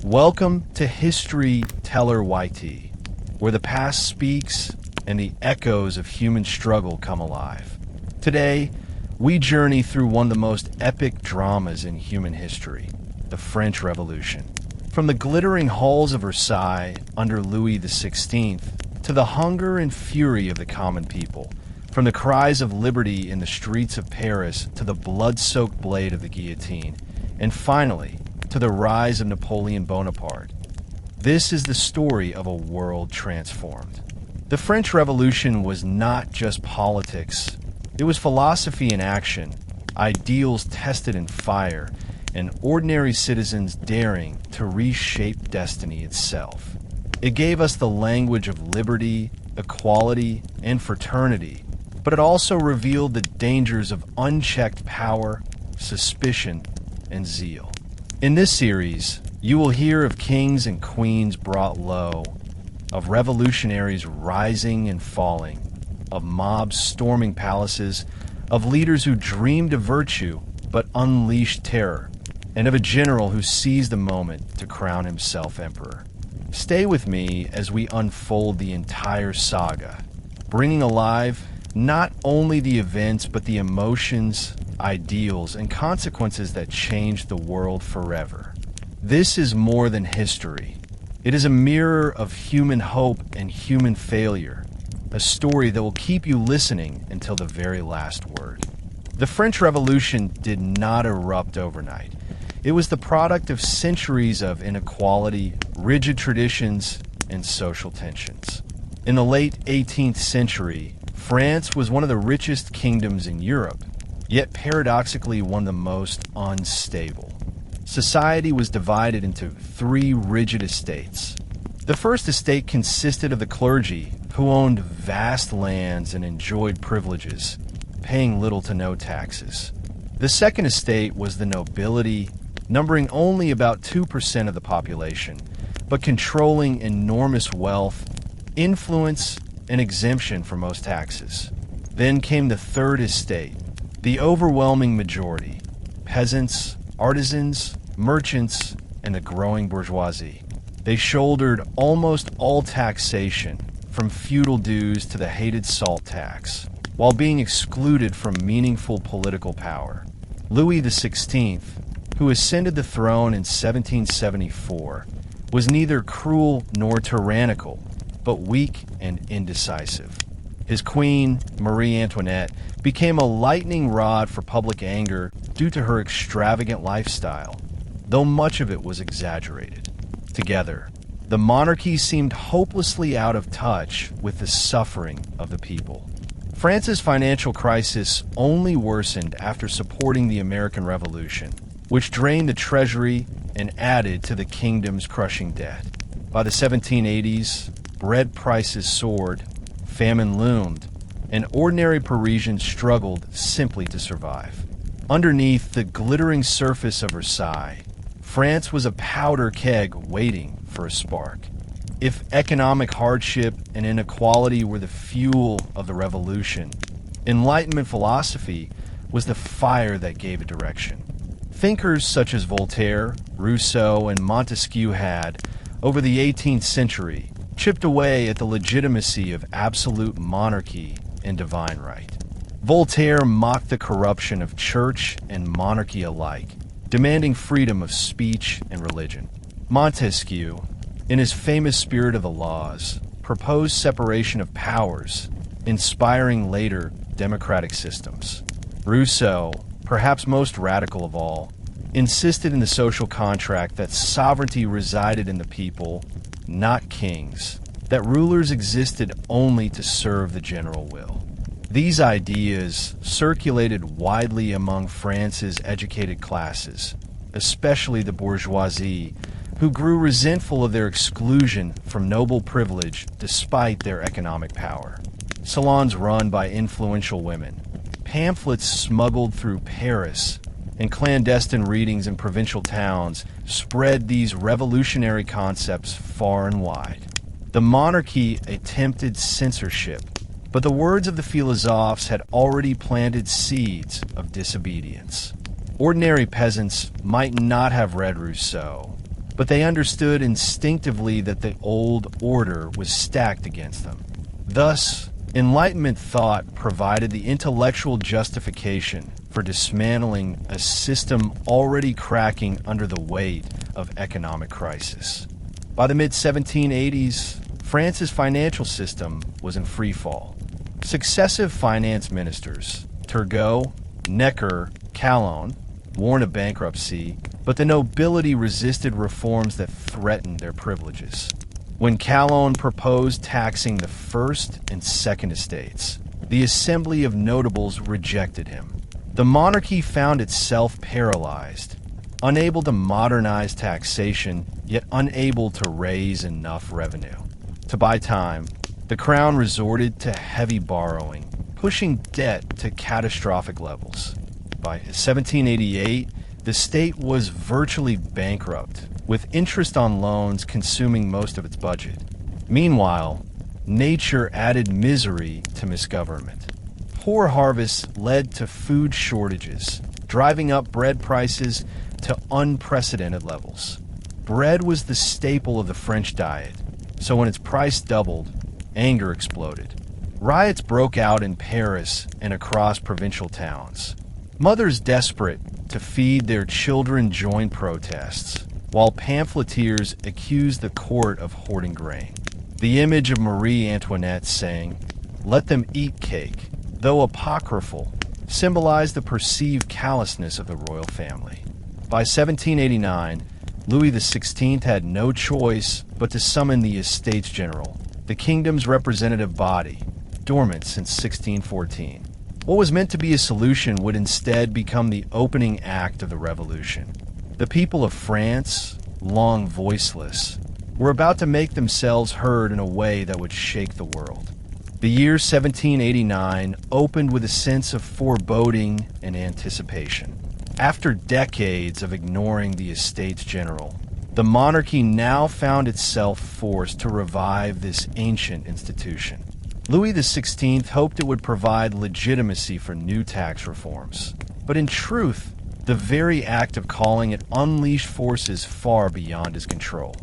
Welcome to History Teller YT, where the past speaks and the echoes of human struggle come alive. Today, we journey through one of the most epic dramas in human history, the French Revolution. From the glittering halls of Versailles under Louis XVI to the hunger and fury of the common people, from the cries of liberty in the streets of Paris to the blood-soaked blade of the guillotine, and finally, to the rise of Napoleon Bonaparte. This is the story of a world transformed. The French Revolution was not just politics. It was philosophy in action, ideals tested in fire, and ordinary citizens daring to reshape destiny itself. It gave us the language of liberty, equality, and fraternity, but it also revealed the dangers of unchecked power, suspicion, and zeal. In this series, you will hear of kings and queens brought low, of revolutionaries rising and falling, of mobs storming palaces, of leaders who dreamed of virtue but unleashed terror, and of a general who seized the moment to crown himself emperor. Stay with me as we unfold the entire saga, bringing alive not only the events but the emotions, ideals, and consequences that changed the world forever. This is more than history. It is a mirror of human hope and human failure, a story that will keep you listening until the very last word. The French Revolution did not erupt overnight. It was the product of centuries of inequality, rigid traditions, and social tensions. In the late 18th century, France was one of the richest kingdoms in Europe, yet paradoxically one of the most unstable. Society was divided into three rigid estates. The first estate consisted of the clergy, who owned vast lands and enjoyed privileges, paying little to no taxes. The second estate was the nobility, numbering only about 2% of the population, but controlling enormous wealth, influence, and exemption from most taxes. Then came the third estate, the overwhelming majority, peasants, artisans, merchants, and the growing bourgeoisie. They shouldered almost all taxation, from feudal dues to the hated salt tax, while being excluded from meaningful political power. Louis XVI, who ascended the throne in 1774, was neither cruel nor tyrannical, but weak and indecisive. His queen, Marie Antoinette, became a lightning rod for public anger due to her extravagant lifestyle, though much of it was exaggerated. Together, the monarchy seemed hopelessly out of touch with the suffering of the people. France's financial crisis only worsened after supporting the American Revolution, which drained the treasury and added to the kingdom's crushing debt. By the 1780s, bread prices soared, famine loomed, and ordinary Parisians struggled simply to survive. Underneath the glittering surface of Versailles, France was a powder keg waiting for a spark. If economic hardship and inequality were the fuel of the revolution, Enlightenment philosophy was the fire that gave it direction. Thinkers such as Voltaire, Rousseau, and Montesquieu had, over the 18th century, chipped away at the legitimacy of absolute monarchy and divine right. Voltaire mocked the corruption of church and monarchy alike, demanding freedom of speech and religion. Montesquieu, in his famous Spirit of the Laws, proposed separation of powers, inspiring later democratic systems. Rousseau, perhaps most radical of all, insisted in the social contract that sovereignty resided in the people, not kings, that rulers existed only to serve the general will. These ideas circulated widely among France's educated classes, especially the bourgeoisie, who grew resentful of their exclusion from noble privilege despite their economic power. Salons run by influential women, pamphlets smuggled through Paris, and clandestine readings in provincial towns spread these revolutionary concepts far and wide. The monarchy attempted censorship, but the words of the philosophes had already planted seeds of disobedience. Ordinary peasants might not have read Rousseau, but they understood instinctively that the old order was stacked against them. Thus, Enlightenment thought provided the intellectual justification for dismantling a system already cracking under the weight of economic crisis. By the mid-1780s, France's financial system was in freefall. Successive finance ministers, Turgot, Necker, Calonne, warned of bankruptcy, but the nobility resisted reforms that threatened their privileges. When Calonne proposed taxing the first and second estates, the Assembly of Notables rejected him. The monarchy found itself paralyzed, unable to modernize taxation, yet unable to raise enough revenue. To buy time, the crown resorted to heavy borrowing, pushing debt to catastrophic levels. By 1788, the state was virtually bankrupt, with interest on loans consuming most of its budget. Meanwhile, nature added misery to misgovernment. Poor harvests led to food shortages, driving up bread prices to unprecedented levels. Bread was the staple of the French diet, so when its price doubled, anger exploded. Riots broke out in Paris and across provincial towns. Mothers desperate to feed their children joined protests, while pamphleteers accused the court of hoarding grain. The image of Marie Antoinette saying, "Let them eat cake," though apocryphal, symbolized the perceived callousness of the royal family. By 1789, Louis XVI had no choice but to summon the Estates General, the kingdom's representative body, dormant since 1614. What was meant to be a solution would instead become the opening act of the revolution. The people of France, long voiceless, were about to make themselves heard in a way that would shake the world. The year 1789 opened with a sense of foreboding and anticipation. After decades of ignoring the Estates General, the monarchy now found itself forced to revive this ancient institution. Louis XVI hoped it would provide legitimacy for new tax reforms, but in truth, the very act of calling it unleashed forces far beyond his control.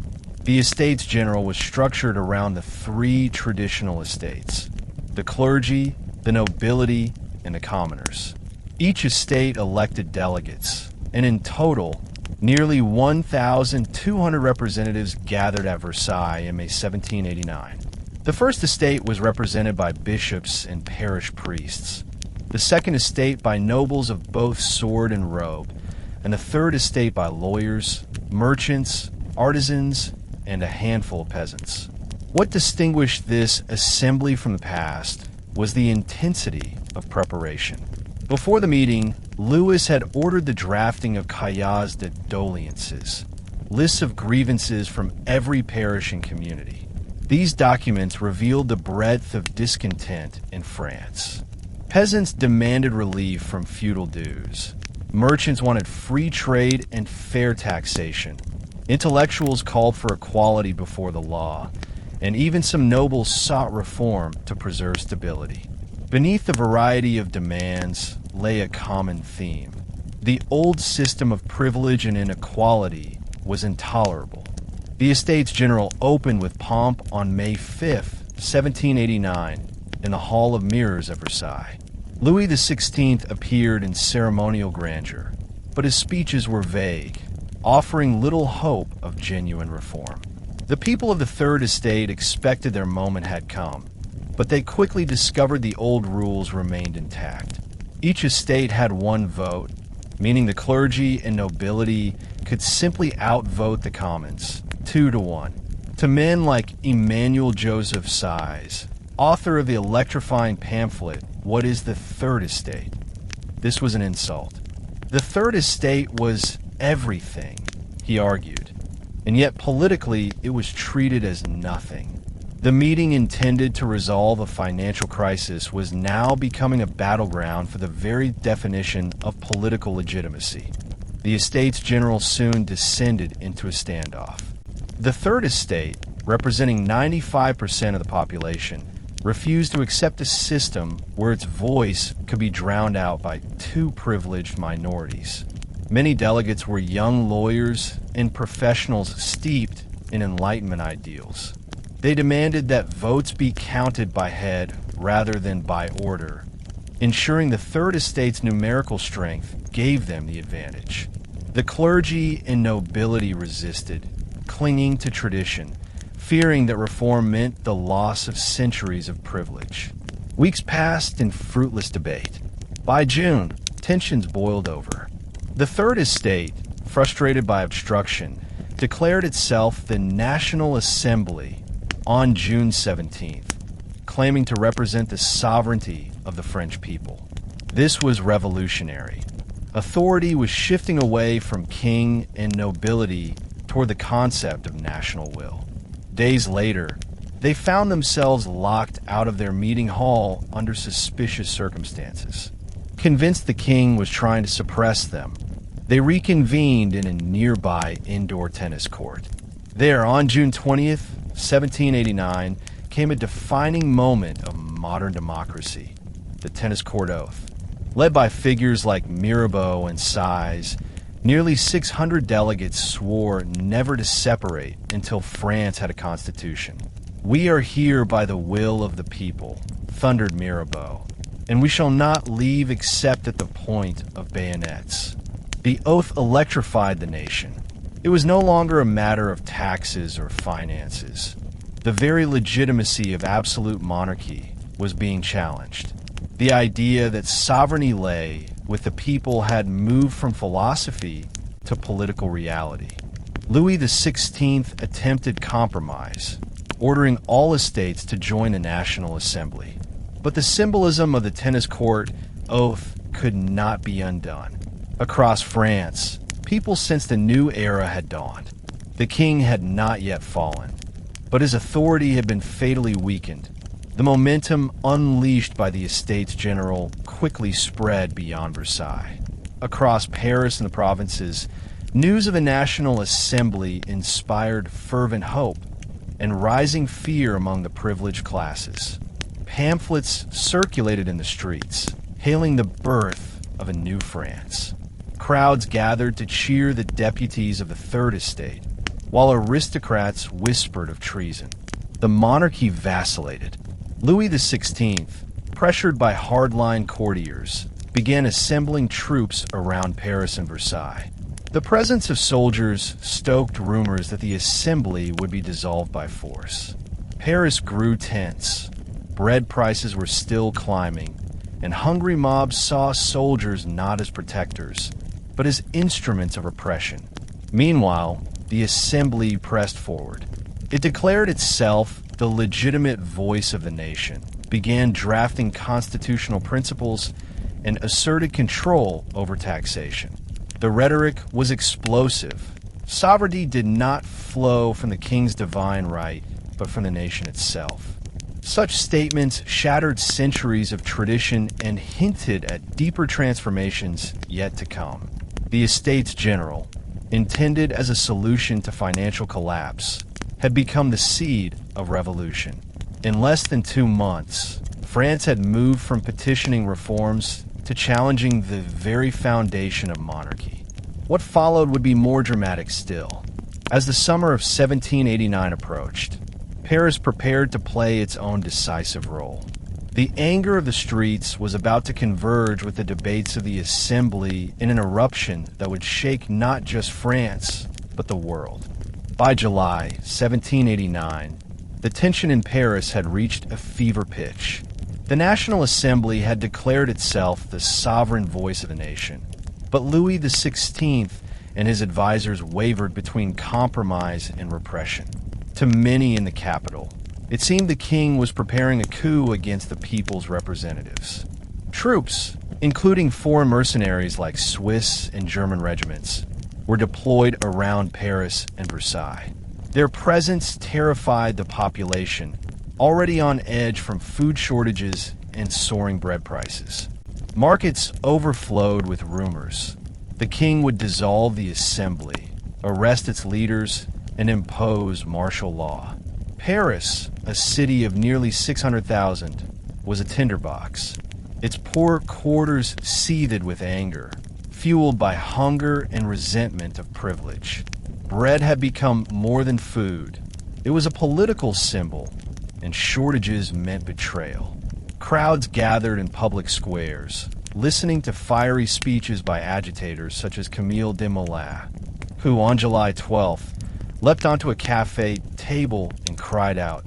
The Estates General was structured around the three traditional estates: the clergy, the nobility, and the commoners. Each estate elected delegates, and in total, nearly 1,200 representatives gathered at Versailles in May 1789. The first estate was represented by bishops and parish priests, the second estate by nobles of both sword and robe, and the third estate by lawyers, merchants, artisans, and a handful of peasants. What distinguished this assembly from the past was the intensity of preparation. Before the meeting, Louis had ordered the drafting of cahiers de doléances, lists of grievances from every parish and community. These documents revealed the breadth of discontent in France. Peasants demanded relief from feudal dues. Merchants wanted free trade and fair taxation. Intellectuals called for equality before the law, and even some nobles sought reform to preserve stability. Beneath the variety of demands lay a common theme. The old system of privilege and inequality was intolerable. The Estates General opened with pomp on May 5, 1789, in the Hall of Mirrors at Versailles. Louis XVI appeared in ceremonial grandeur, but his speeches were vague, offering little hope of genuine reform. The people of the Third Estate expected their moment had come, but they quickly discovered the old rules remained intact. Each estate had one vote, meaning the clergy and nobility could simply outvote the commons, 2-1. To men like Emmanuel Joseph Size, author of the electrifying pamphlet, "What is the Third Estate?" This was an insult. The Third Estate was everything, he argued, and yet politically it was treated as nothing. The meeting intended to resolve a financial crisis was now becoming a battleground for the very definition of political legitimacy. The Estates General soon descended into a standoff. The Third Estate, representing 95% of the population, refused to accept a system where its voice could be drowned out by two privileged minorities. Many delegates were young lawyers and professionals steeped in Enlightenment ideals. They demanded that votes be counted by head rather than by order, ensuring the Third Estate's numerical strength gave them the advantage. The clergy and nobility resisted, clinging to tradition, fearing that reform meant the loss of centuries of privilege. Weeks passed in fruitless debate. By June, tensions boiled over. The Third Estate, frustrated by obstruction, declared itself the National Assembly on June 17th, claiming to represent the sovereignty of the French people. This was revolutionary. Authority was shifting away from king and nobility toward the concept of national will. Days later, they found themselves locked out of their meeting hall under suspicious circumstances. Convinced the king was trying to suppress them, they reconvened in a nearby indoor tennis court. There, on June 20th, 1789, came a defining moment of modern democracy, the tennis court oath. Led by figures like Mirabeau and Size, nearly 600 delegates swore never to separate until France had a constitution. "We are here by the will of the people," thundered Mirabeau, "and we shall not leave except at the point of bayonets." The oath electrified the nation. It was no longer a matter of taxes or finances. The very legitimacy of absolute monarchy was being challenged. The idea that sovereignty lay with the people had moved from philosophy to political reality. Louis XVI attempted compromise, ordering all estates to join the National Assembly. But the symbolism of the tennis court oath could not be undone. Across France, people sensed a new era had dawned. The king had not yet fallen, but his authority had been fatally weakened. The momentum unleashed by the Estates General quickly spread beyond Versailles. Across Paris and the provinces, news of a National Assembly inspired fervent hope and rising fear among the privileged classes. Pamphlets circulated in the streets, hailing the birth of a new France. Crowds gathered to cheer the deputies of the Third Estate, while aristocrats whispered of treason. The monarchy vacillated. Louis XVI, pressured by hardline courtiers, began assembling troops around Paris and Versailles. The presence of soldiers stoked rumors that the assembly would be dissolved by force. Paris grew tense. Bread prices were still climbing, and hungry mobs saw soldiers not as protectors, but as instruments of oppression. Meanwhile, the assembly pressed forward. It declared itself the legitimate voice of the nation, began drafting constitutional principles, and asserted control over taxation. The rhetoric was explosive. Sovereignty did not flow from the king's divine right, but from the nation itself. Such statements shattered centuries of tradition and hinted at deeper transformations yet to come. The Estates General, intended as a solution to financial collapse, had become the seed of revolution. In less than 2 months, France had moved from petitioning reforms to challenging the very foundation of monarchy. What followed would be more dramatic still. As the summer of 1789 approached, Paris prepared to play its own decisive role. The anger of the streets was about to converge with the debates of the Assembly in an eruption that would shake not just France, but the world. By July 1789, the tension in Paris had reached a fever pitch. The National Assembly had declared itself the sovereign voice of the nation, but Louis XVI and his advisors wavered between compromise and repression. To many in the capital, it seemed the king was preparing a coup against the people's representatives. Troops, including foreign mercenaries like Swiss and German regiments, were deployed around Paris and Versailles. Their presence terrified the population, already on edge from food shortages and soaring bread prices. Markets overflowed with rumors. The king would dissolve the assembly, arrest its leaders, and impose martial law. Paris, a city of nearly 600,000, was a tinderbox. Its poor quarters seethed with anger, fueled by hunger and resentment of privilege. Bread had become more than food. It was a political symbol, and shortages meant betrayal. Crowds gathered in public squares, listening to fiery speeches by agitators such as Camille Desmoulins, who on July 12th leapt onto a cafe table and cried out,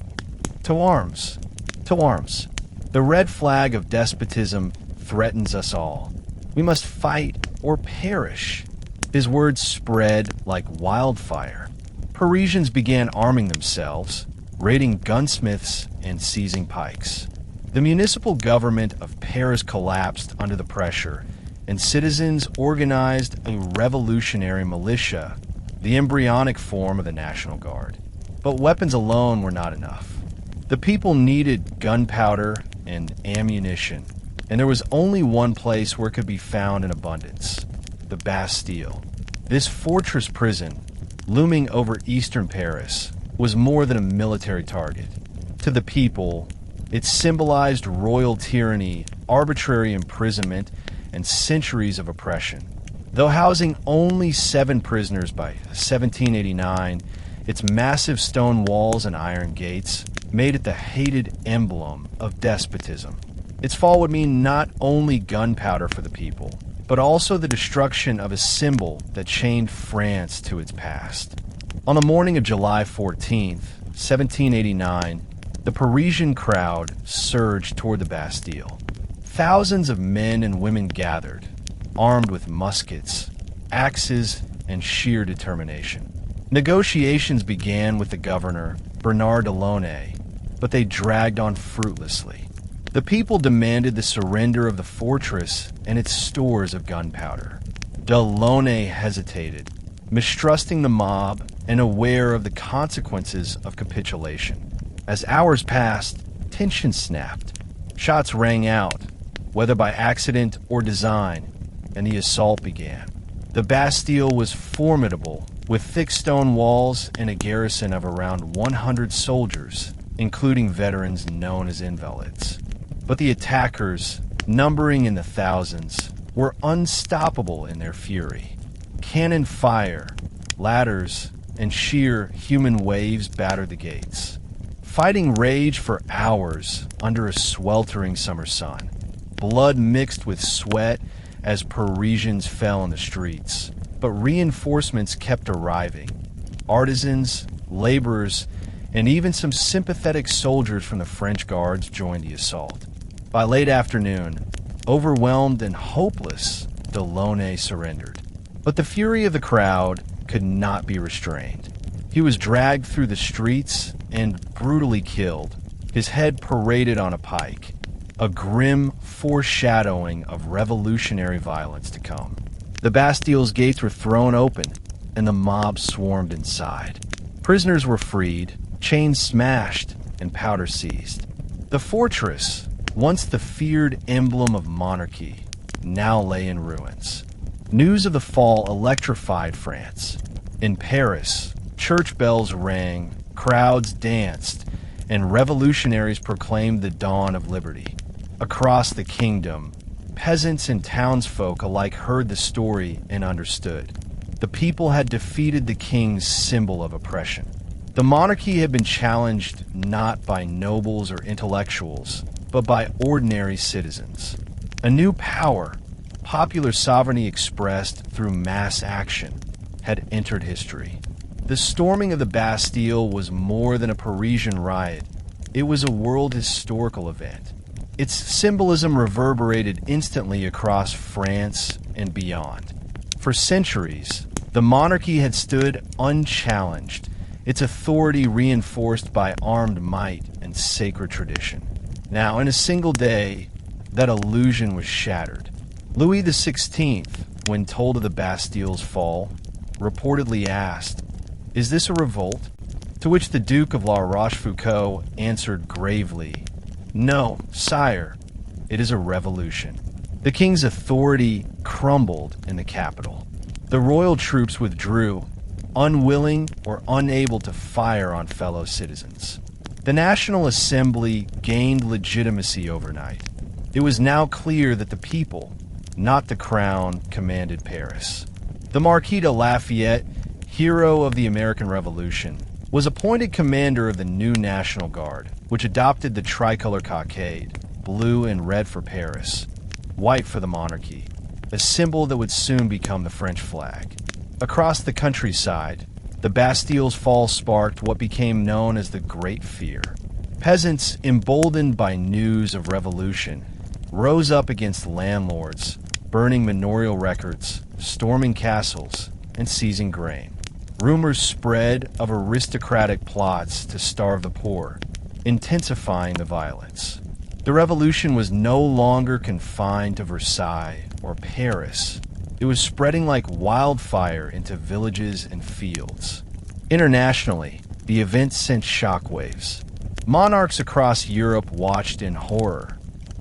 "To arms! To arms! The red flag of despotism threatens us all. We must fight or perish." His words spread like wildfire. Parisians began arming themselves, raiding gunsmiths and seizing pikes. The municipal government of Paris collapsed under the pressure, and citizens organized a revolutionary militia, the embryonic form of the National Guard. But weapons alone were not enough. The people needed gunpowder and ammunition, and there was only one place where it could be found in abundance: the Bastille. This fortress prison, looming over eastern Paris, was more than a military target. To the people, it symbolized royal tyranny, arbitrary imprisonment, and centuries of oppression. Though housing only 7 prisoners by 1789, its massive stone walls and iron gates made it the hated emblem of despotism. Its fall would mean not only gunpowder for the people, but also the destruction of a symbol that chained France to its past. On the morning of July 14th, 1789, the Parisian crowd surged toward the Bastille. Thousands of men and women gathered, armed with muskets, axes, and sheer determination. Negotiations began with the governor, Bernard Delaunay, but they dragged on fruitlessly. The people demanded the surrender of the fortress and its stores of gunpowder. Delaunay hesitated, mistrusting the mob and aware of the consequences of capitulation. As hours passed, tension snapped. Shots rang out, whether by accident or design, and the assault began. The Bastille was formidable, with thick stone walls and a garrison of around 100 soldiers, including veterans known as invalids. But the attackers, numbering in the thousands, were unstoppable in their fury. Cannon fire, ladders, and sheer human waves battered the gates. Fighting raged for hours under a sweltering summer sun. Blood mixed with sweat as Parisians fell in the streets. But reinforcements kept arriving. Artisans, laborers, and even some sympathetic soldiers from the French guards joined the assault. By late afternoon, overwhelmed and hopeless, Delaunay surrendered. But the fury of the crowd could not be restrained. He was dragged through the streets and brutally killed, his head paraded on a pike, a grim foreshadowing of revolutionary violence to come. The Bastille's gates were thrown open, and the mob swarmed inside. Prisoners were freed, chains smashed, and powder seized. The fortress, once the feared emblem of monarchy, now lay in ruins. News of the fall electrified France. In Paris, church bells rang, crowds danced, and revolutionaries proclaimed the dawn of liberty. Across the kingdom, peasants and townsfolk alike heard the story and understood. The people had defeated the king's symbol of oppression. The monarchy had been challenged not by nobles or intellectuals, but by ordinary citizens. A new power, popular sovereignty expressed through mass action, had entered history. The storming of the Bastille was more than a Parisian riot. It was a world historical event. Its symbolism reverberated instantly across France and beyond. For centuries, the monarchy had stood unchallenged, its authority reinforced by armed might and sacred tradition. Now, in a single day, that illusion was shattered. Louis XVI, when told of the Bastille's fall, reportedly asked, "Is this a revolt?" To which the Duke of La Rochefoucauld answered gravely, "No, sire, it is a revolution." The king's authority crumbled in the capital. The royal troops withdrew, unwilling or unable to fire on fellow citizens. The National Assembly gained legitimacy overnight. It was now clear that the people, not the crown, commanded Paris. The Marquis de Lafayette, hero of the American Revolution, was appointed commander of the new National Guard, which adopted the tricolor cockade, blue and red for Paris, white for the monarchy, a symbol that would soon become the French flag. Across the countryside, the Bastille's fall sparked what became known as the Great Fear. Peasants, emboldened by news of revolution, rose up against landlords, burning manorial records, storming castles, and seizing grain. Rumors spread of aristocratic plots to starve the poor, intensifying the violence. The revolution was no longer confined to Versailles or Paris. It was spreading like wildfire into villages and fields. Internationally, the event sent shockwaves. Monarchs across Europe watched in horror,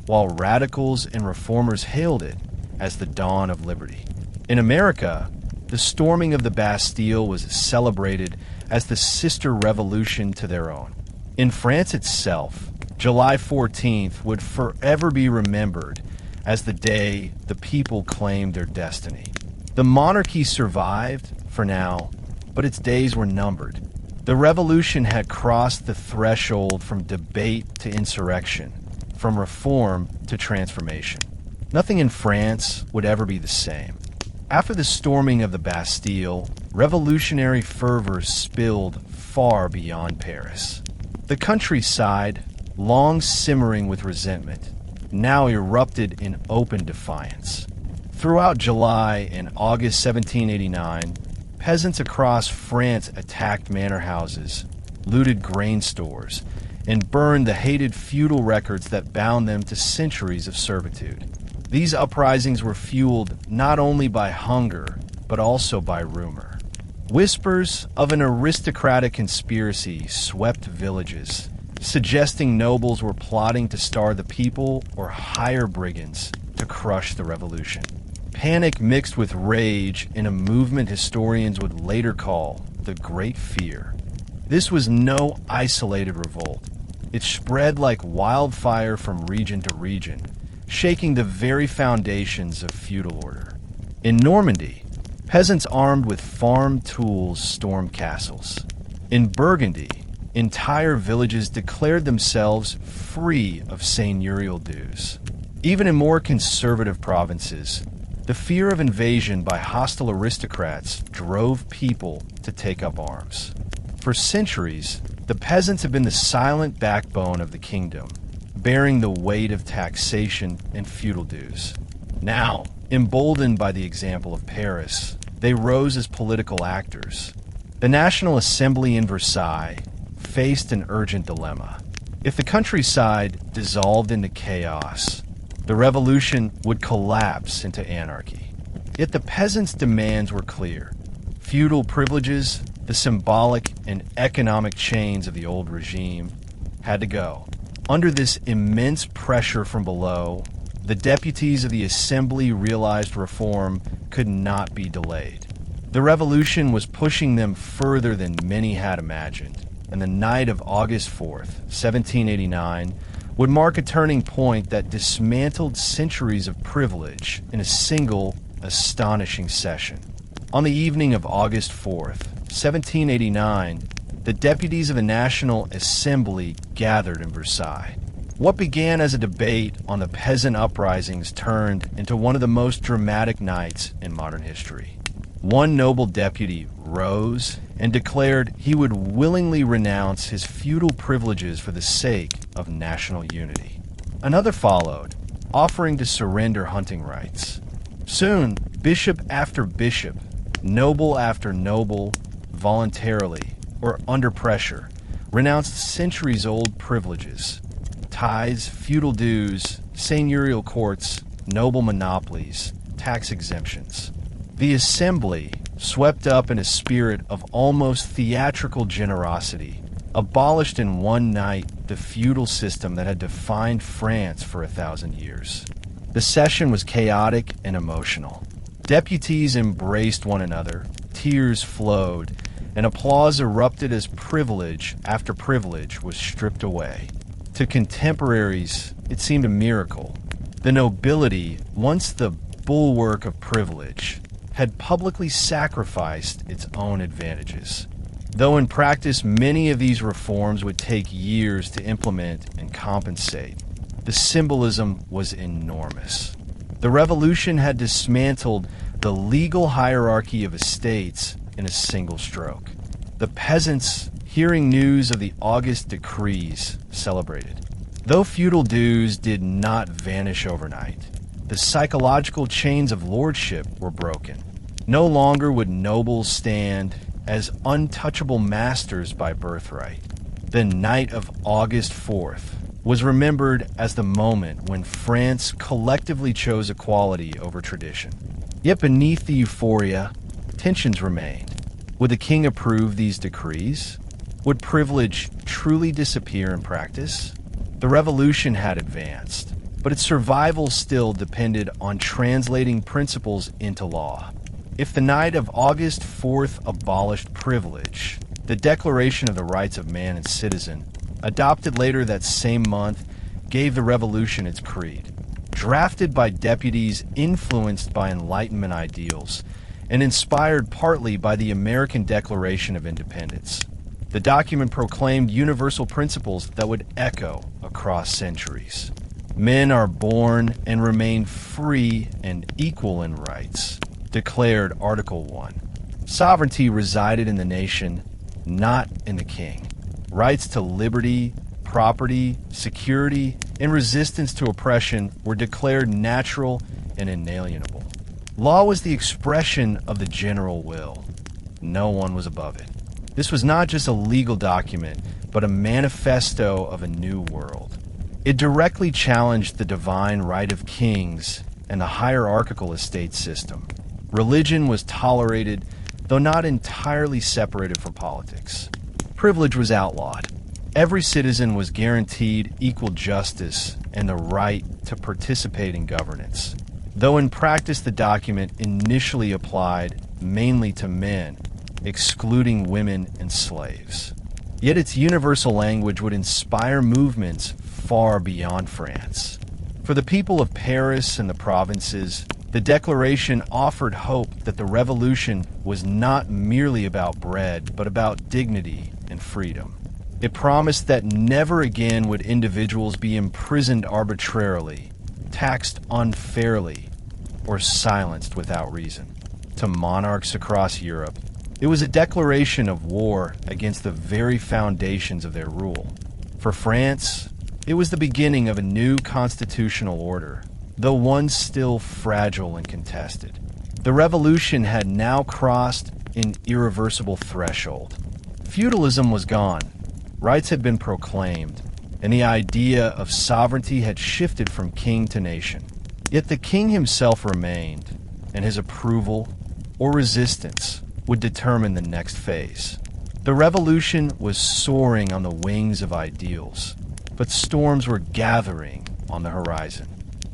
while radicals and reformers hailed it as the dawn of liberty. In America, the storming of the Bastille was celebrated as the sister revolution to their own. In France itself, July 14th would forever be remembered as the day the people claimed their destiny. The monarchy survived, for now, but its days were numbered. The revolution had crossed the threshold from debate to insurrection, from reform to transformation. Nothing in France would ever be the same. After the storming of the Bastille, revolutionary fervor spilled far beyond Paris. The countryside, long simmering with resentment, now erupted in open defiance. Throughout July and August 1789, peasants across France attacked manor houses, looted grain stores, and burned the hated feudal records that bound them to centuries of servitude. These uprisings were fueled not only by hunger, but also by rumor. Whispers of an aristocratic conspiracy swept villages, suggesting nobles were plotting to starve the people or hire brigands to crush the revolution. Panic mixed with rage in a movement historians would later call the Great Fear. This was no isolated revolt. It spread like wildfire from region to region, shaking the very foundations of feudal order. In Normandy, peasants armed with farm tools stormed castles. In Burgundy, entire villages declared themselves free of seigneurial dues. Even in more conservative provinces, the fear of invasion by hostile aristocrats drove people to take up arms. For centuries, the peasants have been the silent backbone of the kingdom, bearing the weight of taxation and feudal dues. Now, emboldened by the example of Paris, they rose as political actors. The National Assembly in Versailles faced an urgent dilemma. If the countryside dissolved into chaos, the revolution would collapse into anarchy. Yet the peasants' demands were clear. Feudal privileges, the symbolic and economic chains of the old regime, had to go. Under this immense pressure from below, the deputies of the Assembly realized reform could not be delayed. The revolution was pushing them further than many had imagined, and the night of August 4th, 1789, would mark a turning point that dismantled centuries of privilege in a single, astonishing session. On the evening of August 4th, 1789, the deputies of the National Assembly gathered in Versailles. What began as a debate on the peasant uprisings turned into one of the most dramatic nights in modern history. One noble deputy rose and declared he would willingly renounce his feudal privileges for the sake of national unity. Another followed, offering to surrender hunting rights. Soon, bishop after bishop, noble after noble, voluntarily or under pressure, renounced centuries-old privileges, tithes, feudal dues, seigneurial courts, noble monopolies, tax exemptions. The Assembly, swept up in a spirit of almost theatrical generosity, abolished in one night the feudal system that had defined France for 1,000 years. The session was chaotic and emotional. Deputies embraced one another, tears flowed, and applause erupted as privilege after privilege was stripped away. To contemporaries, it seemed a miracle. The nobility, once the bulwark of privilege, had publicly sacrificed its own advantages. Though in practice many of these reforms would take years to implement and compensate, the symbolism was enormous. The revolution had dismantled the legal hierarchy of estates in a single stroke. The peasants, hearing news of the August decrees, celebrated. Though feudal dues did not vanish overnight, the psychological chains of lordship were broken. No longer would nobles stand as untouchable masters by birthright. The night of August 4th was remembered as the moment when France collectively chose equality over tradition. Yet beneath the euphoria, tensions remained. Would the king approve these decrees? Would privilege truly disappear in practice? The revolution had advanced, but its survival still depended on translating principles into law. If the night of August 4th abolished privilege, the Declaration of the Rights of Man and Citizen, adopted later that same month, gave the revolution its creed. Drafted by deputies influenced by Enlightenment ideals and inspired partly by the American Declaration of Independence, the document proclaimed universal principles that would echo across centuries. Men are born and remain free and equal in rights, declared Article 1. Sovereignty resided in the nation, not in the king. Rights to liberty, property, security, and resistance to oppression were declared natural and inalienable. Law was the expression of the general will. No one was above it. This was not just a legal document, but a manifesto of a new world. It directly challenged the divine right of kings and the hierarchical estate system. Religion was tolerated, though not entirely separated from politics. Privilege was outlawed. Every citizen was guaranteed equal justice and the right to participate in governance. Though in practice the document initially applied mainly to men, excluding women and slaves. Yet its universal language would inspire movements far beyond France. For the people of Paris and the provinces, the Declaration offered hope that the revolution was not merely about bread, but about dignity and freedom. It promised that never again would individuals be imprisoned arbitrarily, taxed unfairly, or silenced without reason. To monarchs across Europe, it was a declaration of war against the very foundations of their rule. For France, it was the beginning of a new constitutional order, though one still fragile and contested. The revolution had now crossed an irreversible threshold. Feudalism was gone, rights had been proclaimed, and the idea of sovereignty had shifted from king to nation. Yet the king himself remained, and his approval or resistance would determine the next phase. The revolution was soaring on the wings of ideals, but storms were gathering on the horizon.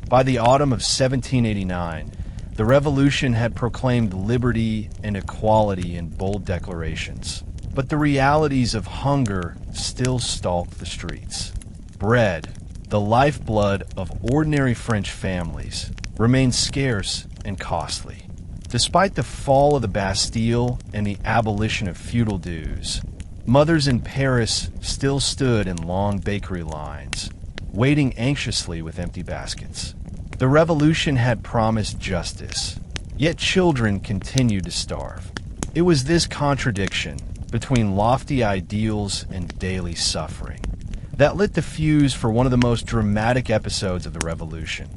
By the autumn of 1789, the revolution had proclaimed liberty and equality in bold declarations, but the realities of hunger still stalked the streets. Bread, the lifeblood of ordinary French families, remained scarce and costly. Despite the fall of the Bastille and the abolition of feudal dues, mothers in Paris still stood in long bakery lines, waiting anxiously with empty baskets. The revolution had promised justice, yet children continued to starve. It was this contradiction between lofty ideals and daily suffering that lit the fuse for one of the most dramatic episodes of the revolution,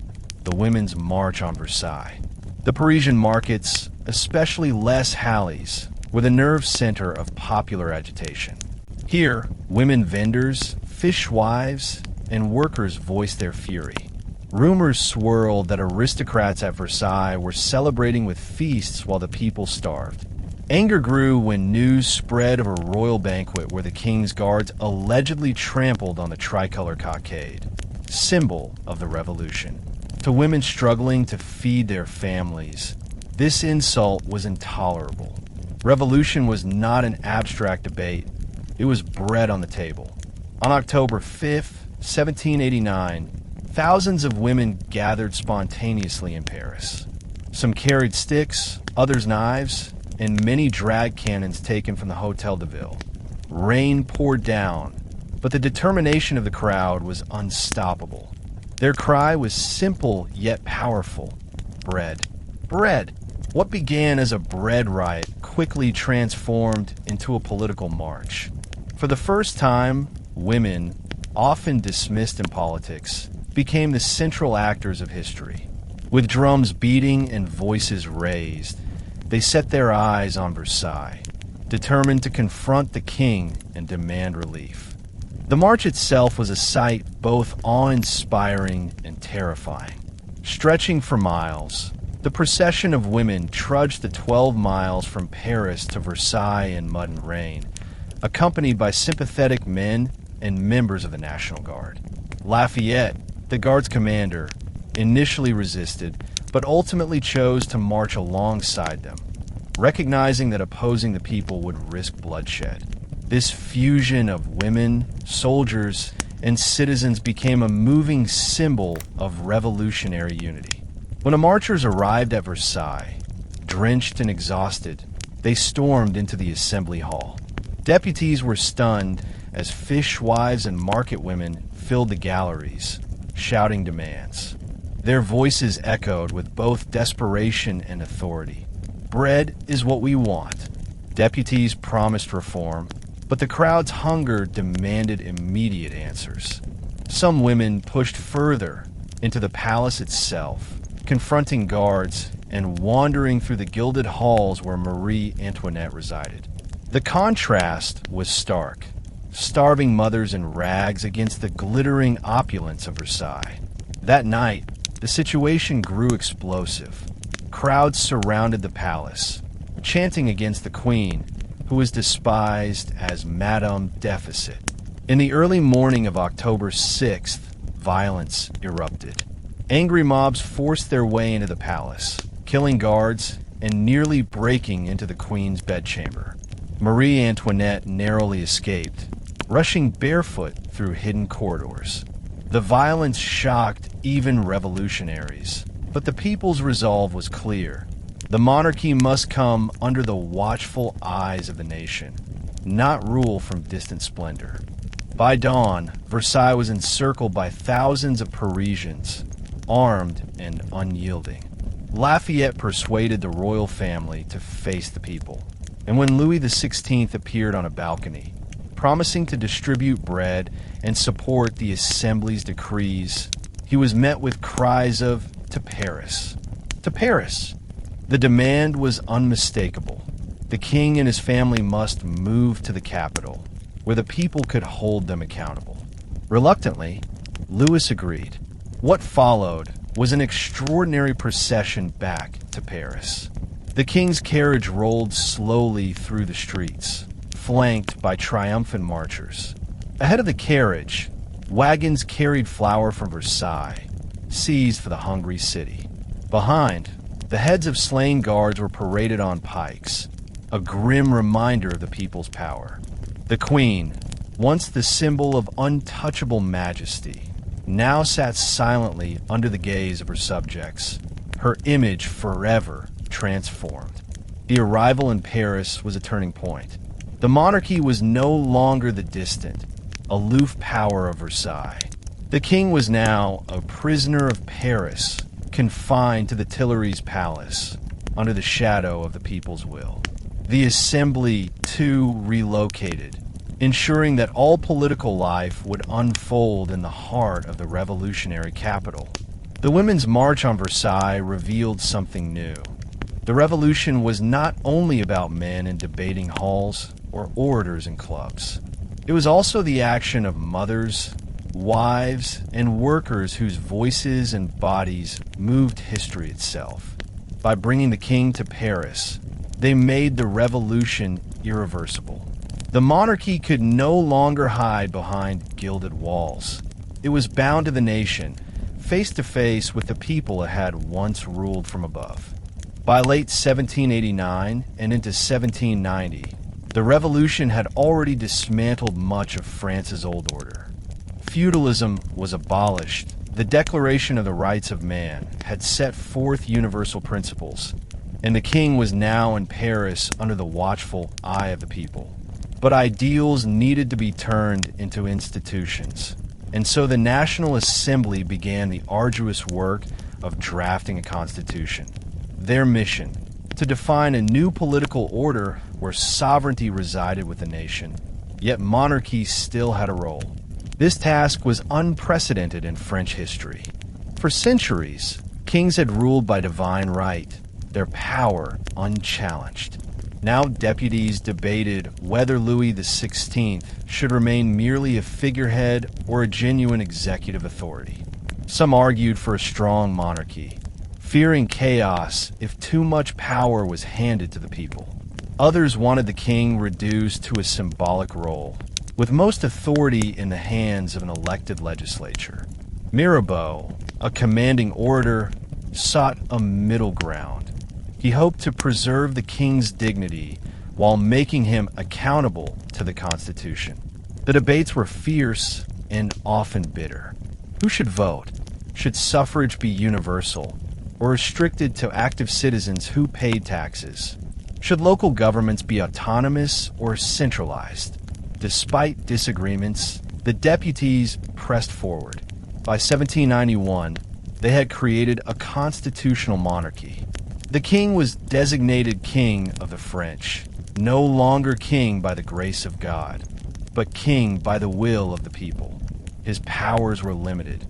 the Women's March on Versailles. The Parisian markets, especially Les Halles, were the nerve center of popular agitation. Here, women vendors, fishwives, and workers voiced their fury. Rumors swirled that aristocrats at Versailles were celebrating with feasts while the people starved. Anger grew when news spread of a royal banquet where the king's guards allegedly trampled on the tricolor cockade, symbol of the revolution. To women struggling to feed their families, this insult was intolerable. Revolution was not an abstract debate, it was bread on the table. On October 5th, 1789, thousands of women gathered spontaneously in Paris. Some carried sticks, others knives, and many drag cannons taken from the Hotel de Ville. Rain poured down, but the determination of the crowd was unstoppable. Their cry was simple yet powerful. Bread. Bread. What began as a bread riot quickly transformed into a political march. For the first time, women, often dismissed in politics, became the central actors of history. With drums beating and voices raised, they set their eyes on Versailles, determined to confront the king and demand relief. The march itself was a sight both awe-inspiring and terrifying. Stretching for miles, the procession of women trudged the 12 miles from Paris to Versailles in mud and rain, accompanied by sympathetic men and members of the National Guard. Lafayette, the Guard's commander, initially resisted, but ultimately chose to march alongside them, recognizing that opposing the people would risk bloodshed. This fusion of women, soldiers, and citizens became a moving symbol of revolutionary unity. When the marchers arrived at Versailles, drenched and exhausted, they stormed into the Assembly Hall. Deputies were stunned as fishwives and market women filled the galleries, shouting demands. Their voices echoed with both desperation and authority. Bread is what we want. Deputies promised reform, but the crowd's hunger demanded immediate answers. Some women pushed further into the palace itself, confronting guards and wandering through the gilded halls where Marie Antoinette resided. The contrast was stark. Starving mothers in rags against the glittering opulence of Versailles. That night, the situation grew explosive. Crowds surrounded the palace, chanting against the queen, who was despised as Madame Deficit. In the early morning of October 6th, violence erupted. Angry mobs forced their way into the palace, killing guards and nearly breaking into the queen's bedchamber. Marie Antoinette narrowly escaped, rushing barefoot through hidden corridors. The violence shocked even revolutionaries, but the people's resolve was clear. The monarchy must come under the watchful eyes of the nation, not rule from distant splendor. By dawn, Versailles was encircled by thousands of Parisians, armed and unyielding. Lafayette persuaded the royal family to face the people, and when Louis XVI appeared on a balcony, promising to distribute bread and support the Assembly's decrees, he was met with cries of, "To Paris! To Paris!" The demand was unmistakable. The king and his family must move to the capital, where the people could hold them accountable. Reluctantly, Louis agreed. What followed was an extraordinary procession back to Paris. The king's carriage rolled slowly through the streets, flanked by triumphant marchers. Ahead of the carriage, wagons carried flour from Versailles, seized for the hungry city. Behind, the heads of slain guards were paraded on pikes, a grim reminder of the people's power. The queen, once the symbol of untouchable majesty, now sat silently under the gaze of her subjects, her image forever transformed. The arrival in Paris was a turning point. The monarchy was no longer the distant, aloof power of Versailles. The king was now a prisoner of Paris, confined to the Tuileries Palace, under the shadow of the people's will. The Assembly, too, relocated, ensuring that all political life would unfold in the heart of the revolutionary capital. The Women's March on Versailles revealed something new. The revolution was not only about men in debating halls or orators in clubs. It was also the action of mothers, wives, and workers whose voices and bodies moved history itself. By bringing the king to Paris, they made the revolution irreversible. The monarchy could no longer hide behind gilded walls. It was bound to the nation, face to face with the people it had once ruled from above. By late 1789 and into 1790, the revolution had already dismantled much of France's old order. Feudalism was abolished, The Declaration of the Rights of Man had set forth universal principles, and the king was now in Paris under the watchful eye of the people. But ideals needed to be turned into institutions, and so the National Assembly began the arduous work of drafting a constitution. Their mission: to define a new political order where sovereignty resided with the nation, yet monarchy still had a role. This task was unprecedented in French history. For centuries, kings had ruled by divine right, their power unchallenged. Now deputies debated whether Louis XVI should remain merely a figurehead or a genuine executive authority. Some argued for a strong monarchy, fearing chaos if too much power was handed to the people. Others wanted the king reduced to a symbolic role, with most authority in the hands of an elected legislature. Mirabeau, a commanding orator, sought a middle ground. He hoped to preserve the king's dignity while making him accountable to the Constitution. The debates were fierce and often bitter. Who should vote? Should suffrage be universal or restricted to active citizens who paid taxes? Should local governments be autonomous or centralized? Despite disagreements, the deputies pressed forward. By 1791, they had created a constitutional monarchy. The king was designated king of the French, no longer king by the grace of God, but king by the will of the people. His powers were limited.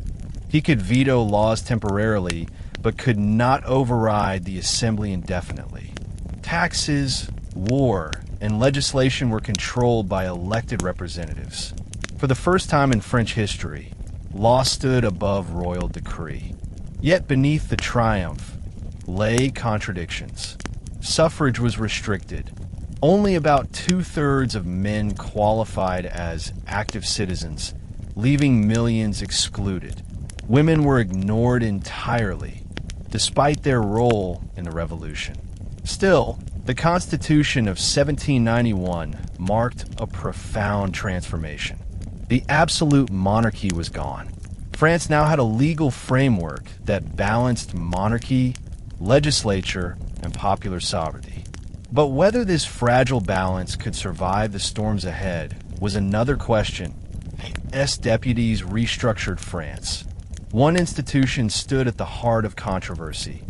He could veto laws temporarily, but could not override the assembly indefinitely. Taxes, war, and legislation were controlled by elected representatives. For the first time in French history, law stood above royal decree. Yet beneath the triumph lay contradictions. Suffrage was restricted. Only about 2/3 of men qualified as active citizens, leaving millions excluded. Women were ignored entirely, despite their role in the revolution. Still, the Constitution of 1791 marked a profound transformation. The absolute monarchy was gone. France now had a legal framework that balanced monarchy, legislature, and popular sovereignty. But whether this fragile balance could survive the storms ahead was another question. Deputies restructured France. One institution stood at the heart of controversy: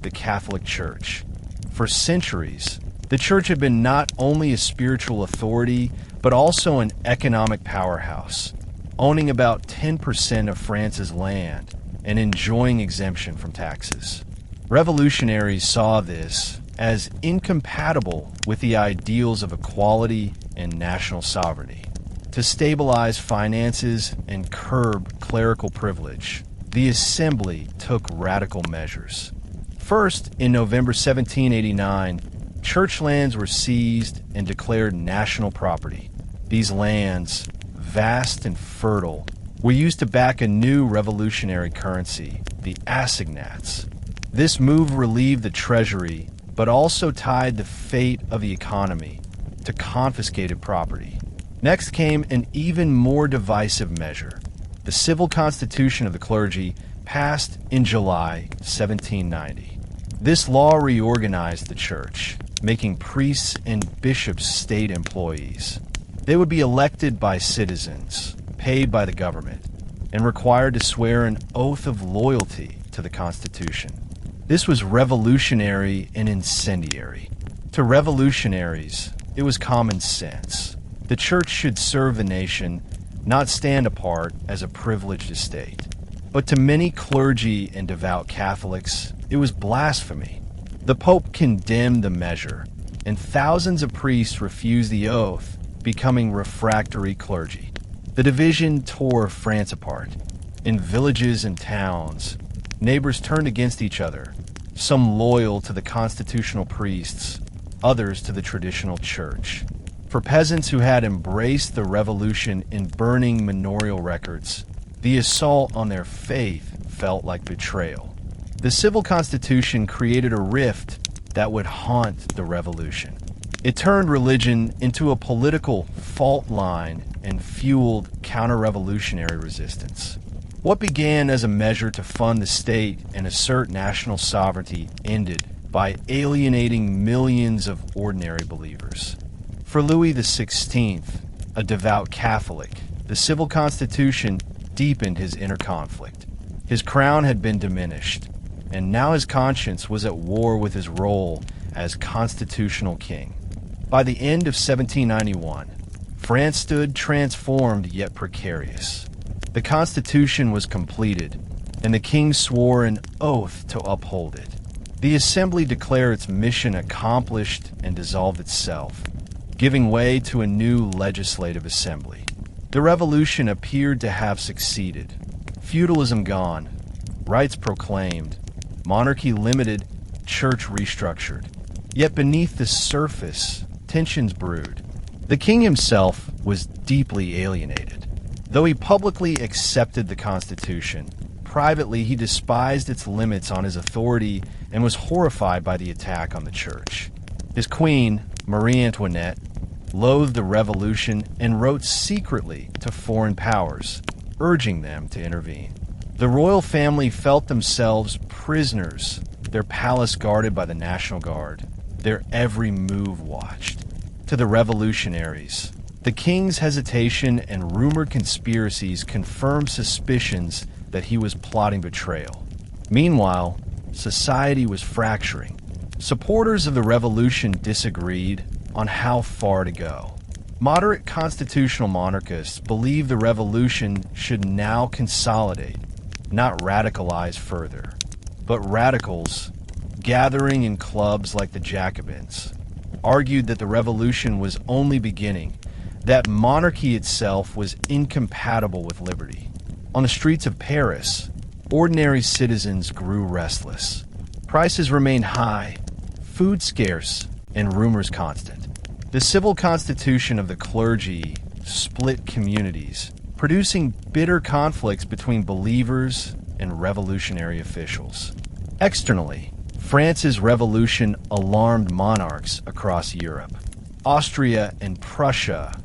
the Catholic Church. For centuries, the Church had been not only a spiritual authority, but also an economic powerhouse, owning about 10% of France's land and enjoying exemption from taxes. Revolutionaries saw this as incompatible with the ideals of equality and national sovereignty. To stabilize finances and curb clerical privilege, the Assembly took radical measures. First, in November 1789, church lands were seized and declared national property. These lands, vast and fertile, were used to back a new revolutionary currency, the assignats. This move relieved the treasury, but also tied the fate of the economy to confiscated property. Next came an even more divisive measure: the civil constitution of the clergy, passed in July 1790. This law reorganized the church, making priests and bishops state employees. They would be elected by citizens, paid by the government, and required to swear an oath of loyalty to the Constitution. This was revolutionary and incendiary. To revolutionaries, it was common sense. The church should serve the nation, not stand apart as a privileged estate. But to many clergy and devout Catholics, it was blasphemy. The Pope condemned the measure, and thousands of priests refused the oath, becoming refractory clergy. The division tore France apart. In villages and towns, neighbors turned against each other, some loyal to the constitutional priests, others to the traditional church. For peasants who had embraced the revolution in burning manorial records, the assault on their faith felt like betrayal. The civil constitution created a rift that would haunt the revolution. It turned religion into a political fault line and fueled counter-revolutionary resistance. What began as a measure to fund the state and assert national sovereignty ended by alienating millions of ordinary believers. For Louis XVI, a devout Catholic, the civil constitution deepened his inner conflict. His crown had been diminished, and now his conscience was at war with his role as constitutional king. By the end of 1791, France stood transformed yet precarious. The Constitution was completed, and the king swore an oath to uphold it. The Assembly declared its mission accomplished and dissolved itself, giving way to a new legislative assembly. The revolution appeared to have succeeded. Feudalism gone, rights proclaimed, monarchy limited, church restructured. Yet beneath the surface, tensions brewed. The king himself was deeply alienated. Though he publicly accepted the Constitution, privately he despised its limits on his authority and was horrified by the attack on the church. His queen, Marie Antoinette, loathed the revolution and wrote secretly to foreign powers, urging them to intervene. The royal family felt themselves prisoners, their palace guarded by the National Guard, their every move watched. To the revolutionaries, the king's hesitation and rumored conspiracies confirmed suspicions that he was plotting betrayal. Meanwhile, society was fracturing. Supporters of the revolution disagreed on how far to go. Moderate constitutional monarchists believed the revolution should now consolidate, not radicalize further. But radicals, gathering in clubs like the Jacobins, argued that the revolution was only beginning, that monarchy itself was incompatible with liberty. On the streets of Paris, ordinary citizens grew restless. Prices remained high, food scarce, and rumors constant. The civil constitution of the clergy split communities, producing bitter conflicts between believers and revolutionary officials. Externally, France's revolution alarmed monarchs across Europe. Austria and Prussia,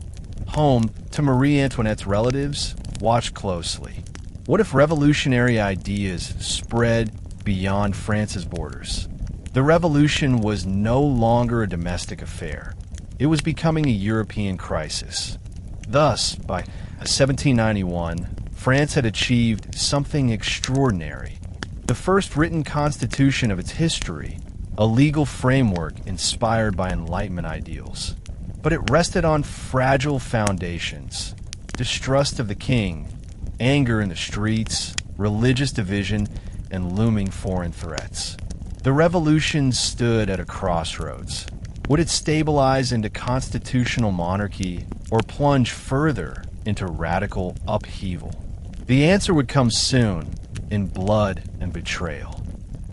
home to Marie Antoinette's relatives, watched closely. What if revolutionary ideas spread beyond France's borders? The revolution was no longer a domestic affair. It was becoming a European crisis. Thus, by 1791, France had achieved something extraordinary. The first written constitution of its history, a legal framework inspired by Enlightenment ideals. But it rested on fragile foundations: distrust of the king, anger in the streets, religious division, and looming foreign threats. The revolution stood at a crossroads. Would it stabilize into constitutional monarchy or plunge further into radical upheaval? The answer would come soon, in blood and betrayal.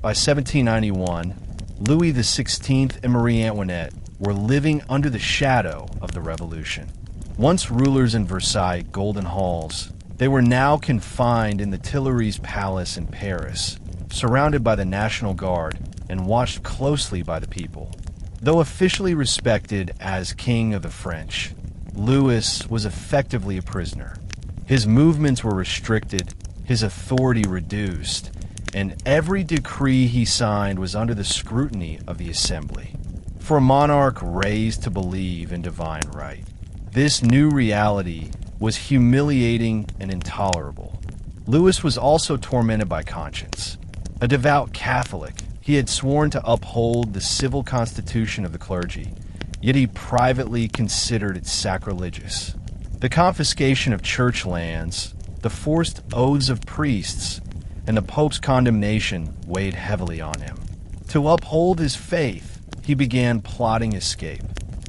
By 1791, Louis XVI and Marie Antoinette were living under the shadow of the revolution. Once rulers in Versailles' golden halls, they were now confined in the Tuileries Palace in Paris, surrounded by the National Guard and watched closely by the people. Though officially respected as King of the French, Louis was effectively a prisoner. His movements were restricted, his authority reduced, and every decree he signed was under the scrutiny of the Assembly. For a monarch raised to believe in divine right, this new reality was humiliating and intolerable. Louis was also tormented by conscience. A devout Catholic, he had sworn to uphold the civil constitution of the clergy, yet he privately considered it sacrilegious. The confiscation of church lands, the forced oaths of priests, and the Pope's condemnation weighed heavily on him. To uphold his faith, he began plotting escape.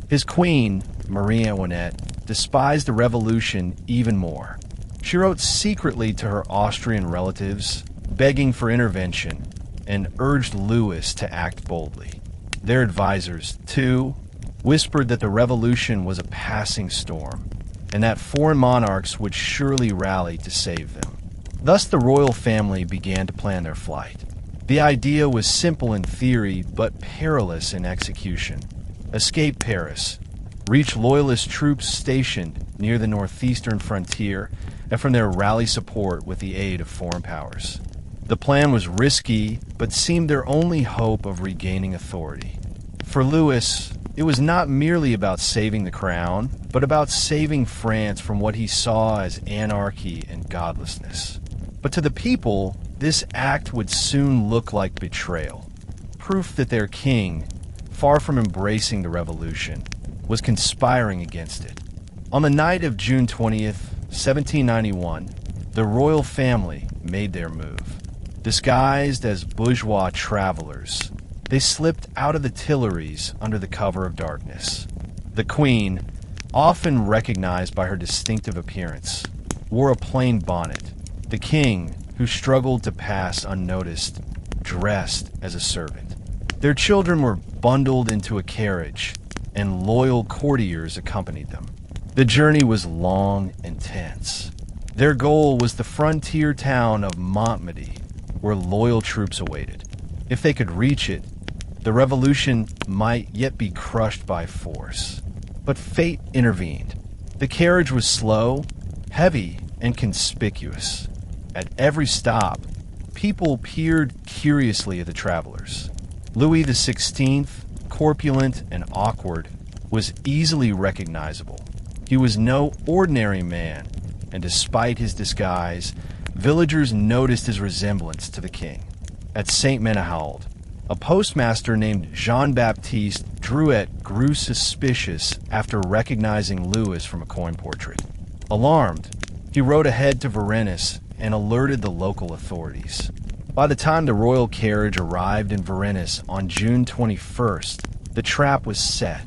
His queen, Marie Antoinette, despised the revolution even more. She wrote secretly to her Austrian relatives, begging for intervention, and urged Louis to act boldly. Their advisors, too, whispered that the revolution was a passing storm, and that foreign monarchs would surely rally to save them. Thus the royal family began to plan their flight. The idea was simple in theory, but perilous in execution. Escape Paris, reach loyalist troops stationed near the northeastern frontier, and from there rally support with the aid of foreign powers. The plan was risky, but seemed their only hope of regaining authority. For Louis, it was not merely about saving the crown, but about saving France from what he saw as anarchy and godlessness. But to the people, this act would soon look like betrayal, proof that their king, far from embracing the revolution, was conspiring against it. On the night of June 20th, 1791, the royal family made their move. Disguised as bourgeois travelers, they slipped out of the Tuileries under the cover of darkness. The Queen, often recognized by her distinctive appearance, wore a plain bonnet. The King, who struggled to pass unnoticed, dressed as a servant. Their children were bundled into a carriage, and loyal courtiers accompanied them. The journey was long and tense. Their goal was the frontier town of Montmedy, where loyal troops awaited. If they could reach it, the revolution might yet be crushed by force. But fate intervened. The carriage was slow, heavy, and conspicuous. At every stop, people peered curiously at the travelers. Louis XVI, corpulent and awkward, was easily recognizable. He was no ordinary man, and despite his disguise, villagers noticed his resemblance to the king. At Saint Menehould, a postmaster named Jean-Baptiste Drouet grew suspicious after recognizing Louis from a coin portrait. Alarmed, he rode ahead to Varennes and alerted the local authorities. By the time the royal carriage arrived in Varennes on June 21st, the trap was set.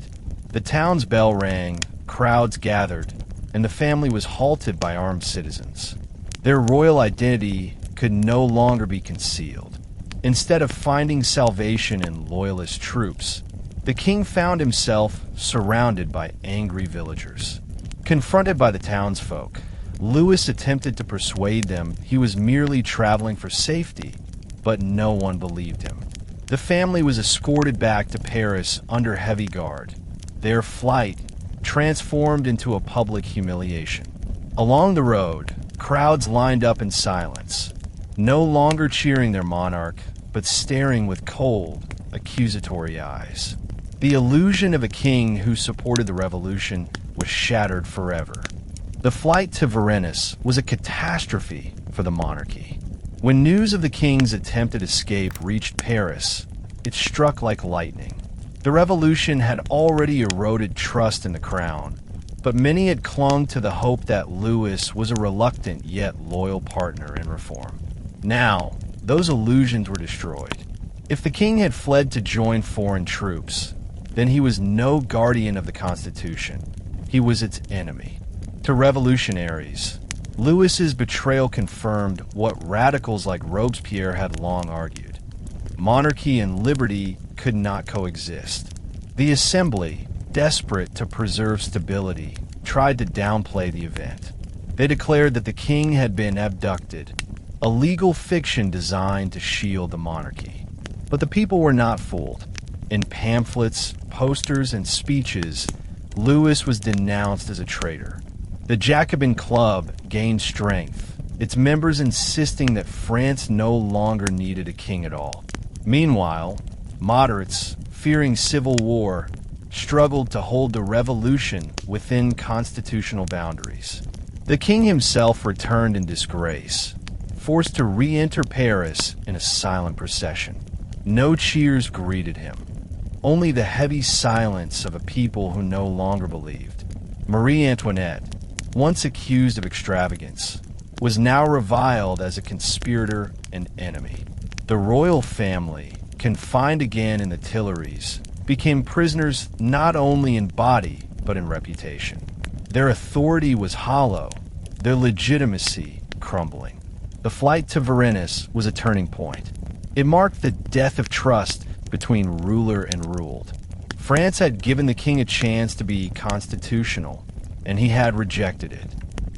The town's bell rang, crowds gathered, and the family was halted by armed citizens. Their royal identity could no longer be concealed. Instead of finding salvation in loyalist troops, the king found himself surrounded by angry villagers. Confronted by the townsfolk, Louis attempted to persuade them he was merely traveling for safety, but no one believed him. The family was escorted back to Paris under heavy guard. Their flight transformed into a public humiliation. Along the road, crowds lined up in silence, no longer cheering their monarch, but staring with cold, accusatory eyes. The illusion of a king who supported the revolution was shattered forever. The flight to Varennes was a catastrophe for the monarchy. When news of the king's attempted escape reached Paris, it struck like lightning. The revolution had already eroded trust in the crown, but many had clung to the hope that Louis was a reluctant yet loyal partner in reform. Now, those illusions were destroyed. If the king had fled to join foreign troops, then he was no guardian of the Constitution. He was its enemy. To revolutionaries, Louis's betrayal confirmed what radicals like Robespierre had long argued. Monarchy and liberty could not coexist. The Assembly, desperate to preserve stability, tried to downplay the event. They declared that the king had been abducted, a legal fiction designed to shield the monarchy. But the people were not fooled. In pamphlets, posters, and speeches, Louis was denounced as a traitor. The Jacobin Club gained strength, its members insisting that France no longer needed a king at all. Meanwhile, moderates, fearing civil war, struggled to hold the revolution within constitutional boundaries. The king himself returned in disgrace, forced to re-enter Paris in a silent procession. No cheers greeted him, only the heavy silence of a people who no longer believed. Marie Antoinette, once accused of extravagance, was now reviled as a conspirator and enemy. The royal family, confined again in the Tuileries, became prisoners not only in body but in reputation. Their authority was hollow, their legitimacy crumbling. The flight to Varennes was a turning point. It marked the death of trust between ruler and ruled. France had given the king a chance to be constitutional, and he had rejected it.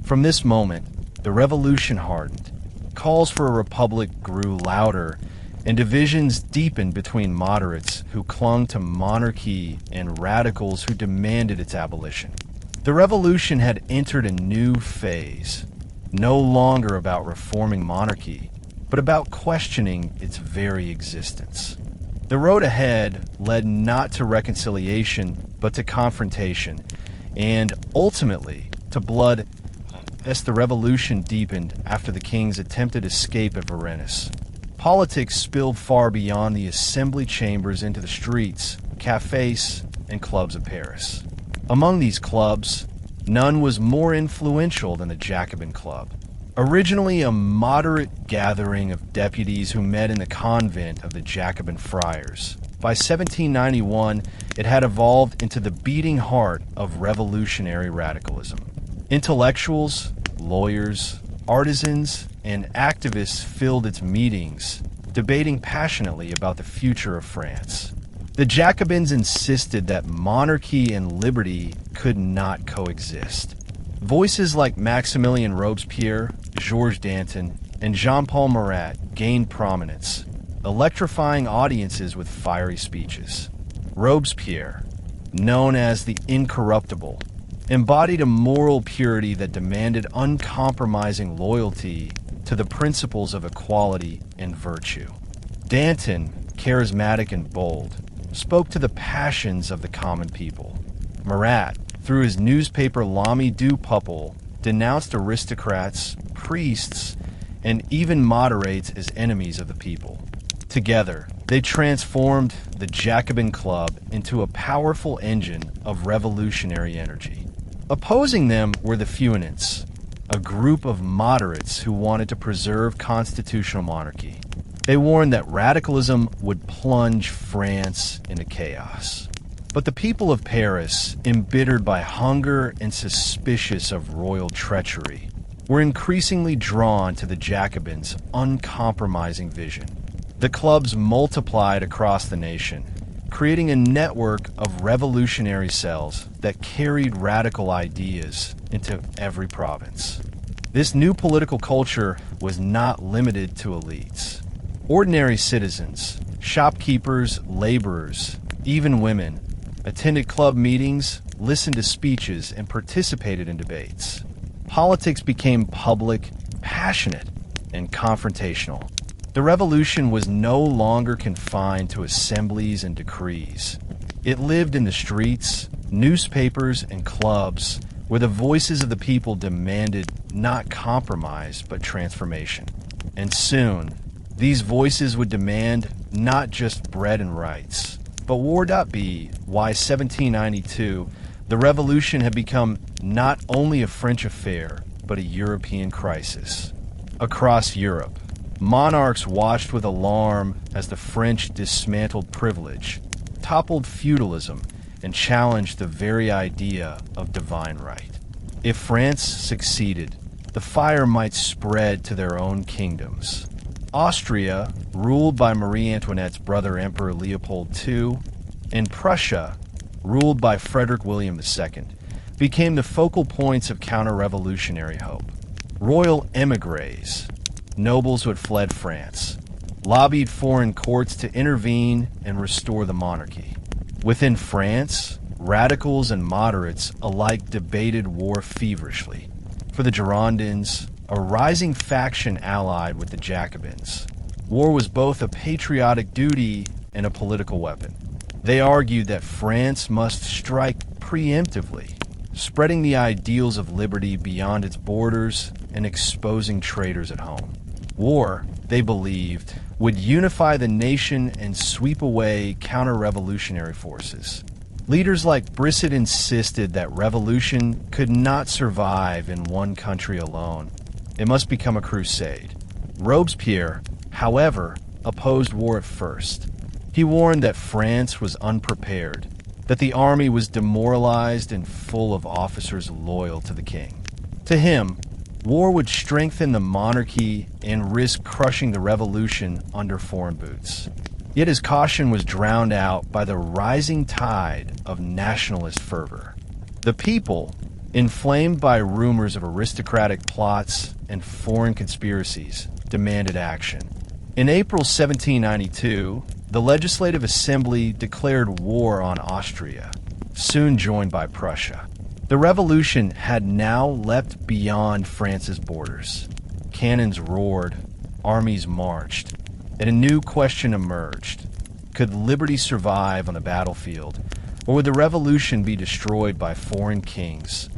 From this moment, the revolution hardened. Calls for a republic grew louder, and divisions deepened between moderates who clung to monarchy and radicals who demanded its abolition. The revolution had entered a new phase. no longer about reforming monarchy, but about questioning its very existence. The road ahead led not to reconciliation, but to confrontation, and ultimately to blood as the revolution deepened after the king's attempted escape at Varennes. Politics spilled far beyond the assembly chambers into the streets, cafes, and clubs of Paris. Among these clubs, none was more influential than the Jacobin Club. Originally a moderate gathering of deputies who met in the convent of the Jacobin friars, by 1791 it had evolved into the beating heart of revolutionary radicalism. Intellectuals, lawyers, artisans, and activists filled its meetings, debating passionately about the future of France. The Jacobins insisted that monarchy and liberty could not coexist. Voices like Maximilien Robespierre, Georges Danton, and Jean-Paul Marat gained prominence, electrifying audiences with fiery speeches. Robespierre, known as the Incorruptible, embodied a moral purity that demanded uncompromising loyalty to the principles of equality and virtue. Danton, charismatic and bold, spoke to the passions of the common people. Marat, through his newspaper L'Ami du Peuple, denounced aristocrats, priests, and even moderates as enemies of the people. Together, they transformed the Jacobin Club into a powerful engine of revolutionary energy. Opposing them were the Feuillants, a group of moderates who wanted to preserve constitutional monarchy. They warned that radicalism would plunge France into chaos. But the people of Paris, embittered by hunger and suspicious of royal treachery, were increasingly drawn to the Jacobins' uncompromising vision. The clubs multiplied across the nation, creating a network of revolutionary cells that carried radical ideas into every province. This new political culture was not limited to elites. Ordinary citizens, shopkeepers, laborers, even women, attended club meetings, listened to speeches, and participated in debates. Politics became public, passionate, and confrontational. The revolution was no longer confined to assemblies and decrees. It lived in the streets, newspapers, and clubs where the voices of the people demanded not compromise but transformation. And soon, these voices would demand not just bread and rights, but war.b why 1792, the revolution had become not only a French affair, but a European crisis. Across Europe, monarchs watched with alarm as the French dismantled privilege, toppled feudalism, and challenged the very idea of divine right. If France succeeded, the fire might spread to their own kingdoms. Austria, ruled by Marie Antoinette's brother Emperor Leopold II, and Prussia, ruled by Frederick William II, became the focal points of counter-revolutionary hope. Royal émigrés, nobles who had fled France, lobbied foreign courts to intervene and restore the monarchy. Within France, radicals and moderates alike debated war feverishly. For the Girondins, a rising faction allied with the Jacobins, war was both a patriotic duty and a political weapon. They argued that France must strike preemptively, spreading the ideals of liberty beyond its borders and exposing traitors at home. War, they believed, would unify the nation and sweep away counter-revolutionary forces. Leaders like Brisset insisted that revolution could not survive in one country alone. It must become a crusade. Robespierre, however, opposed war at first. He warned that France was unprepared, that the army was demoralized and full of officers loyal to the king. To him, war would strengthen the monarchy and risk crushing the revolution under foreign boots. Yet his caution was drowned out by the rising tide of nationalist fervor. The people, inflamed by rumors of aristocratic plots and foreign conspiracies, demanded action. In April 1792, the Legislative Assembly declared war on Austria, soon joined by Prussia. The revolution had now leapt beyond France's borders. Cannons roared, armies marched, and a new question emerged. Could liberty survive on the battlefield, or would the revolution be destroyed by foreign kings?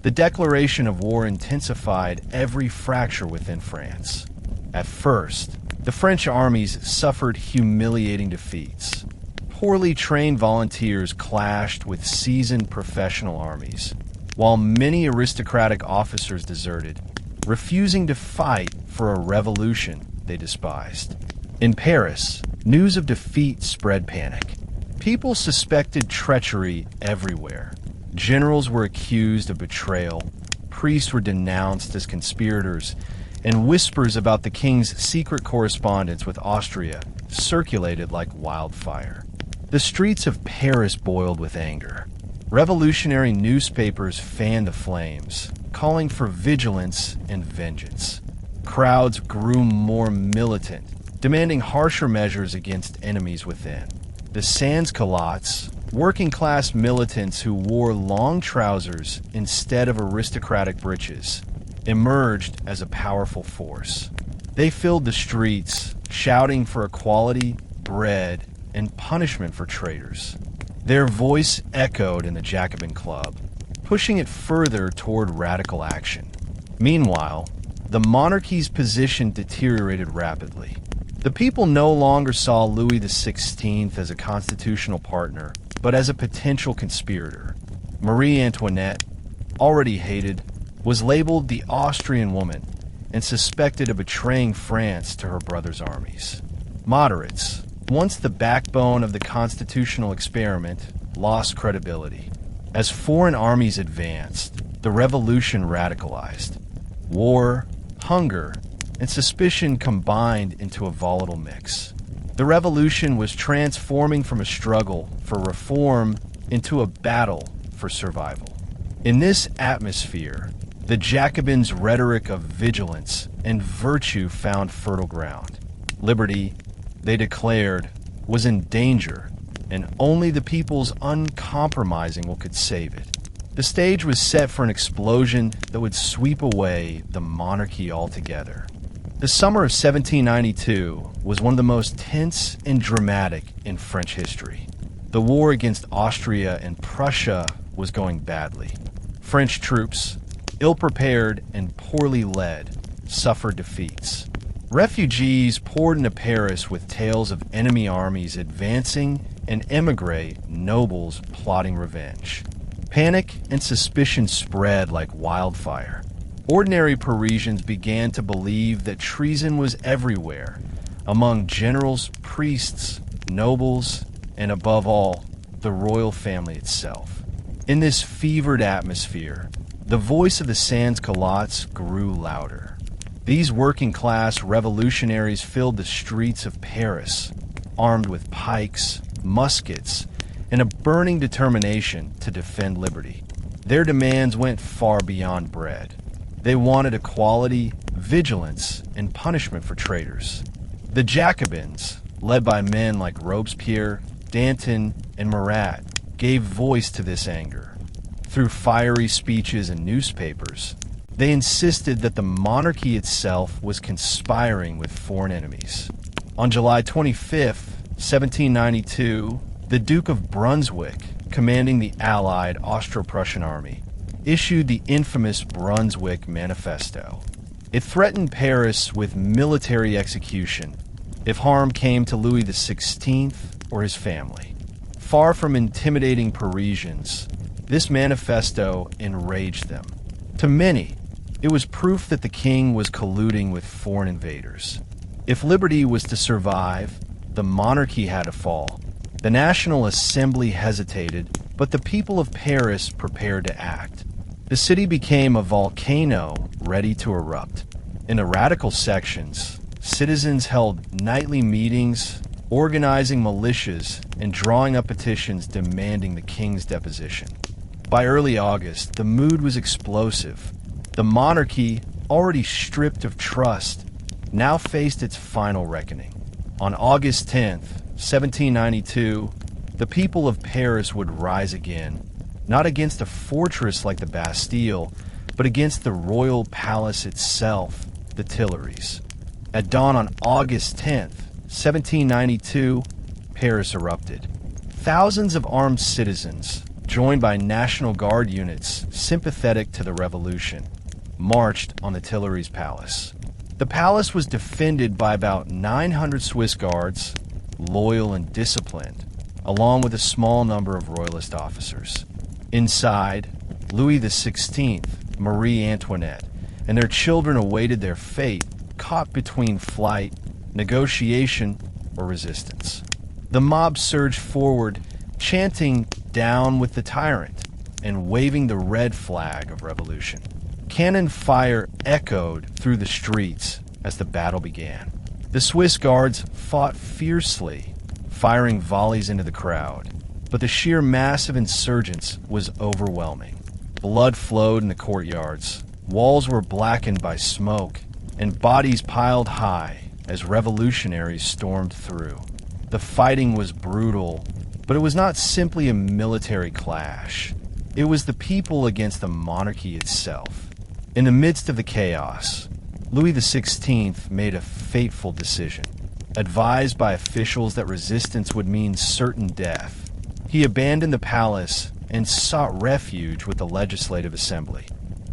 The declaration of war intensified every fracture within France. At first, the French armies suffered humiliating defeats. Poorly trained volunteers clashed with seasoned professional armies, while many aristocratic officers deserted, refusing to fight for a revolution they despised. In Paris, news of defeat spread panic. People suspected treachery everywhere. Generals were accused of betrayal, priests were denounced as conspirators, and whispers about the king's secret correspondence with Austria circulated like wildfire. The streets of Paris boiled with anger. Revolutionary newspapers fanned the flames, calling for vigilance and vengeance. Crowds grew more militant, demanding harsher measures against enemies within. The sans-culottes, working-class militants who wore long trousers instead of aristocratic breeches, emerged as a powerful force. They filled the streets, shouting for equality, bread, and punishment for traitors. Their voice echoed in the Jacobin club, pushing it further toward radical action. Meanwhile, the monarchy's position deteriorated rapidly. The people no longer saw Louis XVI as a constitutional partner, but as a potential conspirator. Marie Antoinette, already hated, was labeled the Austrian woman and suspected of betraying France to her brother's armies. Moderates, once the backbone of the constitutional experiment, lost credibility. As foreign armies advanced, the revolution radicalized. War, hunger, and suspicion combined into a volatile mix. The revolution was transforming from a struggle for reform into a battle for survival. In this atmosphere, the Jacobins' rhetoric of vigilance and virtue found fertile ground. Liberty, they declared, was in danger, and only the people's uncompromising will could save it. The stage was set for an explosion that would sweep away the monarchy altogether. The summer of 1792 was one of the most tense and dramatic in French history. The war against Austria and Prussia was going badly. French troops, ill-prepared and poorly led, suffered defeats. Refugees poured into Paris with tales of enemy armies advancing and émigré nobles plotting revenge. Panic and suspicion spread like wildfire. Ordinary Parisians began to believe that treason was everywhere, among generals, priests, nobles, and above all, the royal family itself. In this fevered atmosphere, the voice of the sans-culottes grew louder. These working-class revolutionaries filled the streets of Paris, armed with pikes, muskets, and a burning determination to defend liberty. Their demands went far beyond bread. They wanted equality, vigilance, and punishment for traitors. The Jacobins, led by men like Robespierre, Danton, and Marat, gave voice to this anger. Through fiery speeches and newspapers, they insisted that the monarchy itself was conspiring with foreign enemies. On July 25, 1792, the Duke of Brunswick, commanding the allied Austro-Prussian army, issued the infamous Brunswick Manifesto. It threatened Paris with military execution if harm came to Louis XVI or his family. Far from intimidating Parisians, this manifesto enraged them. To many, it was proof that the king was colluding with foreign invaders. If liberty was to survive, the monarchy had to fall. The National Assembly hesitated, but the people of Paris prepared to act. The city became a volcano ready to erupt. In the radical sections, citizens held nightly meetings, organizing militias, and drawing up petitions demanding the king's deposition. By early August, the mood was explosive. The monarchy, already stripped of trust, now faced its final reckoning. On August 10th, 1792, the people of Paris would rise again, not against a fortress like the Bastille, but against the royal palace itself, the Tuileries. At dawn on August 10th, 1792, Paris erupted. Thousands of armed citizens, joined by National Guard units sympathetic to the revolution, marched on the Tuileries Palace. The palace was defended by about 900 Swiss guards, loyal and disciplined, along with a small number of royalist officers. Inside, Louis XVI, Marie Antoinette, and their children awaited their fate, caught between flight, negotiation, or resistance. The mob surged forward, chanting, "Down with the tyrant," and waving the red flag of revolution. Cannon fire echoed through the streets as the battle began. The Swiss guards fought fiercely, firing volleys into the crowd, but the sheer mass of insurgents was overwhelming. Blood flowed in the courtyards, walls were blackened by smoke, and bodies piled high as revolutionaries stormed through. The fighting was brutal, but it was not simply a military clash. It was the people against the monarchy itself. In the midst of the chaos, Louis XVI made a fateful decision. Advised by officials that resistance would mean certain death, he abandoned the palace and sought refuge with the Legislative Assembly.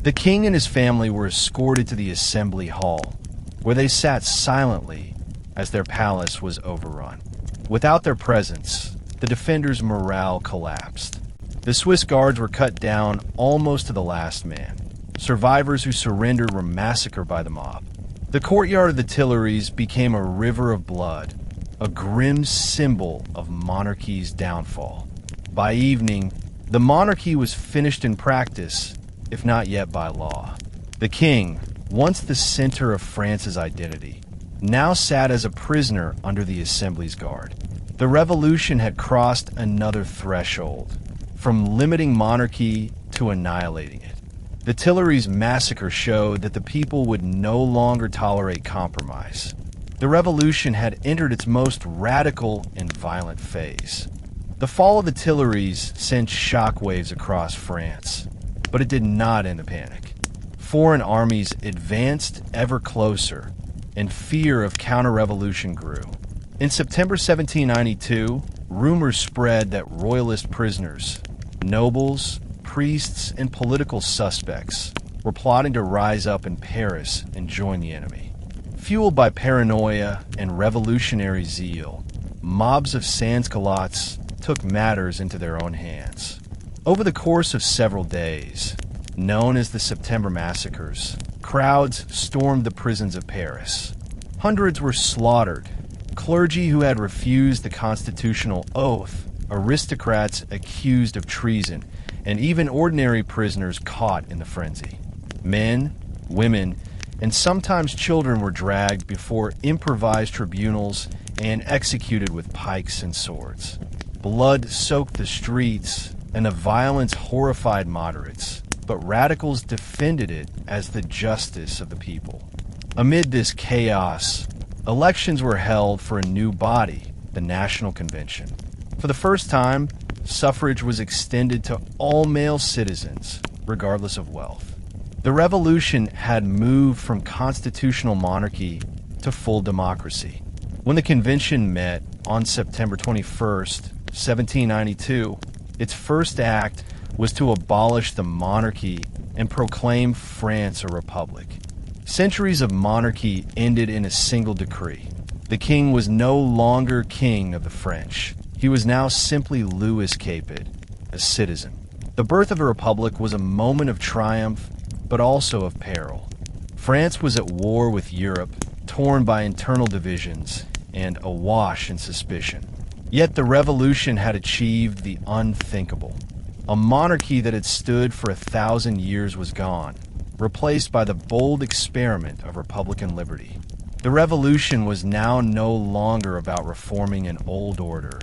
The king and his family were escorted to the Assembly Hall, where they sat silently as their palace was overrun. Without their presence, the defenders' morale collapsed. The Swiss guards were cut down almost to the last man. Survivors who surrendered were massacred by the mob. The courtyard of the Tuileries became a river of blood, a grim symbol of monarchy's downfall. By evening, the monarchy was finished in practice, if not yet by law. The king, once the center of France's identity, now sat as a prisoner under the Assembly's guard. The revolution had crossed another threshold, from limiting monarchy to annihilating it. The Tuileries massacre showed that the people would no longer tolerate compromise. The revolution had entered its most radical and violent phase. The fall of the Tuileries sent shockwaves across France, but it did not end the panic. Foreign armies advanced ever closer, and fear of counter-revolution grew. In September 1792, rumors spread that royalist prisoners, nobles, priests, and political suspects were plotting to rise up in Paris and join the enemy. Fueled by paranoia and revolutionary zeal, mobs of sans-culottes took matters into their own hands. Over the course of several days, known as the September Massacres, crowds stormed the prisons of Paris. Hundreds were slaughtered, clergy who had refused the constitutional oath, aristocrats accused of treason, and even ordinary prisoners caught in the frenzy. Men, women, and sometimes children were dragged before improvised tribunals and executed with pikes and swords. Blood soaked the streets, and the violence horrified moderates, but radicals defended it as the justice of the people. Amid this chaos, elections were held for a new body, the National Convention. For the first time, suffrage was extended to all male citizens, regardless of wealth. The revolution had moved from constitutional monarchy to full democracy. When the convention met on September 21st, 1792, its first act was to abolish the monarchy and proclaim France a republic. Centuries of monarchy ended in a single decree. The king was no longer king of the French. He was now simply Louis Capet, a citizen. The birth of a republic was a moment of triumph, but also of peril. France was at war with Europe, torn by internal divisions and awash in suspicion. Yet the revolution had achieved the unthinkable. A monarchy that had stood for 1,000 years was gone, replaced by the bold experiment of Republican liberty. The revolution was now no longer about reforming an old order,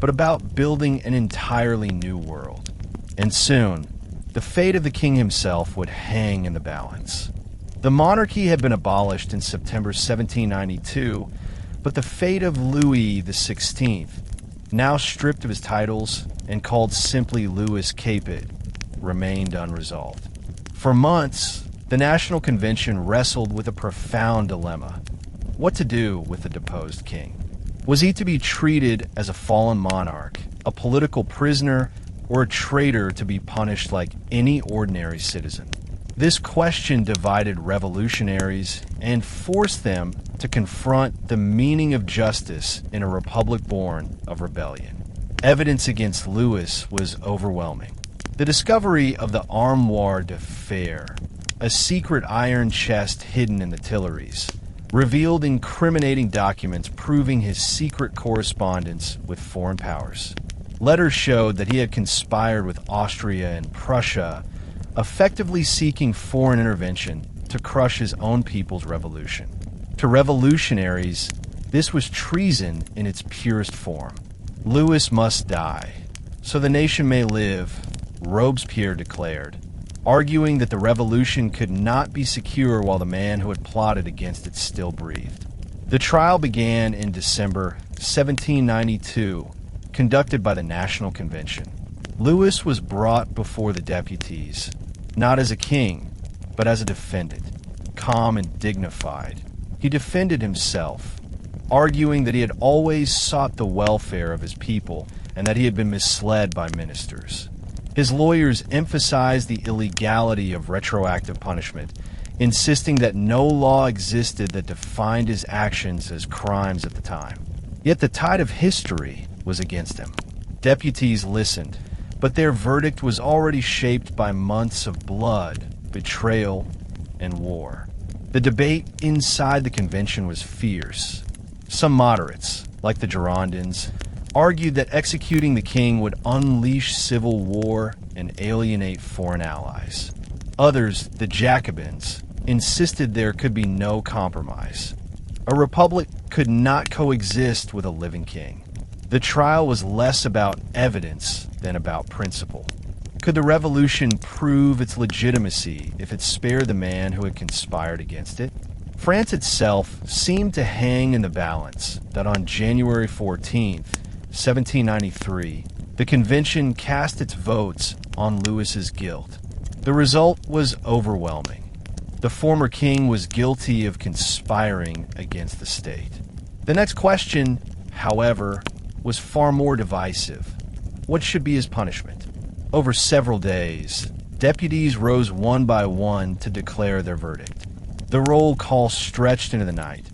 but about building an entirely new world. And soon, the fate of the king himself would hang in the balance. The monarchy had been abolished in September 1792, but the fate of Louis XVI, now stripped of his titles and called simply Louis Capet, remained unresolved. For months, the National Convention wrestled with a profound dilemma: what to do with the deposed king. Was he to be treated as a fallen monarch, a political prisoner, or a traitor to be punished like any ordinary citizen? This question divided revolutionaries and forced them to confront the meaning of justice in a republic born of rebellion. Evidence against Louis was overwhelming. The discovery of the Armoire de Fer, a secret iron chest hidden in the Tuileries, revealed incriminating documents proving his secret correspondence with foreign powers. Letters showed that he had conspired with Austria and Prussia, effectively seeking foreign intervention to crush his own people's revolution. To revolutionaries, this was treason in its purest form. Louis must die, so the nation may live, Robespierre declared, arguing that the revolution could not be secure while the man who had plotted against it still breathed. The trial began in December 1792, conducted by the National Convention. Louis was brought before the deputies, not as a king, but as a defendant, calm and dignified. He defended himself, arguing that he had always sought the welfare of his people and that he had been misled by ministers. His lawyers emphasized the illegality of retroactive punishment, insisting that no law existed that defined his actions as crimes at the time. Yet the tide of history was against him. Deputies listened, but their verdict was already shaped by months of blood, betrayal, and war. The debate inside the convention was fierce. Some moderates, like the Girondins, argued that executing the king would unleash civil war and alienate foreign allies. Others, the Jacobins, insisted there could be no compromise. A republic could not coexist with a living king. The trial was less about evidence than about principle. Could the revolution prove its legitimacy if it spared the man who had conspired against it? France itself seemed to hang in the balance that on January 14th, 1793, the convention cast its votes on Louis's guilt. The result was overwhelming. The former king was guilty of conspiring against the state. The next question, however, was far more divisive. What should be his punishment? Over several days, deputies rose one by one to declare their verdict. The roll call stretched into the night,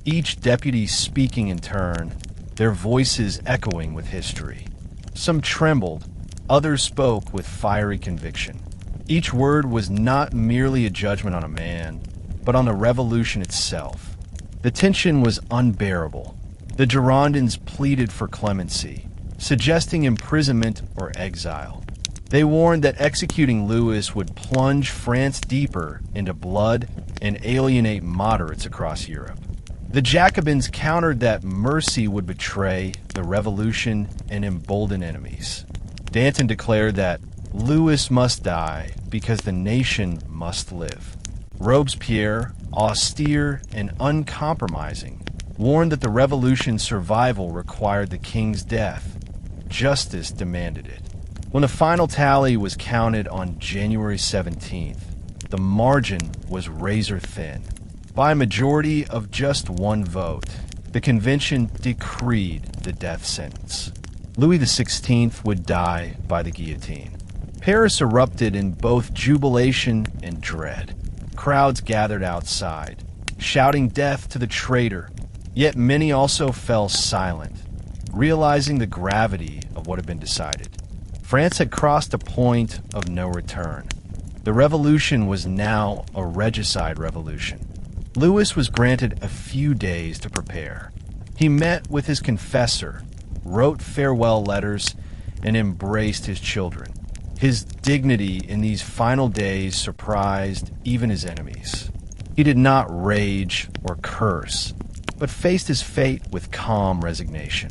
each deputy speaking in turn, their voices echoing with history. Some trembled, others spoke with fiery conviction. Each word was not merely a judgment on a man, but on the revolution itself. The tension was unbearable. The Girondins pleaded for clemency, suggesting imprisonment or exile. They warned that executing Louis would plunge France deeper into blood and alienate moderates across Europe. The Jacobins countered that mercy would betray the revolution and embolden enemies. Danton declared that Louis must die because the nation must live. Robespierre, austere and uncompromising, warned that the revolution's survival required the king's death. Justice demanded it. When the final tally was counted on January 17th, the margin was razor thin. By a majority of just one vote, the convention decreed the death sentence. Louis XVI would die by the guillotine. Paris erupted in both jubilation and dread. Crowds gathered outside, shouting death to the traitor, yet many also fell silent, realizing the gravity of what had been decided. France had crossed a point of no return. The revolution was now a regicide revolution. Louis was granted a few days to prepare. He met with his confessor, wrote farewell letters, and embraced his children. His dignity in these final days surprised even his enemies. He did not rage or curse, but faced his fate with calm resignation.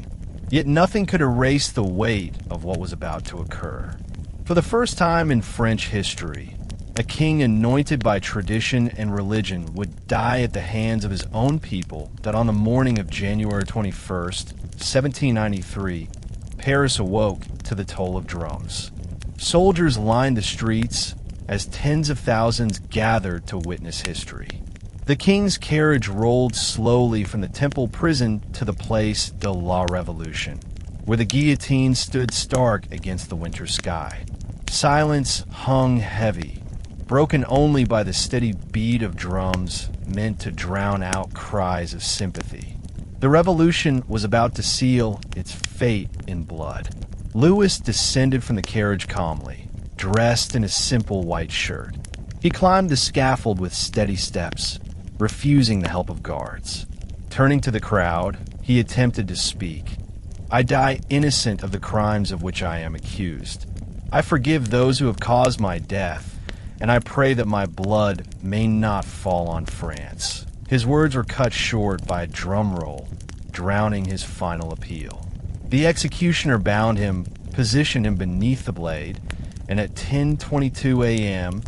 Yet nothing could erase the weight of what was about to occur. For the first time in French history, a king anointed by tradition and religion would die at the hands of his own people that on the morning of January 21st, 1793, Paris awoke to the toll of drums. Soldiers lined the streets as tens of thousands gathered to witness history. The king's carriage rolled slowly from the Temple prison to the Place de la Révolution, where the guillotine stood stark against the winter sky. Silence hung heavy, broken only by the steady beat of drums meant to drown out cries of sympathy. The revolution was about to seal its fate in blood. Louis descended from the carriage calmly, dressed in a simple white shirt. He climbed the scaffold with steady steps, refusing the help of guards. Turning to the crowd, he attempted to speak. "I die innocent of the crimes of which I am accused. I forgive those who have caused my death, and I pray that my blood may not fall on France." His words were cut short by a drum roll, drowning his final appeal. The executioner bound him, positioned him beneath the blade, and at 10:22 a.m.,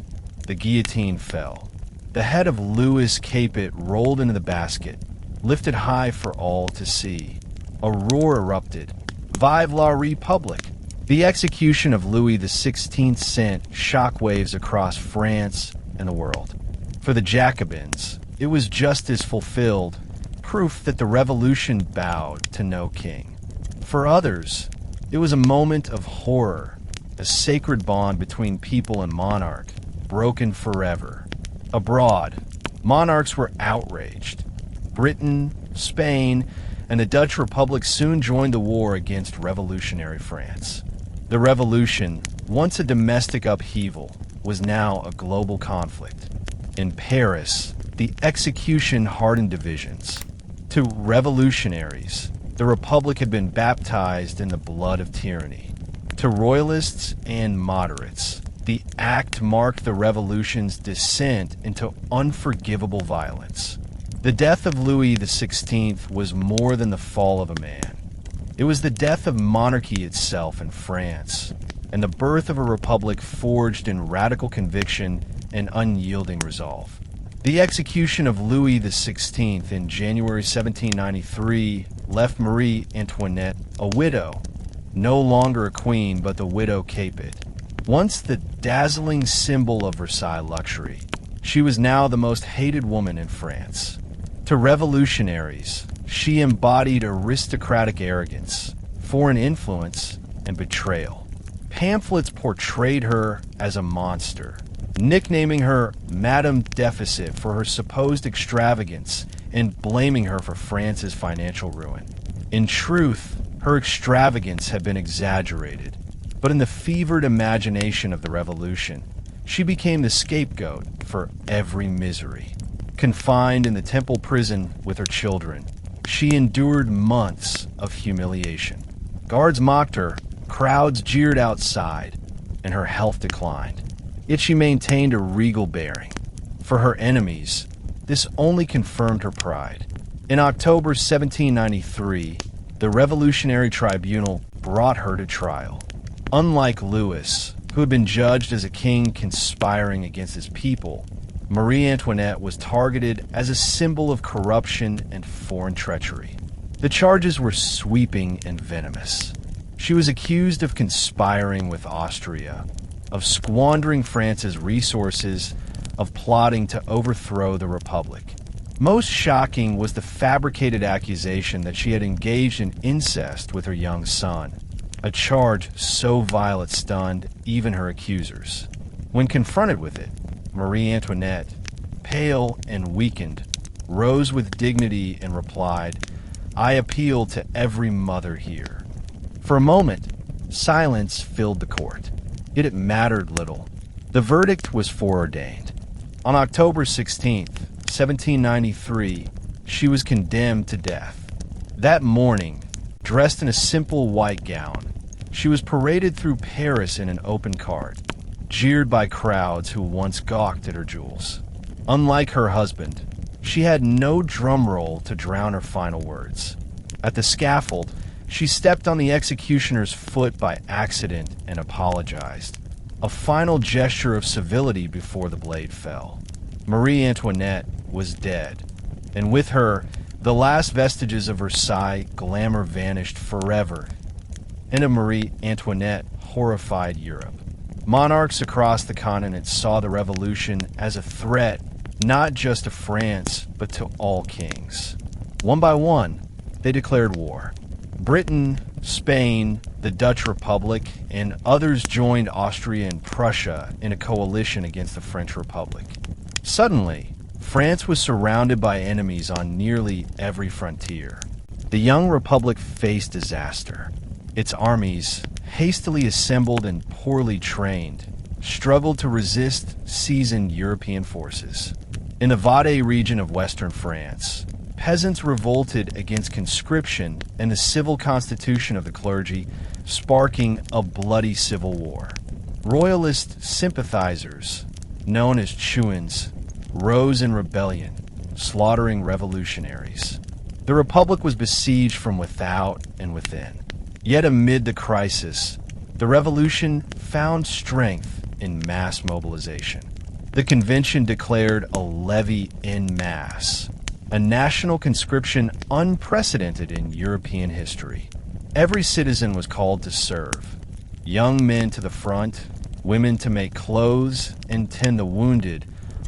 the guillotine fell. The head of Louis Capet rolled into the basket, lifted high for all to see. A roar erupted. "Vive la République!" The execution of Louis XVI sent shockwaves across France and the world. For the Jacobins, it was justice fulfilled, proof that the revolution bowed to no king. For others, it was a moment of horror, a sacred bond between people and monarch, broken forever. Abroad, monarchs were outraged. Britain, Spain, and the Dutch Republic soon joined the war against revolutionary France. The revolution, once a domestic upheaval, was now a global conflict. In Paris, the execution hardened divisions. To revolutionaries, the Republic had been baptized in the blood of tyranny. To royalists and moderates, the act marked the revolution's descent into unforgivable violence. The death of Louis XVI was more than the fall of a man. It was the death of monarchy itself in France, and the birth of a republic forged in radical conviction and unyielding resolve. The execution of Louis XVI in January 1793 left Marie Antoinette a widow, no longer a queen but the widow Capet. Once the dazzling symbol of Versailles luxury, she was now the most hated woman in France. To revolutionaries, she embodied aristocratic arrogance, foreign influence, and betrayal. Pamphlets portrayed her as a monster, nicknaming her Madame Deficit for her supposed extravagance and blaming her for France's financial ruin. In truth, her extravagance had been exaggerated, but in the fevered imagination of the revolution, she became the scapegoat for every misery. Confined in the Temple prison with her children, she endured months of humiliation. Guards mocked her, crowds jeered outside, and her health declined. Yet she maintained a regal bearing. For her enemies, this only confirmed her pride. In October 1793, the Revolutionary Tribunal brought her to trial. Unlike Louis, who had been judged as a king conspiring against his people, Marie Antoinette was targeted as a symbol of corruption and foreign treachery. The charges were sweeping and venomous. She was accused of conspiring with Austria, of squandering France's resources, of plotting to overthrow the Republic. Most shocking was the fabricated accusation that she had engaged in incest with her young son, a charge so vile it stunned even her accusers. When confronted with it, Marie Antoinette, pale and weakened, rose with dignity and replied, "I appeal to every mother here." For a moment, silence filled the court. Yet it mattered little. The verdict was foreordained. On October 16th, 1793, she was condemned to death. That morning, dressed in a simple white gown, she was paraded through Paris in an open cart, jeered by crowds who once gawked at her jewels. Unlike her husband, she had no drum roll to drown her final words. At the scaffold, she stepped on the executioner's foot by accident and apologized, a final gesture of civility before the blade fell. Marie Antoinette was dead, and with her, the last vestiges of Versailles glamour vanished forever and of Marie Antoinette horrified Europe. Monarchs across the continent saw the revolution as a threat not just to France, but to all kings. One by one, they declared war. Britain, Spain, the Dutch Republic, and others joined Austria and Prussia in a coalition against the French Republic. Suddenly, France was surrounded by enemies on nearly every frontier. The young republic faced disaster. Its armies, hastily assembled and poorly trained, struggled to resist seasoned European forces. In the Valais region of western France, peasants revolted against conscription and the civil constitution of the clergy, sparking a bloody civil war. Royalist sympathizers, known as Chouans, rose in rebellion, slaughtering revolutionaries. The Republic was besieged from without and within. Yet amid the crisis, the revolution found strength in mass mobilization. The convention declared a levy en masse, a national conscription unprecedented in European history. Every citizen was called to serve. Young men to the front, women to make clothes and tend the wounded,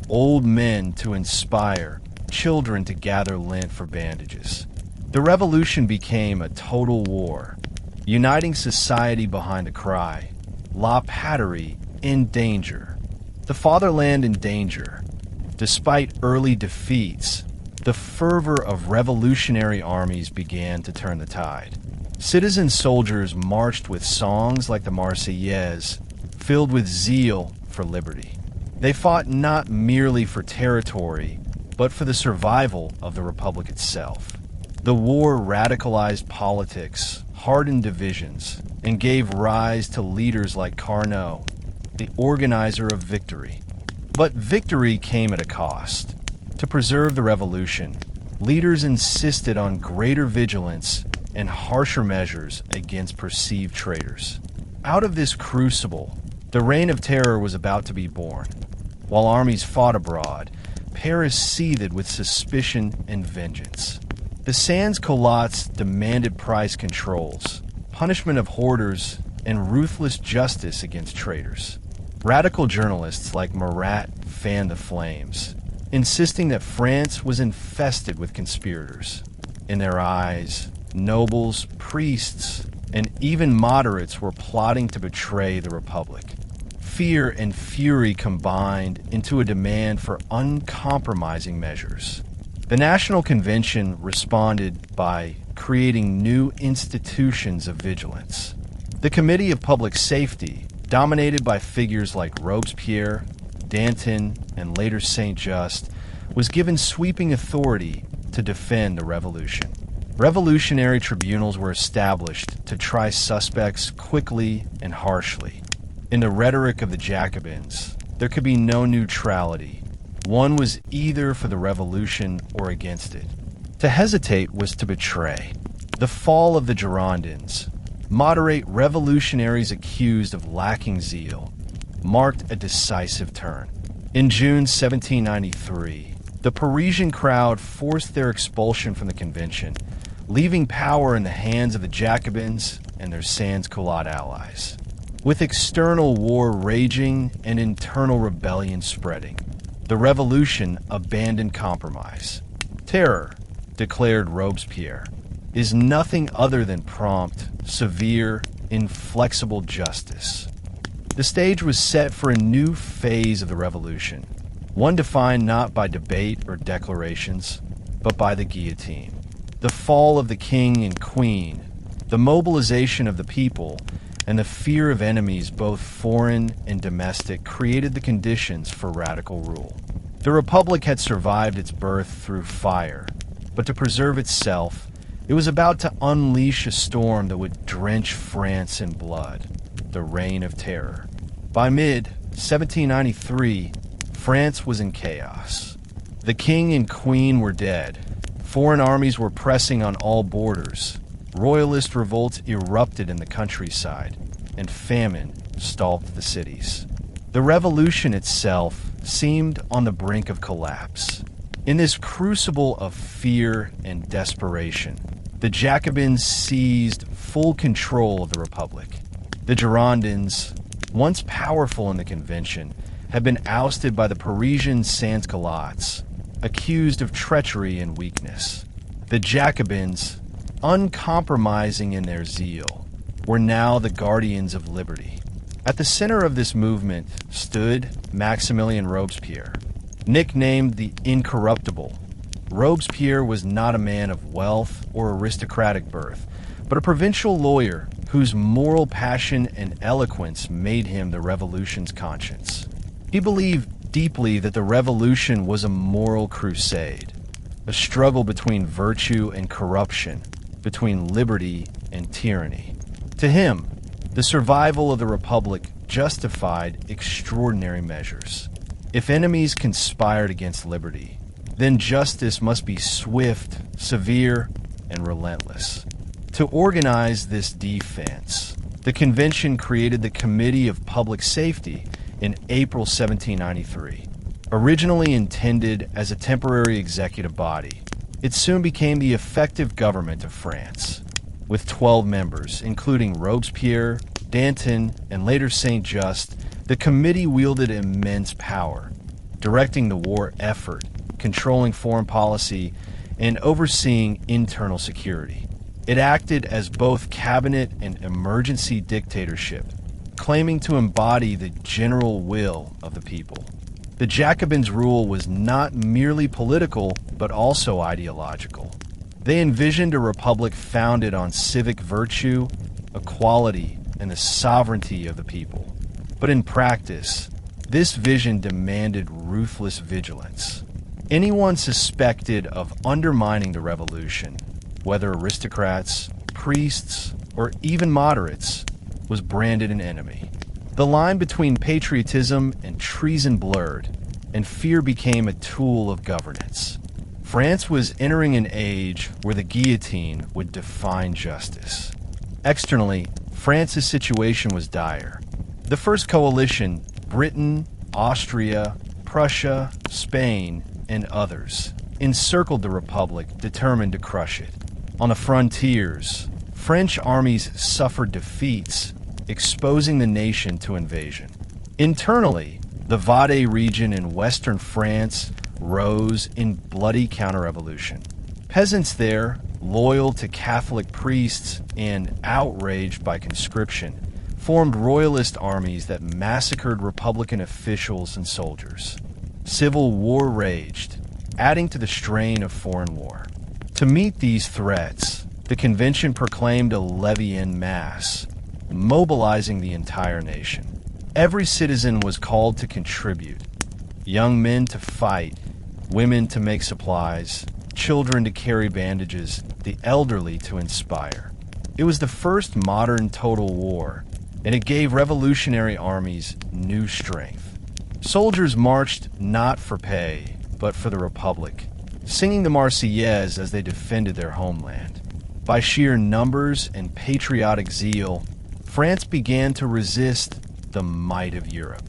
old men to inspire, children to gather lint for bandages. The revolution became a total war, uniting society behind the cry, La Patrie in danger. The fatherland in danger. Despite early defeats, the fervor of revolutionary armies began to turn the tide. Citizen soldiers marched with songs like the Marseillaise, filled with zeal for liberty. They fought not merely for territory, but for the survival of the Republic itself. The war radicalized politics, hardened divisions, and gave rise to leaders like Carnot, the organizer of victory. But victory came at a cost. To preserve the revolution, leaders insisted on greater vigilance and harsher measures against perceived traitors. Out of this crucible, the reign of terror was about to be born. While armies fought abroad, Paris seethed with suspicion and vengeance. The sans-culottes demanded price controls, punishment of hoarders, and ruthless justice against traitors. Radical journalists like Marat fanned the flames, insisting that France was infested with conspirators. In their eyes, nobles, priests, and even moderates were plotting to betray the Republic. Fear and fury combined into a demand for uncompromising measures. The National Convention responded by creating new institutions of vigilance. The Committee of Public Safety, dominated by figures like Robespierre, Danton, and later Saint-Just, was given sweeping authority to defend the revolution. Revolutionary tribunals were established to try suspects quickly and harshly. In the rhetoric of the Jacobins, there could be no neutrality. One was either for the revolution or against it. To hesitate was to betray. The fall of the Girondins, moderate revolutionaries accused of lacking zeal, marked a decisive turn. In June 1793, the Parisian crowd forced their expulsion from the convention, leaving power in the hands of the Jacobins and their sans-culotte allies. With external war raging and internal rebellion spreading, the revolution abandoned compromise. Terror, declared Robespierre, is nothing other than prompt, severe, inflexible justice. The stage was set for a new phase of the revolution, one defined not by debate or declarations, but by the guillotine. The fall of the king and queen, the mobilization of the people, and the fear of enemies, both foreign and domestic, created the conditions for radical rule. The Republic had survived its birth through fire, but to preserve itself, it was about to unleash a storm that would drench France in blood, the Reign of Terror. By mid-1793, France was in chaos. The king and queen were dead. Foreign armies were pressing on all borders. Royalist revolts erupted in the countryside, and famine stalked the cities. The revolution itself seemed on the brink of collapse. In this crucible of fear and desperation, the Jacobins seized full control of the Republic. The Girondins, once powerful in the Convention, had been ousted by the Parisian sans-culottes, accused of treachery and weakness. The Jacobins, uncompromising in their zeal, were now the guardians of liberty. At the center of this movement stood Maximilien Robespierre. Nicknamed the Incorruptible, Robespierre was not a man of wealth or aristocratic birth, but a provincial lawyer whose moral passion and eloquence made him the revolution's conscience. He believed deeply that the revolution was a moral crusade, a struggle between virtue and corruption, between liberty and tyranny. To him, the survival of the Republic justified extraordinary measures. If enemies conspired against liberty, then justice must be swift, severe, and relentless. To organize this defense, the Convention created the Committee of Public Safety in April 1793. Originally intended as a temporary executive body, it soon became the effective government of France. With 12 members, including Robespierre, Danton, and later Saint-Just, the committee wielded immense power, directing the war effort, controlling foreign policy, and overseeing internal security. It acted as both cabinet and emergency dictatorship, claiming to embody the general will of the people. The Jacobins' rule was not merely political, but also ideological. They envisioned a republic founded on civic virtue, equality, and the sovereignty of the people. But in practice, this vision demanded ruthless vigilance. Anyone suspected of undermining the revolution, whether aristocrats, priests, or even moderates, was branded an enemy. The line between patriotism and treason blurred, and fear became a tool of governance. France was entering an age where the guillotine would define justice. Externally, France's situation was dire. The First Coalition, Britain, Austria, Prussia, Spain, and others, encircled the Republic, determined to crush it. On the frontiers, French armies suffered defeats, exposing the nation to invasion. Internally, the Valais region in western France rose in bloody counter-revolution. Peasants there, loyal to Catholic priests and outraged by conscription, formed royalist armies that massacred Republican officials and soldiers. Civil war raged, adding to the strain of foreign war. To meet these threats, the convention proclaimed a levy en masse, mobilizing the entire nation. Every citizen was called to contribute. Young men to fight, women to make supplies, children to carry bandages, the elderly to inspire. It was the first modern total war, and it gave revolutionary armies new strength. Soldiers marched not for pay, but for the Republic, singing the Marseillaise as they defended their homeland. By sheer numbers and patriotic zeal, France began to resist the might of Europe.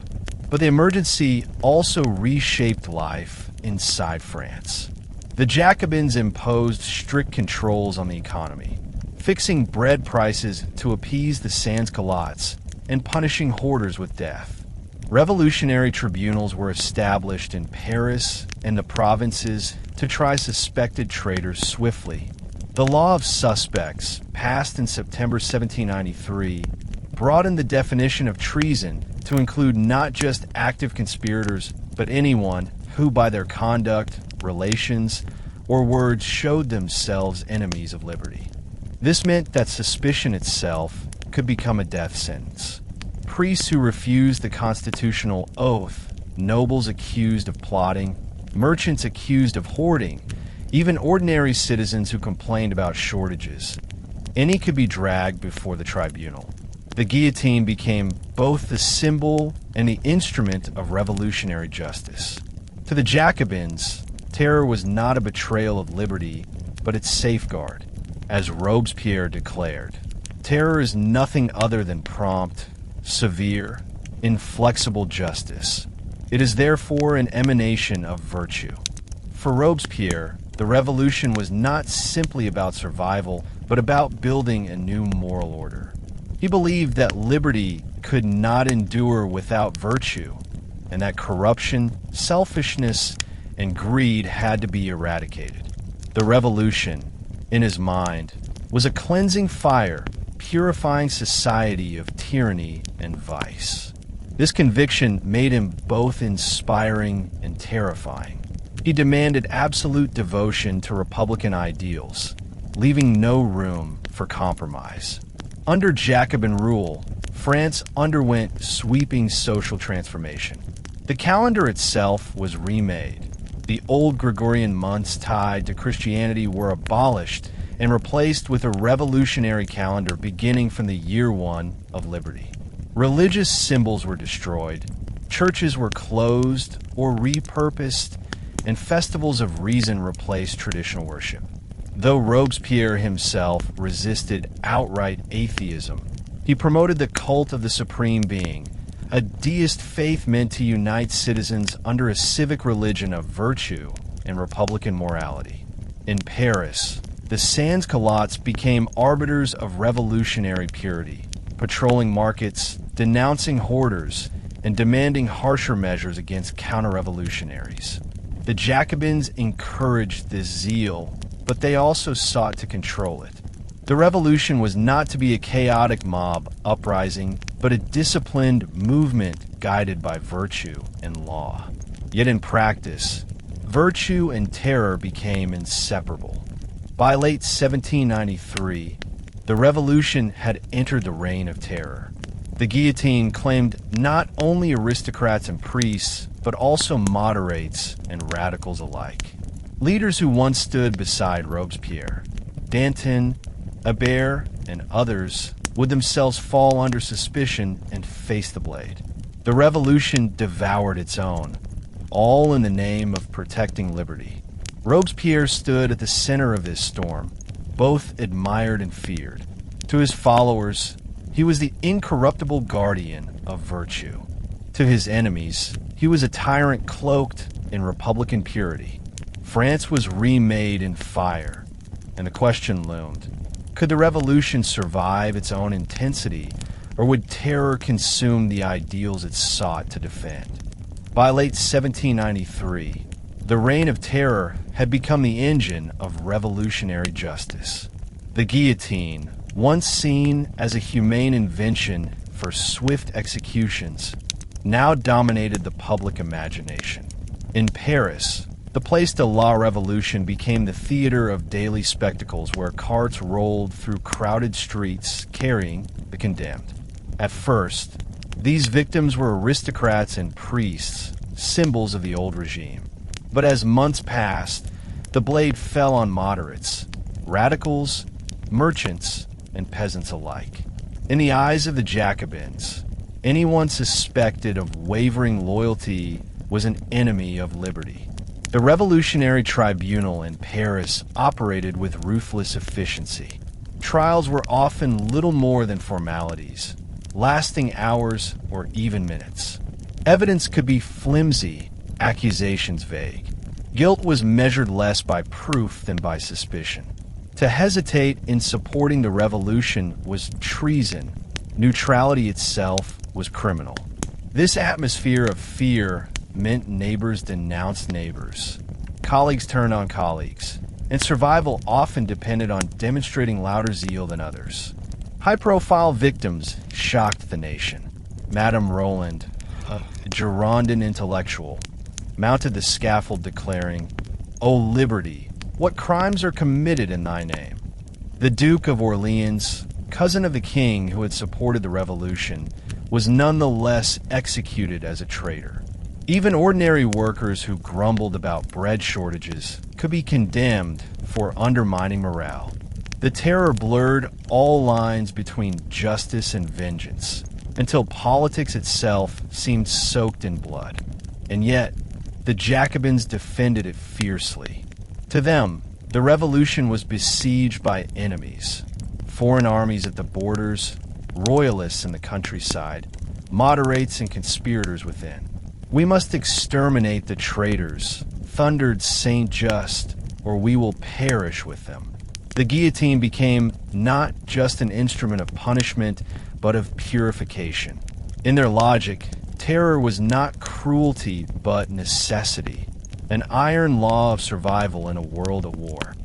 But the emergency also reshaped life inside France. The Jacobins imposed strict controls on the economy, fixing bread prices to appease the sans-culottes and punishing hoarders with death. Revolutionary tribunals were established in Paris and the provinces to try suspected traitors swiftly. The law of suspects, passed in September 1793, broadened the definition of treason to include not just active conspirators, but anyone who by their conduct, relations, or words showed themselves enemies of liberty. This meant that suspicion itself could become a death sentence. Priests who refused the constitutional oath, nobles accused of plotting, merchants accused of hoarding, even ordinary citizens who complained about shortages. Any could be dragged before the tribunal. The guillotine became both the symbol and the instrument of revolutionary justice. To the Jacobins, terror was not a betrayal of liberty, but its safeguard. As Robespierre declared, terror is nothing other than prompt, severe, inflexible justice. It is therefore an emanation of virtue. For Robespierre, the revolution was not simply about survival, but about building a new moral order. He believed that liberty could not endure without virtue, and that corruption, selfishness, and greed had to be eradicated. The revolution, in his mind, was a cleansing fire, purifying society of tyranny and vice. This conviction made him both inspiring and terrifying. He demanded absolute devotion to Republican ideals, leaving no room for compromise. Under Jacobin rule, France underwent sweeping social transformation. The calendar itself was remade. The old Gregorian months tied to Christianity were abolished and replaced with a revolutionary calendar beginning from the year one of liberty. Religious symbols were destroyed, churches were closed or repurposed, and festivals of reason replaced traditional worship. Though Robespierre himself resisted outright atheism, he promoted the cult of the Supreme Being, a deist faith meant to unite citizens under a civic religion of virtue and republican morality. In Paris, the sans-culottes became arbiters of revolutionary purity, patrolling markets, denouncing hoarders, and demanding harsher measures against counter-revolutionaries. The Jacobins encouraged this zeal, but they also sought to control it. The revolution was not to be a chaotic mob uprising, but a disciplined movement guided by virtue and law. Yet in practice, virtue and terror became inseparable. By late 1793, the revolution had entered the reign of terror. The guillotine claimed not only aristocrats and priests, but also moderates and radicals alike. Leaders who once stood beside Robespierre, Danton, Hébert, and others, would themselves fall under suspicion and face the blade. The revolution devoured its own, all in the name of protecting liberty. Robespierre stood at the center of this storm, both admired and feared. To his followers, he was the incorruptible guardian of virtue. To his enemies, he was a tyrant cloaked in republican purity. France was remade in fire, and the question loomed: could the revolution survive its own intensity, or would terror consume the ideals it sought to defend? By late 1793, the reign of terror had become the engine of revolutionary justice. The guillotine, once seen as a humane invention for swift executions, now dominated the public imagination. In Paris, the Place de la Revolution became the theater of daily spectacles where carts rolled through crowded streets carrying the condemned. At first, these victims were aristocrats and priests, symbols of the old regime. But as months passed, the blade fell on moderates, radicals, merchants, and peasants alike. In the eyes of the Jacobins, anyone suspected of wavering loyalty was an enemy of liberty. The Revolutionary Tribunal in Paris operated with ruthless efficiency. Trials were often little more than formalities, lasting hours or even minutes. Evidence could be flimsy, accusations vague. Guilt was measured less by proof than by suspicion. To hesitate in supporting the revolution was treason. Neutrality itself was criminal. This atmosphere of fear meant neighbors denounced neighbors. Colleagues turned on colleagues, and survival often depended on demonstrating louder zeal than others. High-profile victims shocked the nation. Madame Roland, a Girondin intellectual, mounted the scaffold declaring, "O liberty, what crimes are committed in thy name?" The Duke of Orleans, cousin of the king who had supported the revolution, was nonetheless executed as a traitor. Even ordinary workers who grumbled about bread shortages could be condemned for undermining morale. The terror blurred all lines between justice and vengeance, until politics itself seemed soaked in blood. And yet, the Jacobins defended it fiercely. To them, the revolution was besieged by enemies: foreign armies at the borders, royalists in the countryside, moderates and conspirators within. "We must exterminate the traitors," thundered Saint Just, "or we will perish with them." The guillotine became not just an instrument of punishment, but of purification. In their logic, terror was not cruelty, but necessity, an iron law of survival in a world at war.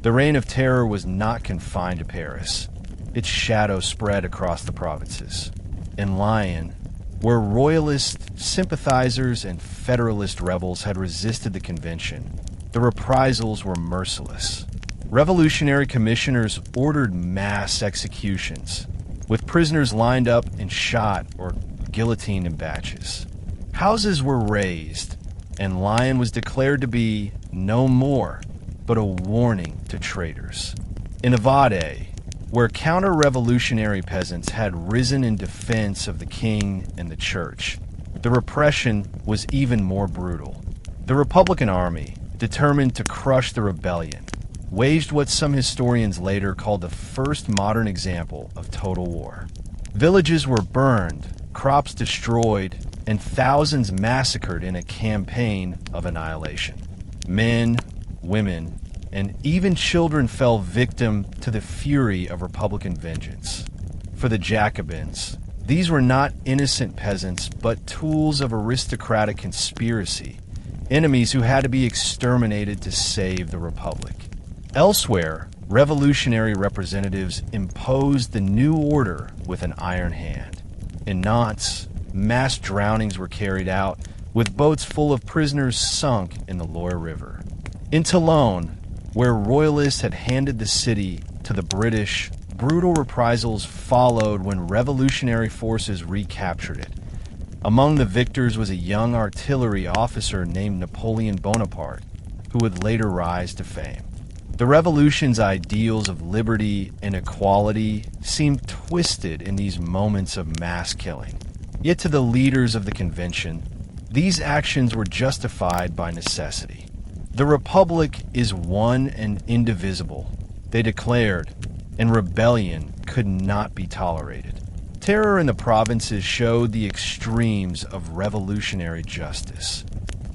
The reign of terror was not confined to Paris. Its shadow spread across the provinces. In Lyon, where royalist sympathizers and federalist rebels had resisted the convention, the reprisals were merciless. Revolutionary commissioners ordered mass executions, with prisoners lined up and shot or guillotined in batches. Houses were razed, and Lyon was declared to be no more but a warning to traitors. In Avade, where counter-revolutionary peasants had risen in defense of the king and the church, the repression was even more brutal. The Republican army, determined to crush the rebellion, waged what some historians later called the first modern example of total war. Villages were burned, crops destroyed, and thousands massacred in a campaign of annihilation. Men, women, and even children fell victim to the fury of Republican vengeance. For the Jacobins, these were not innocent peasants, but tools of aristocratic conspiracy, enemies who had to be exterminated to save the Republic. Elsewhere, revolutionary representatives imposed the new order with an iron hand. In Nantes, mass drownings were carried out, with boats full of prisoners sunk in the Loire River. In Toulon, where royalists had handed the city to the British, brutal reprisals followed when revolutionary forces recaptured it. Among the victors was a young artillery officer named Napoleon Bonaparte, who would later rise to fame. The revolution's ideals of liberty and equality seemed twisted in these moments of mass killing. Yet to the leaders of the convention, these actions were justified by necessity. The Republic is one and indivisible, they declared, and rebellion could not be tolerated. Terror in the provinces showed the extremes of revolutionary justice.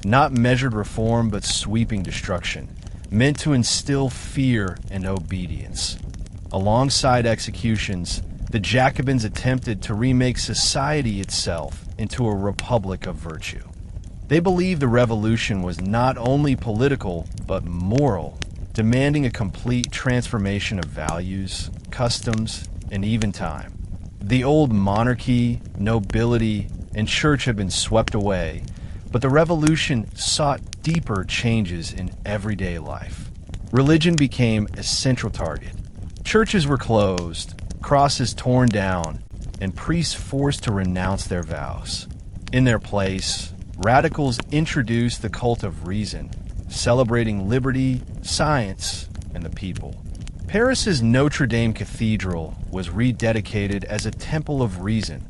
Not measured reform, but sweeping destruction, meant to instill fear and obedience. Alongside executions, the Jacobins attempted to remake society itself into a republic of virtue. They believed the revolution was not only political, but moral, demanding a complete transformation of values, customs, and even time. The old monarchy, nobility, and church had been swept away, but the revolution sought deeper changes in everyday life. Religion became a central target. Churches were closed, crosses torn down, and priests forced to renounce their vows. In their place, radicals introduced the cult of reason, celebrating liberty, science, and the people. Paris's Notre Dame Cathedral was rededicated as a temple of reason,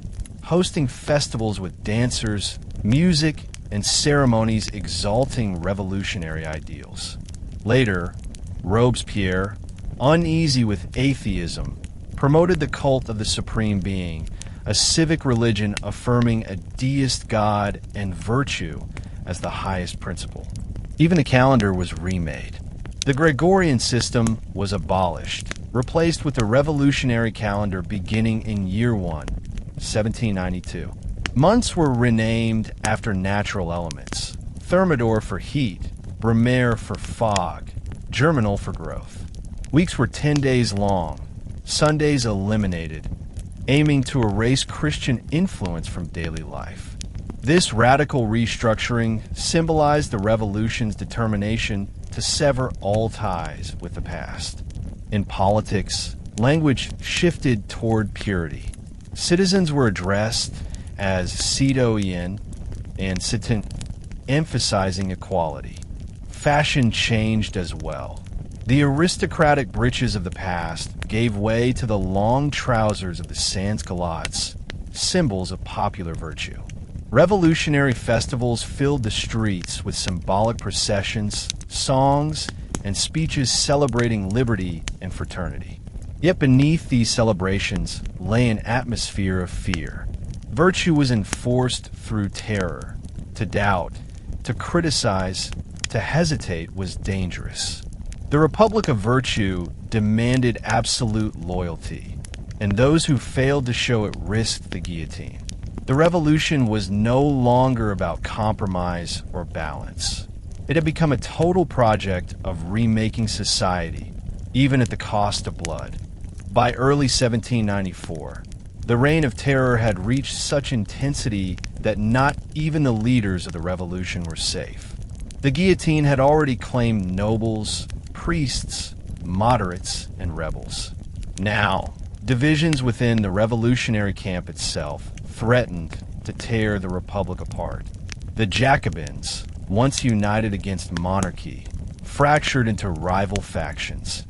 hosting festivals with dancers, music, and ceremonies exalting revolutionary ideals. Later, Robespierre, uneasy with atheism, promoted the cult of the Supreme Being, a civic religion affirming a deist God and virtue as the highest principle. Even the calendar was remade. The Gregorian system was abolished, replaced with the revolutionary calendar beginning in year 1, 1792. Months were renamed after natural elements: Thermidor for heat, Brumaire for fog, Germinal for growth. Weeks were 10 days long, Sundays eliminated, aiming to erase Christian influence from daily life. This radical restructuring symbolized the revolution's determination to sever all ties with the past. In politics, language shifted toward purity. Citizens were addressed as citoyen and citizen, emphasizing equality. Fashion changed as well. The aristocratic breeches of the past gave way to the long trousers of the sans-culottes, symbols of popular virtue. Revolutionary festivals filled the streets with symbolic processions, songs, and speeches celebrating liberty and fraternity. Yet beneath these celebrations lay an atmosphere of fear. Virtue was enforced through terror. To doubt, to criticize, to hesitate was dangerous. The Republic of Virtue demanded absolute loyalty, and those who failed to show it risked the guillotine. The revolution was no longer about compromise or balance. It had become a total project of remaking society, even at the cost of blood. By early 1794, the reign of terror had reached such intensity that not even the leaders of the revolution were safe. The guillotine had already claimed nobles, priests, moderates, and rebels. Now, divisions within the revolutionary camp itself threatened to tear the Republic apart. The Jacobins, once united against monarchy, fractured into rival factions,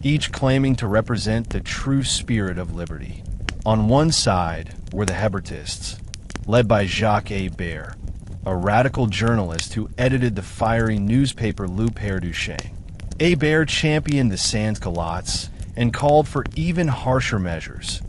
each claiming to represent the true spirit of liberty. On one side were the Hébertists, led by Jacques Hébert, a radical journalist who edited the fiery newspaper Le Père Duchesne. Hébert championed the sans-culottes and called for even harsher measures: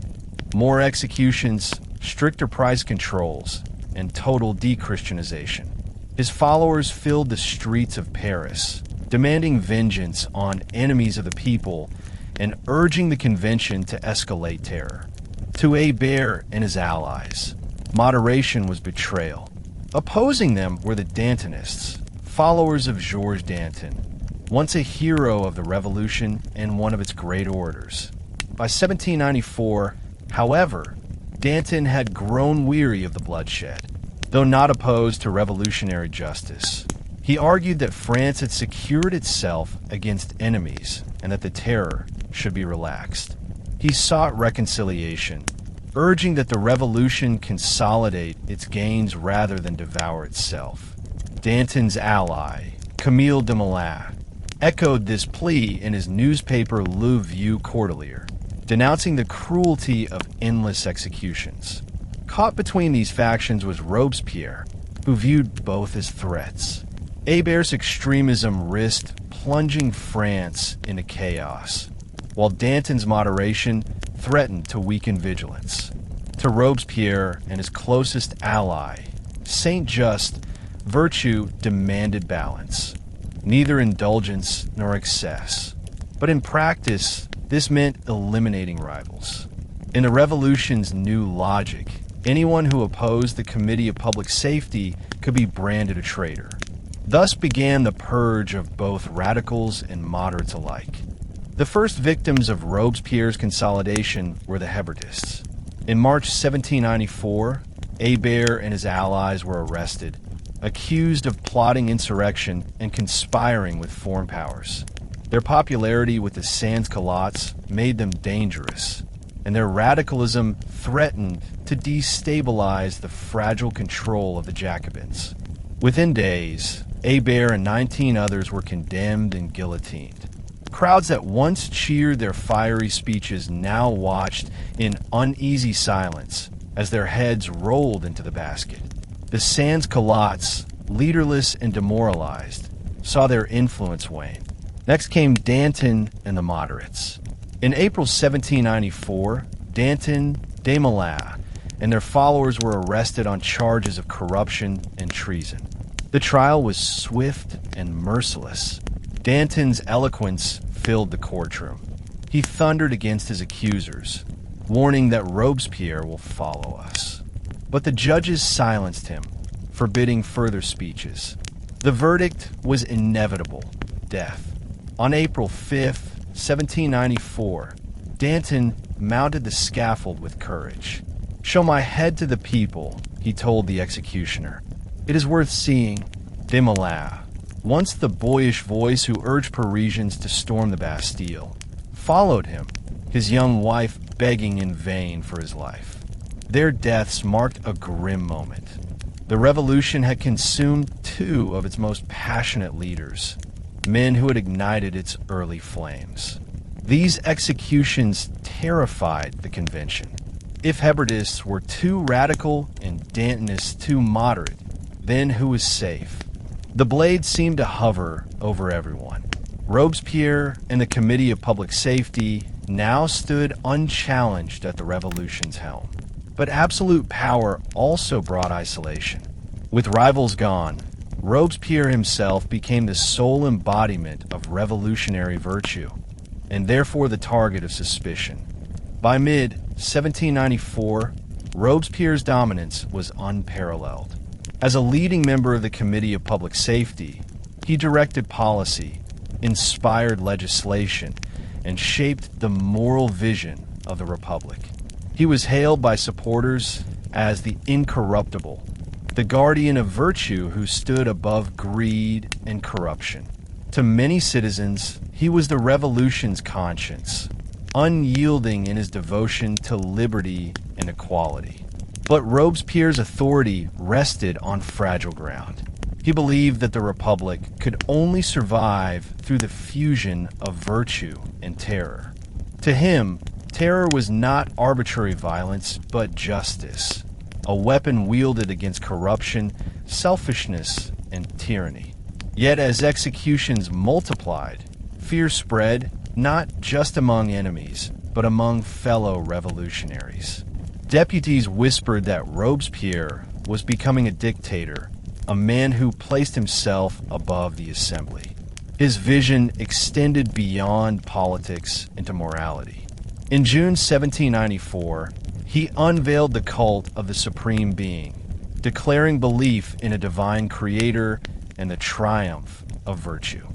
more executions, stricter price controls, and total de-Christianization. His followers filled the streets of Paris, demanding vengeance on enemies of the people and urging the convention to escalate terror. To Hébert and his allies, moderation was betrayal. Opposing them were the Dantonists, followers of Georges Danton, once a hero of the revolution and one of its great orators. By 1794, however, Danton had grown weary of the bloodshed. Though not opposed to revolutionary justice, he argued that France had secured itself against enemies and that the terror should be relaxed. He sought reconciliation, urging that the revolution consolidate its gains rather than devour itself. Danton's ally, Camille Desmoulins, echoed this plea in his newspaper Le Vieux Cordelier, denouncing the cruelty of endless executions. Caught between these factions was Robespierre, who viewed both as threats. Hébert's extremism risked plunging France into chaos, while Danton's moderation threatened to weaken vigilance. To Robespierre and his closest ally, Saint-Just, virtue demanded balance, neither indulgence nor excess. But in practice, this meant eliminating rivals. In the revolution's new logic, anyone who opposed the Committee of Public Safety could be branded a traitor. Thus began the purge of both radicals and moderates alike. The first victims of Robespierre's consolidation were the Hébertists. In March 1794, Hébert and his allies were arrested, accused of plotting insurrection and conspiring with foreign powers. Their popularity with the sans-culottes made them dangerous, and their radicalism threatened to destabilize the fragile control of the Jacobins. Within days, Hébert and 19 others were condemned and guillotined. Crowds that once cheered their fiery speeches now watched in uneasy silence as their heads rolled into the basket. The sans-culottes, leaderless and demoralized, saw their influence wane. Next came Danton and the moderates. In April 1794, Danton, Desmoulins, and their followers were arrested on charges of corruption and treason. The trial was swift and merciless. Danton's eloquence filled the courtroom. He thundered against his accusers, warning that Robespierre will follow us. But the judges silenced him, forbidding further speeches. The verdict was inevitable: death. On April 5th, 1794, Danton mounted the scaffold with courage. "Show my head to the people," he told the executioner. "It is worth seeing." Desmoulins, once the boyish voice who urged Parisians to storm the Bastille, followed him, his young wife begging in vain for his life. Their deaths marked a grim moment. The revolution had consumed two of its most passionate leaders, men who had ignited its early flames. These executions terrified the convention. If Hébertists were too radical and Dantonists too moderate, then who was safe? The blade seemed to hover over everyone. Robespierre and the Committee of Public Safety now stood unchallenged at the revolution's helm. But absolute power also brought isolation. With rivals gone, Robespierre himself became the sole embodiment of revolutionary virtue, and therefore the target of suspicion. By mid-1794, Robespierre's dominance was unparalleled. As a leading member of the Committee of Public Safety, he directed policy, inspired legislation, and shaped the moral vision of the Republic. He was hailed by supporters as the incorruptible, the guardian of virtue who stood above greed and corruption. To many citizens, he was the revolution's conscience, unyielding in his devotion to liberty and equality. But Robespierre's authority rested on fragile ground. He believed that the Republic could only survive through the fusion of virtue and terror. To him, terror was not arbitrary violence, but justice, a weapon wielded against corruption, selfishness, and tyranny. Yet as executions multiplied, fear spread not just among enemies, but among fellow revolutionaries. Deputies whispered that Robespierre was becoming a dictator, a man who placed himself above the assembly. His vision extended beyond politics into morality. In June 1794, he unveiled the cult of the Supreme Being, declaring belief in a divine creator and the triumph of virtue.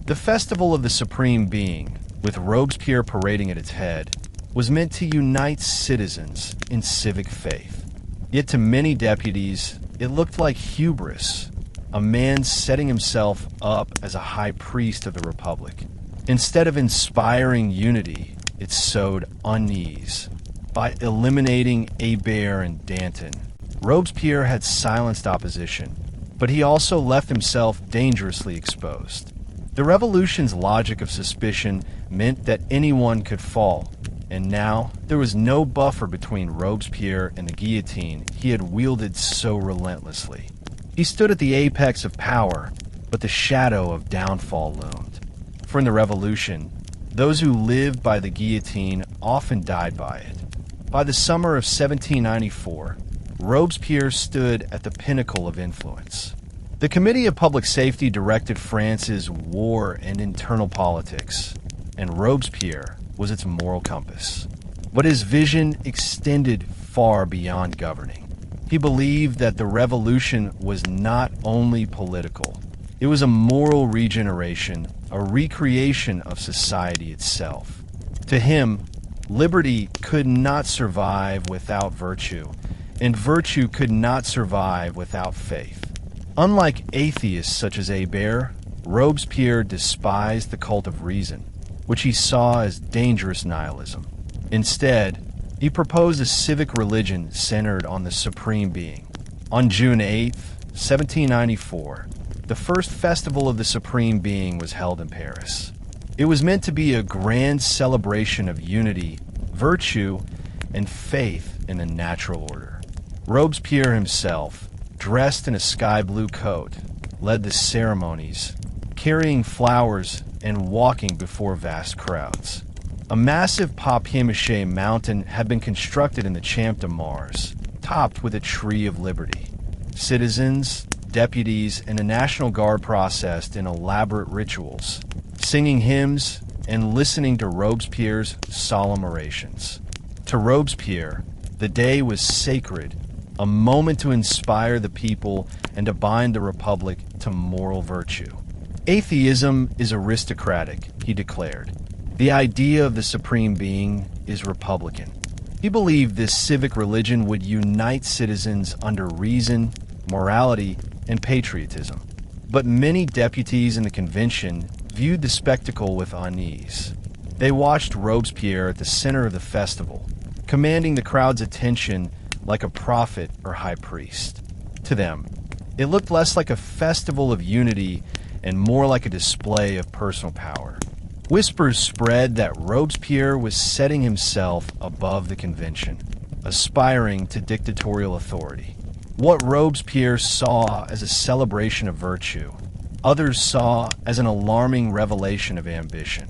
The Festival of the Supreme Being, with Robespierre parading at its head, was meant to unite citizens in civic faith. Yet to many deputies, it looked like hubris, a man setting himself up as a high priest of the Republic. Instead of inspiring unity, it sowed unease. By eliminating Hébert and Danton, Robespierre had silenced opposition, but he also left himself dangerously exposed. The revolution's logic of suspicion meant that anyone could fall, and now there was no buffer between Robespierre and the guillotine he had wielded so relentlessly. He stood at the apex of power, but the shadow of downfall loomed. For in the revolution, those who lived by the guillotine often died by it. By the summer of 1794, Robespierre stood at the pinnacle of influence. The Committee of Public Safety directed France's war and internal politics, and Robespierre was its moral compass. But his vision extended far beyond governing. He believed that the revolution was not only political, it was a moral regeneration, a recreation of society itself. To him, liberty could not survive without virtue, and virtue could not survive without faith. Unlike atheists such as Hébert, Robespierre despised the cult of reason, which he saw as dangerous nihilism. Instead, he proposed a civic religion centered on the Supreme Being. On June 8, 1794, the first festival of the Supreme Being was held in Paris. It was meant to be a grand celebration of unity, virtue, and faith in the natural order. Robespierre himself, dressed in a sky-blue coat, led the ceremonies, carrying flowers and walking before vast crowds. A massive papier-mâché mountain had been constructed in the Champ de Mars, topped with a tree of liberty. Citizens, deputies, and the National Guard processed in elaborate rituals, singing hymns and listening to Robespierre's solemn orations. To Robespierre, the day was sacred, a moment to inspire the people and to bind the Republic to moral virtue. Atheism is aristocratic, he declared. The idea of the Supreme Being is Republican. He believed this civic religion would unite citizens under reason, morality, and patriotism. But many deputies in the convention viewed the spectacle with unease. They watched Robespierre at the center of the festival, commanding the crowd's attention like a prophet or high priest. To them, it looked less like a festival of unity and more like a display of personal power. Whispers spread that Robespierre was setting himself above the convention, aspiring to dictatorial authority. What Robespierre saw as a celebration of virtue, others saw as an alarming revelation of ambition.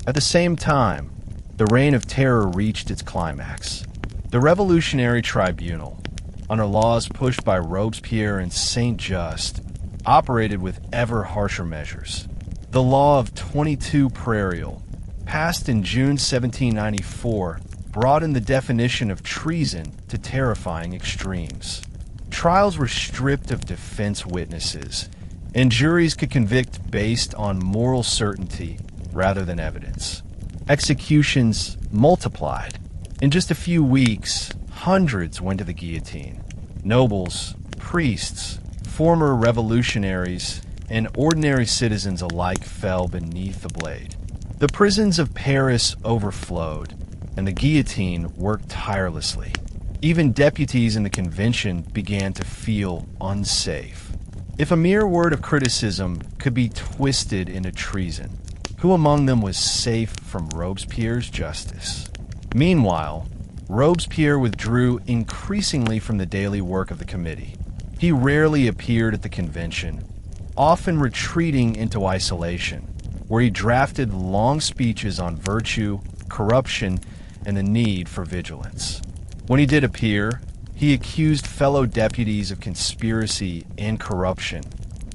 At the same time, the reign of terror reached its climax. The Revolutionary Tribunal, under laws pushed by Robespierre and Saint-Just, operated with ever harsher measures. The Law of 22 Prairial, passed in June 1794, broadened the definition of treason to terrifying extremes. Trials were stripped of defense witnesses, and juries could convict based on moral certainty rather than evidence. Executions multiplied. In just a few weeks, hundreds went to the guillotine. Nobles, priests, former revolutionaries, and ordinary citizens alike fell beneath the blade. The prisons of Paris overflowed, and the guillotine worked tirelessly. Even deputies in the convention began to feel unsafe. If a mere word of criticism could be twisted into treason, who among them was safe from Robespierre's justice? Meanwhile, Robespierre withdrew increasingly from the daily work of the committee. He rarely appeared at the convention, often retreating into isolation, where he drafted long speeches on virtue, corruption, and the need for vigilance. When he did appear, he accused fellow deputies of conspiracy and corruption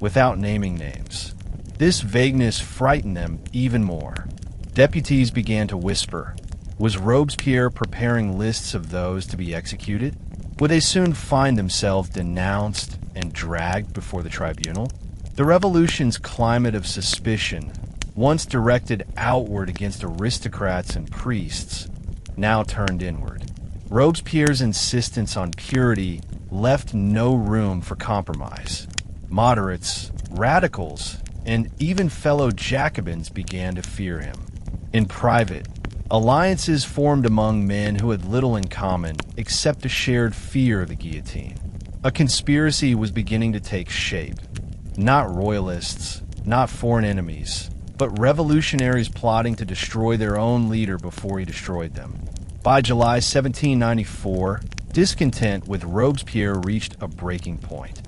without naming names. This vagueness frightened them even more. Deputies began to whisper, was Robespierre preparing lists of those to be executed? Would they soon find themselves denounced and dragged before the tribunal? The revolution's climate of suspicion, once directed outward against aristocrats and priests, now turned inward. Robespierre's insistence on purity left no room for compromise. Moderates, radicals, and even fellow Jacobins began to fear him. In private, alliances formed among men who had little in common except a shared fear of the guillotine. A conspiracy was beginning to take shape. Not royalists, not foreign enemies, but revolutionaries plotting to destroy their own leader before he destroyed them. By July 1794, discontent with Robespierre reached a breaking point.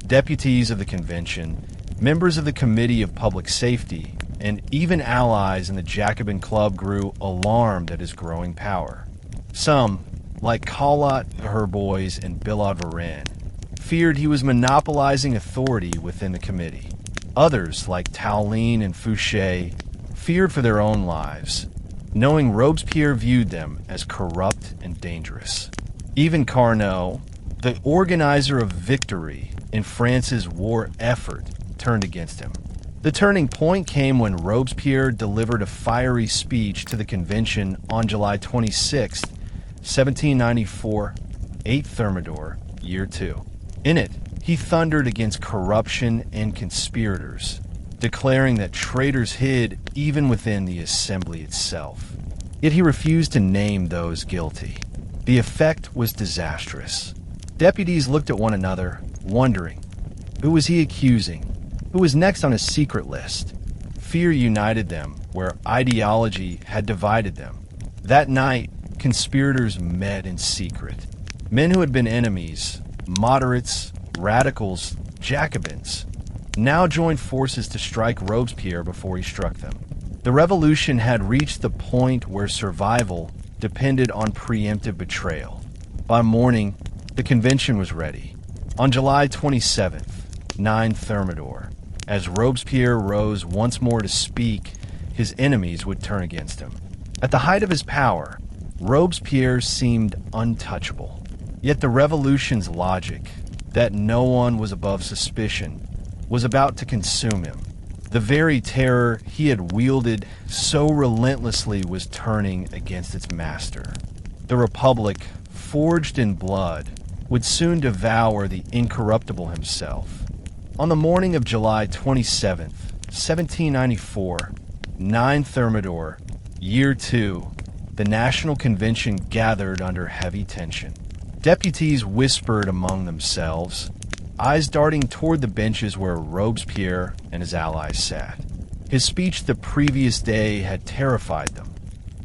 Deputies of the convention, members of the Committee of Public Safety, and even allies in the Jacobin Club grew alarmed at his growing power. Some, like Collot, Herbois, and Billard Varennes, feared he was monopolizing authority within the committee. Others, like Tallien and Fouché, feared for their own lives, knowing Robespierre viewed them as corrupt and dangerous. Even Carnot, the organizer of victory in France's war effort, turned against him. The turning point came when Robespierre delivered a fiery speech to the convention on July 26, 1794, 8 Thermidor, year 2. In it, he thundered against corruption and conspirators, declaring that traitors hid even within the assembly itself. Yet he refused to name those guilty. The effect was disastrous. Deputies looked at one another, wondering, who was he accusing? Who was next on his secret list? Fear united them where ideology had divided them. That night, conspirators met in secret. Men who had been enemies, moderates, radicals, Jacobins, now joined forces to strike Robespierre before he struck them. The revolution had reached the point where survival depended on preemptive betrayal. By morning, the convention was ready. On July 27th, 9 Thermidor, as Robespierre rose once more to speak, his enemies would turn against him. At the height of his power, Robespierre seemed untouchable. Yet the revolution's logic, that no one was above suspicion, was about to consume him. The very terror he had wielded so relentlessly was turning against its master. The Republic, forged in blood, would soon devour the incorruptible himself. On the morning of July 27th, 1794, 9 Thermidor, year 2, the National Convention gathered under heavy tension. Deputies whispered among themselves, eyes darting toward the benches where Robespierre and his allies sat. His speech the previous day had terrified them.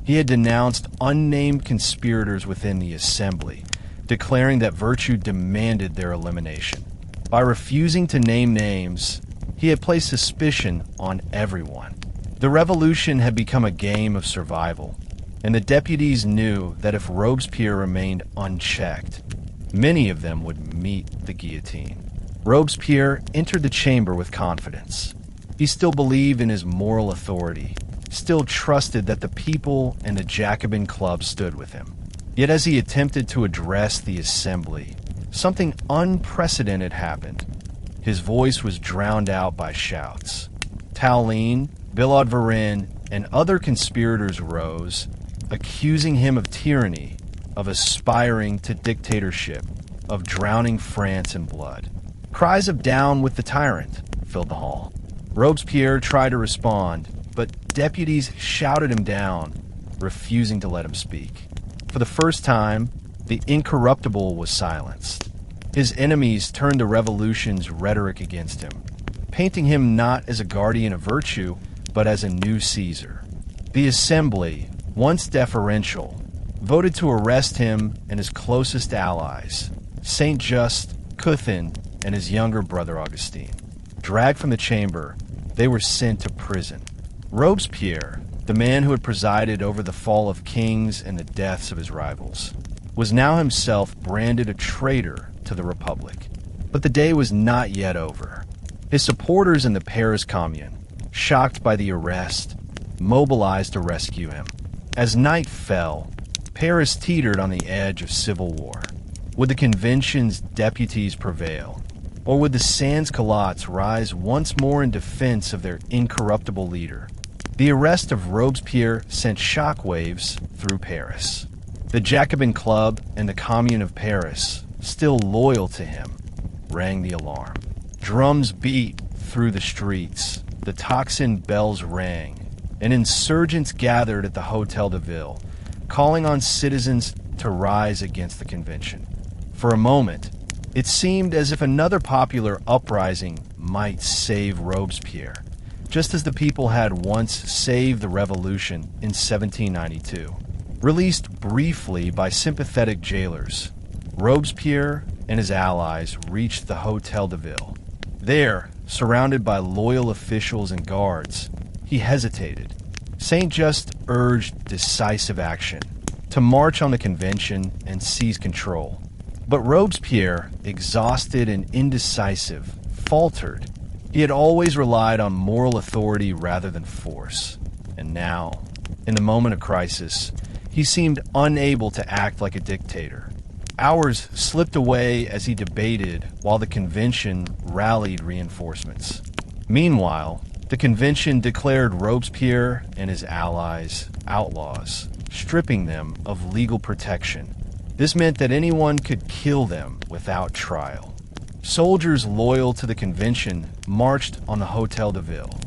He had denounced unnamed conspirators within the assembly, declaring that virtue demanded their elimination. By refusing to name names, he had placed suspicion on everyone. The revolution had become a game of survival, and the deputies knew that if Robespierre remained unchecked, many of them would meet the guillotine. Robespierre entered the chamber with confidence. He still believed in his moral authority, still trusted that the people and the Jacobin club stood with him. Yet as he attempted to address the assembly, something unprecedented happened. His voice was drowned out by shouts. Tallien, Varin, and other conspirators rose, accusing him of tyranny, of aspiring to dictatorship, of drowning France in blood. Cries of "Down with the tyrant" filled the hall. Robespierre tried to respond, but deputies shouted him down, refusing to let him speak. For the first time, the incorruptible was silenced. His enemies turned the revolution's rhetoric against him, painting him not as a guardian of virtue, but as a new Caesar. The Assembly, once deferential, voted to arrest him and his closest allies, Saint-Just, Couthon, and his younger brother Augustine. Dragged from the chamber, they were sent to prison. Robespierre, the man who had presided over the fall of kings and the deaths of his rivals, was now himself branded a traitor to the Republic. But the day was not yet over. His supporters in the Paris Commune, shocked by the arrest, mobilized to rescue him. As night fell, Paris teetered on the edge of civil war. Would the convention's deputies prevail? Or would the sans-culottes rise once more in defense of their incorruptible leader? The arrest of Robespierre sent shockwaves through Paris. The Jacobin Club and the Commune of Paris, still loyal to him, rang the alarm. Drums beat through the streets, the tocsin bells rang, and insurgents gathered at the Hôtel de Ville, calling on citizens to rise against the convention. For a moment, it seemed as if another popular uprising might save Robespierre, just as the people had once saved the revolution in 1792. Released briefly by sympathetic jailers, Robespierre and his allies reached the Hôtel de Ville. There, surrounded by loyal officials and guards, he hesitated. Saint-Just urged decisive action, to march on the convention and seize control. But Robespierre, exhausted and indecisive, faltered. He had always relied on moral authority rather than force. And now, in the moment of crisis, he seemed unable to act like a dictator. Hours slipped away as he debated while the convention rallied reinforcements. Meanwhile, the convention declared Robespierre and his allies outlaws, stripping them of legal protection. This meant that anyone could kill them without trial. Soldiers loyal to the convention marched on the Hôtel de Ville.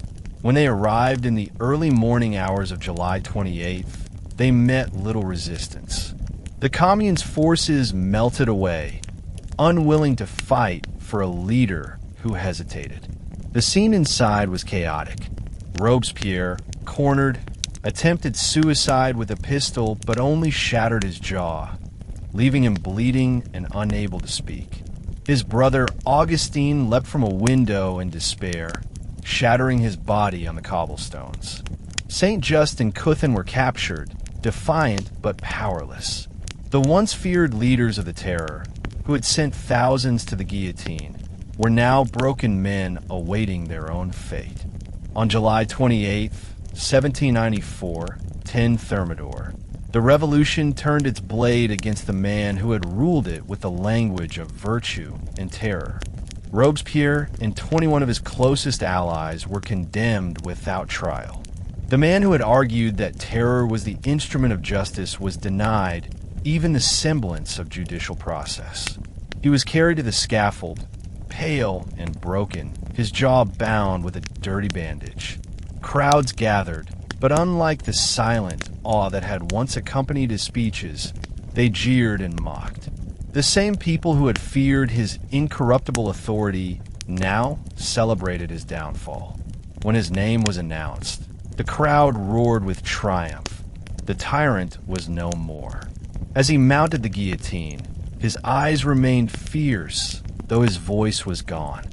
When they arrived in the early morning hours of July 28th, they met little resistance. The Commune's forces melted away, unwilling to fight for a leader who hesitated. The scene inside was chaotic. Robespierre, cornered, attempted suicide with a pistol but only shattered his jaw, leaving him bleeding and unable to speak. His brother Augustine leapt from a window in despair, shattering his body on the cobblestones. Saint-Just and Couthon were captured, defiant but powerless. The once feared leaders of the Terror, who had sent thousands to the guillotine, were now broken men awaiting their own fate. On July 28, 1794, 10 Thermidor, the revolution turned its blade against the man who had ruled it with the language of virtue and terror. Robespierre and 21 of his closest allies were condemned without trial. The man who had argued that terror was the instrument of justice was denied even the semblance of judicial process. He was carried to the scaffold, pale and broken, his jaw bound with a dirty bandage. Crowds gathered, but unlike the silent awe that had once accompanied his speeches, they jeered and mocked. The same people who had feared his incorruptible authority now celebrated his downfall. When his name was announced, the crowd roared with triumph. The tyrant was no more. As he mounted the guillotine, his eyes remained fierce, though his voice was gone.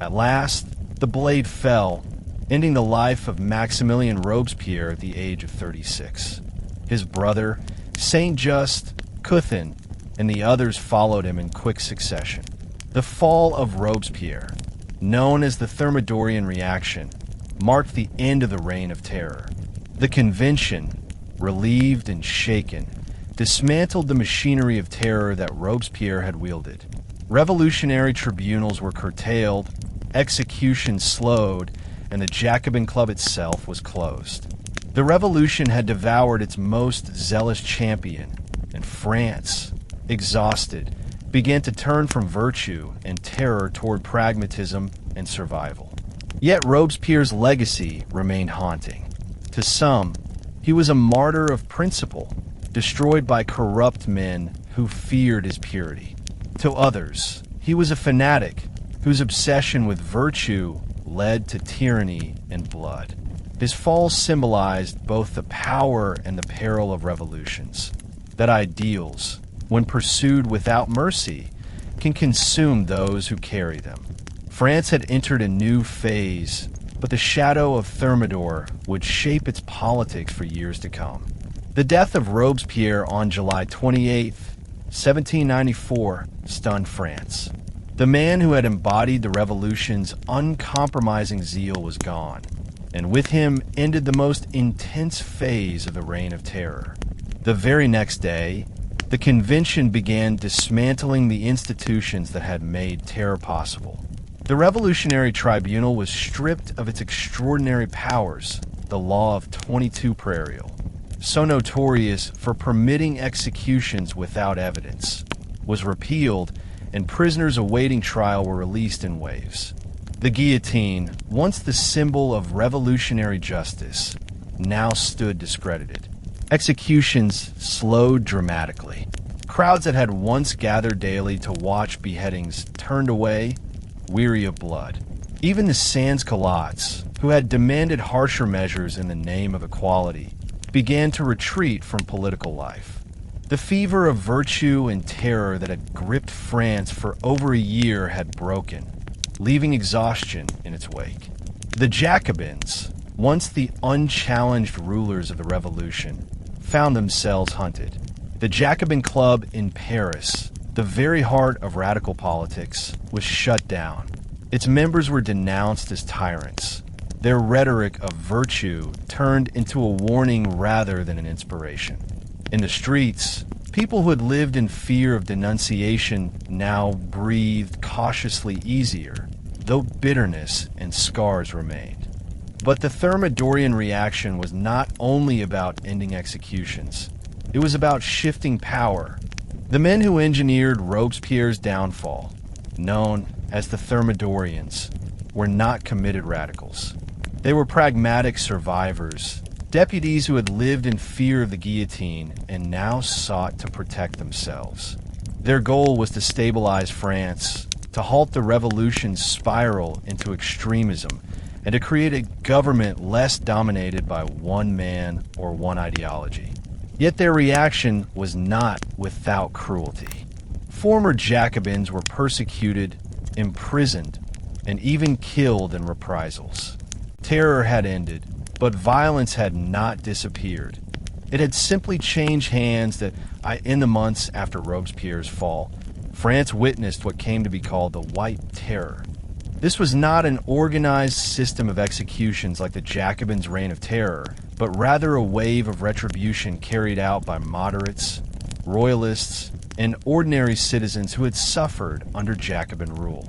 At last, the blade fell, ending the life of Maximilien Robespierre at the age of 36. His brother, Saint-Just, Couthon, and the others followed him in quick succession. The fall of Robespierre, known as the Thermidorian reaction, marked the end of the Reign of Terror. The Convention, relieved and shaken, dismantled the machinery of terror that Robespierre had wielded. Revolutionary tribunals were curtailed, executions slowed, and the Jacobin Club itself was closed. The revolution had devoured its most zealous champion, and France, exhausted, began to turn from virtue and terror toward pragmatism and survival. Yet Robespierre's legacy remained haunting. To some, he was a martyr of principle, destroyed by corrupt men who feared his purity. To others, he was a fanatic whose obsession with virtue led to tyranny and blood. His fall symbolized both the power and the peril of revolutions, that ideals, when pursued without mercy, can consume those who carry them. France had entered a new phase, but the shadow of Thermidor would shape its politics for years to come. The death of Robespierre on July 28, 1794, stunned France. The man who had embodied the revolution's uncompromising zeal was gone, and with him ended the most intense phase of the Reign of Terror. The very next day, the Convention began dismantling the institutions that had made terror possible. The Revolutionary Tribunal was stripped of its extraordinary powers, the Law of 22 Prairial, so notorious for permitting executions without evidence, was repealed, and prisoners awaiting trial were released in waves. The guillotine, once the symbol of revolutionary justice, now stood discredited. Executions slowed dramatically. Crowds that had once gathered daily to watch beheadings turned away, weary of blood. Even the sans-culottes, who had demanded harsher measures in the name of equality, began to retreat from political life. The fever of virtue and terror that had gripped France for over a year had broken, leaving exhaustion in its wake. The Jacobins, once the unchallenged rulers of the revolution, found themselves hunted. The Jacobin Club in Paris, the very heart of radical politics, was shut down. Its members were denounced as tyrants. Their rhetoric of virtue turned into a warning rather than an inspiration. In the streets, people who had lived in fear of denunciation now breathed cautiously easier, though bitterness and scars remained. But the Thermidorian reaction was not only about ending executions. It was about shifting power. The men who engineered Robespierre's downfall, known as the Thermidorians, were not committed radicals. They were pragmatic survivors, deputies who had lived in fear of the guillotine and now sought to protect themselves. Their goal was to stabilize France, to halt the revolution's spiral into extremism, and to create a government less dominated by one man or one ideology. Yet their reaction was not without cruelty. Former Jacobins were persecuted, imprisoned, and even killed in reprisals. Terror had ended, but violence had not disappeared. It had simply changed hands that, in the months after Robespierre's fall, France witnessed what came to be called the White Terror. This was not an organized system of executions like the Jacobins' Reign of Terror, but rather a wave of retribution carried out by moderates, royalists, and ordinary citizens who had suffered under Jacobin rule.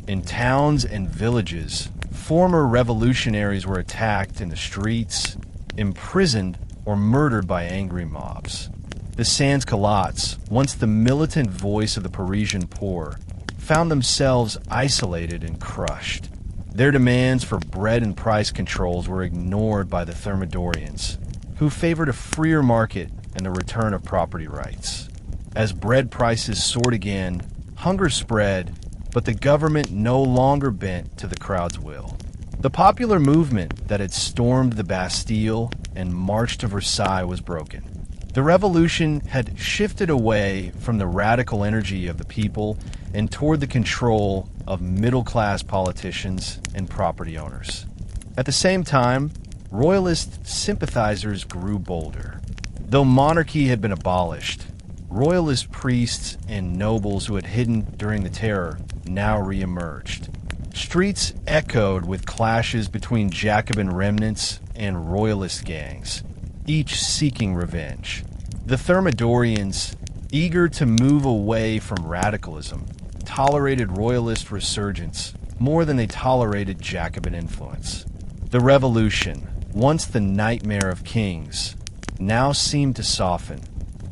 In towns and villages, former revolutionaries were attacked in the streets, imprisoned, or murdered by angry mobs. The sans-culottes, once the militant voice of the Parisian poor, found themselves isolated and crushed. Their demands for bread and price controls were ignored by the Thermidorians, who favored a freer market and the return of property rights. As bread prices soared again, hunger spread, but the government no longer bent to the crowd's will. The popular movement that had stormed the Bastille and marched to Versailles was broken. The revolution had shifted away from the radical energy of the people and toward the control of middle-class politicians and property owners. At the same time, royalist sympathizers grew bolder. Though monarchy had been abolished, royalist priests and nobles who had hidden during the terror now re-emerged. Streets echoed with clashes between Jacobin remnants and royalist gangs, each seeking revenge. The Thermidorians, eager to move away from radicalism, tolerated royalist resurgence more than they tolerated Jacobin influence. The revolution, once the nightmare of kings, now seemed to soften,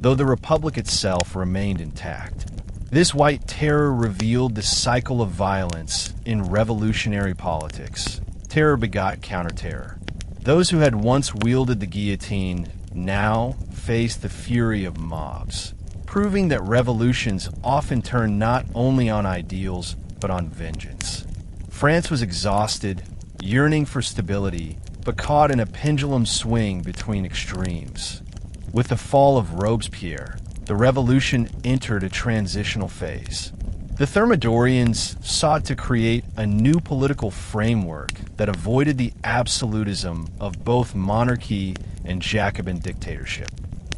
though the republic itself remained intact. This white terror revealed the cycle of violence in revolutionary politics. Terror begot counter-terror. Those who had once wielded the guillotine now faced the fury of mobs, proving that revolutions often turn not only on ideals, but on vengeance. France was exhausted, yearning for stability, but caught in a pendulum swing between extremes. With the fall of Robespierre, the revolution entered a transitional phase. The Thermidorians sought to create a new political framework that avoided the absolutism of both monarchy and Jacobin dictatorship.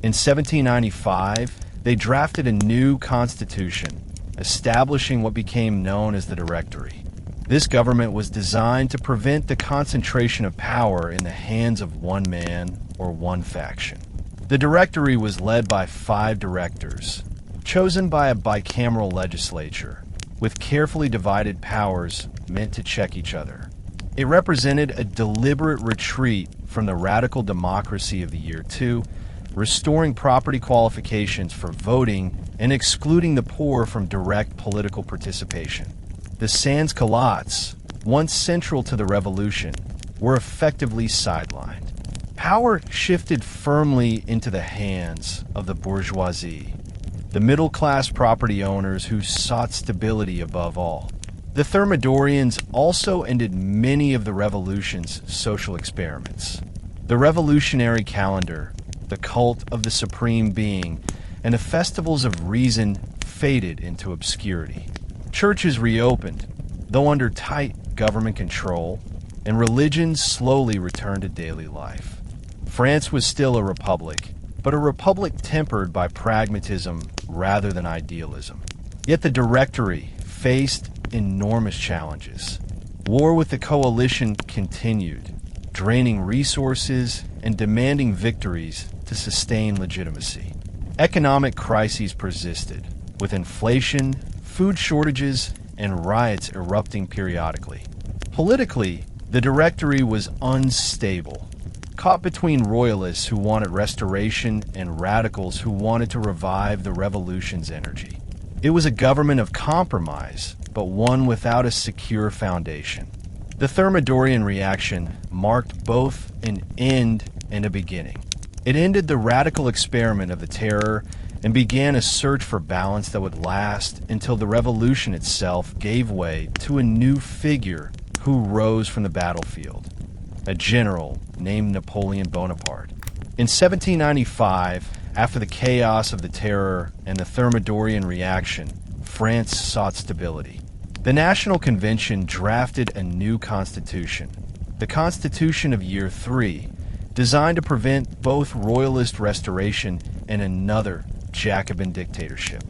In 1795, they drafted a new constitution, establishing what became known as the Directory. This government was designed to prevent the concentration of power in the hands of one man or one faction. The Directory was led by 5 directors, chosen by a bicameral legislature, with carefully divided powers meant to check each other. It represented a deliberate retreat from the radical democracy of the year 2, restoring property qualifications for voting and excluding the poor from direct political participation. The sans-culottes, once central to the revolution, were effectively sidelined. Power shifted firmly into the hands of the bourgeoisie, the middle-class property owners who sought stability above all. The Thermidorians also ended many of the revolution's social experiments. The revolutionary calendar, the cult of the supreme being, and the festivals of reason faded into obscurity. Churches reopened, though under tight government control, and religions slowly returned to daily life. France was still a republic, but a republic tempered by pragmatism rather than idealism. Yet the Directory faced enormous challenges. War with the coalition continued, draining resources and demanding victories to sustain legitimacy. Economic crises persisted, with inflation, food shortages, and riots erupting periodically. Politically, the Directory was unstable, caught between royalists who wanted restoration and radicals who wanted to revive the revolution's energy. It was a government of compromise, but one without a secure foundation. The Thermidorian reaction marked both an end and a beginning. It ended the radical experiment of the terror and began a search for balance that would last until the revolution itself gave way to a new figure who rose from the battlefield, a general named Napoleon Bonaparte. In 1795, after the chaos of the terror and the Thermidorian reaction, France sought stability. The National Convention drafted a new constitution, the Constitution of Year 3, designed to prevent both royalist restoration and another Jacobin dictatorship.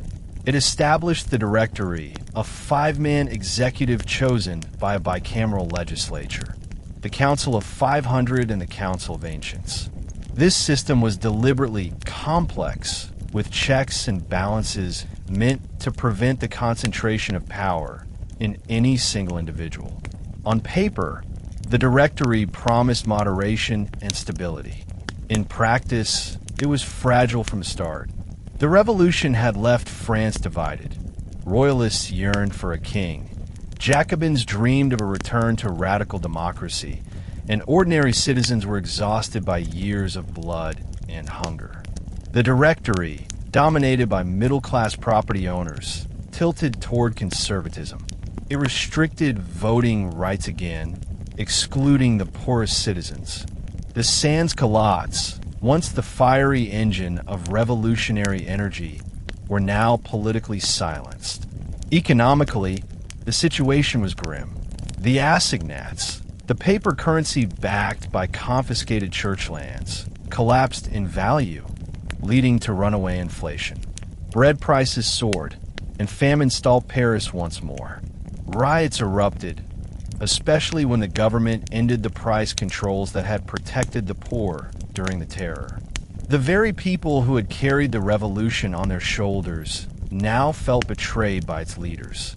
It established the Directory, a 5-man executive chosen by a bicameral legislature, the Council of 500 and the Council of Ancients. This system was deliberately complex, with checks and balances meant to prevent the concentration of power in any single individual. On paper, the Directory promised moderation and stability. In practice, it was fragile from the start. The revolution had left France divided. Royalists yearned for a king. Jacobins dreamed of a return to radical democracy, and ordinary citizens were exhausted by years of blood and hunger. The Directory, dominated by middle-class property owners, tilted toward conservatism. It restricted voting rights again, excluding the poorest citizens. The sans-culottes, once the fiery engine of revolutionary energy, were now politically silenced. Economically, the situation was grim. The assignats, the paper currency backed by confiscated church lands, collapsed in value, leading to runaway inflation. Bread prices soared, and famine stalled Paris once more. Riots erupted, especially when the government ended the price controls that had protected the poor during the terror. The very people who had carried the revolution on their shoulders now felt betrayed by its leaders.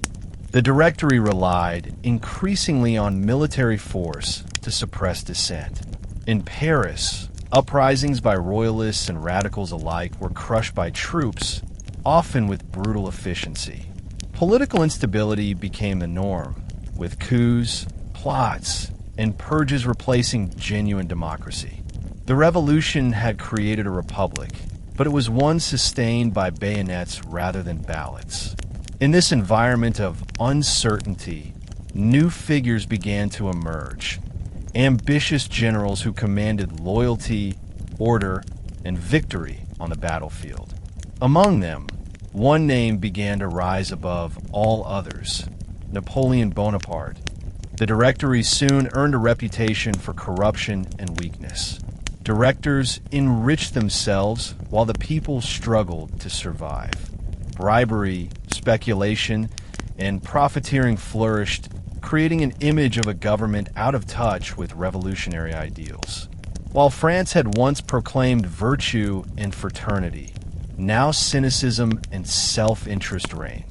The Directory relied increasingly on military force to suppress dissent. In Paris, uprisings by royalists and radicals alike were crushed by troops, often with brutal efficiency. Political instability became the norm, with coups, plots, and purges replacing genuine democracy. The revolution had created a republic, but it was one sustained by bayonets rather than ballots. In this environment of uncertainty, new figures began to emerge. Ambitious generals who commanded loyalty, order, and victory on the battlefield. Among them, one name began to rise above all others: Napoleon Bonaparte. The Directory soon earned a reputation for corruption and weakness. Directors enriched themselves while the people struggled to survive. Bribery, speculation, and profiteering flourished, creating an image of a government out of touch with revolutionary ideals. While France had once proclaimed virtue and fraternity, now cynicism and self-interest reigned.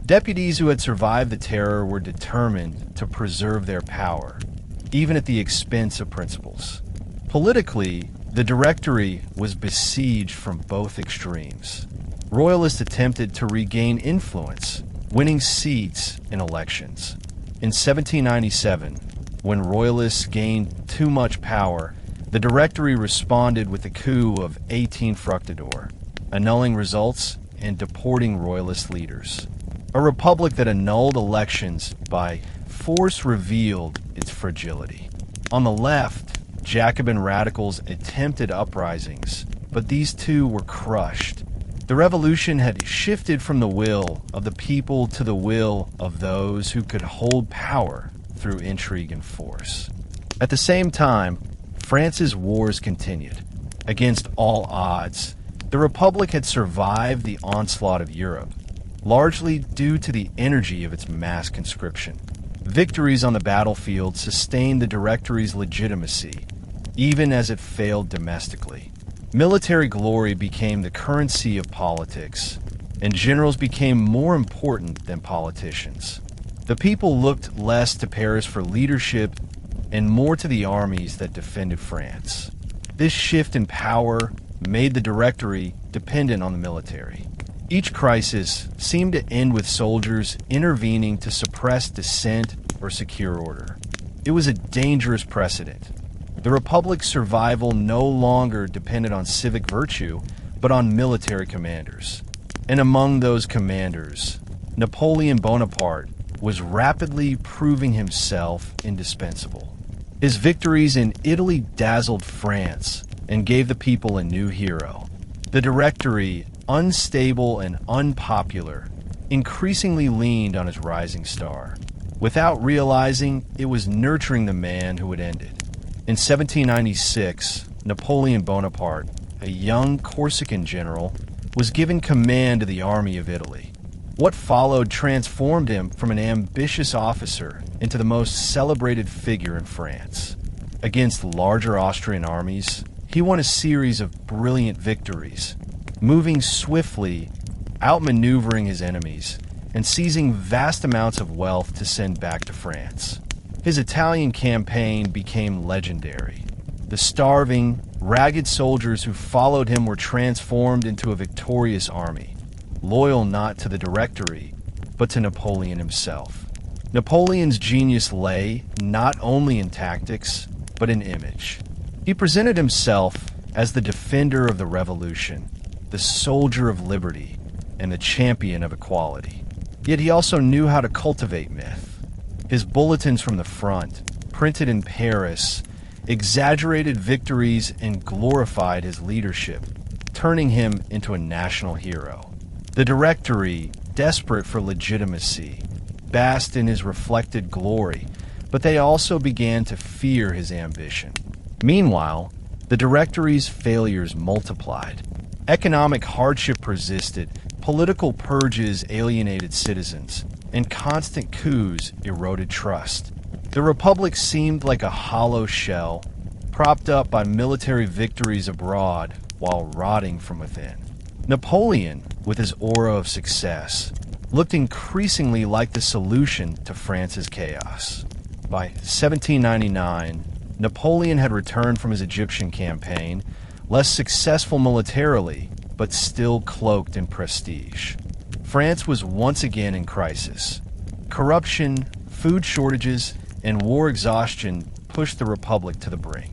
Deputies who had survived the terror were determined to preserve their power, even at the expense of principles. Politically, the Directory was besieged from both extremes. Royalists attempted to regain influence, winning seats in elections. In 1797, when Royalists gained too much power, the Directory responded with the coup of 18 Fructidor, annulling results and deporting Royalist leaders. A republic that annulled elections by force revealed its fragility. On the left, Jacobin radicals attempted uprisings, but these too were crushed. The revolution had shifted from the will of the people to the will of those who could hold power through intrigue and force. At the same time, France's wars continued. Against all odds, the Republic had survived the onslaught of Europe, largely due to the energy of its mass conscription. Victories on the battlefield sustained the Directory's legitimacy, even as it failed domestically. Military glory became the currency of politics, and generals became more important than politicians. The people looked less to Paris for leadership and more to the armies that defended France. This shift in power made the Directory dependent on the military. Each crisis seemed to end with soldiers intervening to suppress dissent or secure order. It was a dangerous precedent. The Republic's survival no longer depended on civic virtue, but on military commanders. And among those commanders, Napoleon Bonaparte was rapidly proving himself indispensable. His victories in Italy dazzled France and gave the people a new hero. The Directory, unstable and unpopular, increasingly leaned on his rising star. Without realizing, it was nurturing the man who would end it. In 1796, Napoleon Bonaparte, a young Corsican general, was given command of the army of Italy. What followed transformed him from an ambitious officer into the most celebrated figure in France. Against larger Austrian armies, he won a series of brilliant victories, moving swiftly, outmaneuvering his enemies, and seizing vast amounts of wealth to send back to France. His Italian campaign became legendary. The starving, ragged soldiers who followed him were transformed into a victorious army, loyal not to the Directory, but to Napoleon himself. Napoleon's genius lay not only in tactics, but in image. He presented himself as the defender of the revolution, the soldier of liberty, and the champion of equality. Yet he also knew how to cultivate myth. His bulletins from the front, printed in Paris, exaggerated victories and glorified his leadership, turning him into a national hero. The Directory, desperate for legitimacy, basked in his reflected glory, but they also began to fear his ambition. Meanwhile, the Directory's failures multiplied. Economic hardship persisted, political purges alienated citizens, and constant coups eroded trust. The Republic seemed like a hollow shell, propped up by military victories abroad while rotting from within. Napoleon, with his aura of success, looked increasingly like the solution to France's chaos. By 1799, Napoleon had returned from his Egyptian campaign, less successful militarily, but still cloaked in prestige. France was once again in crisis. Corruption, food shortages, and war exhaustion pushed the Republic to the brink.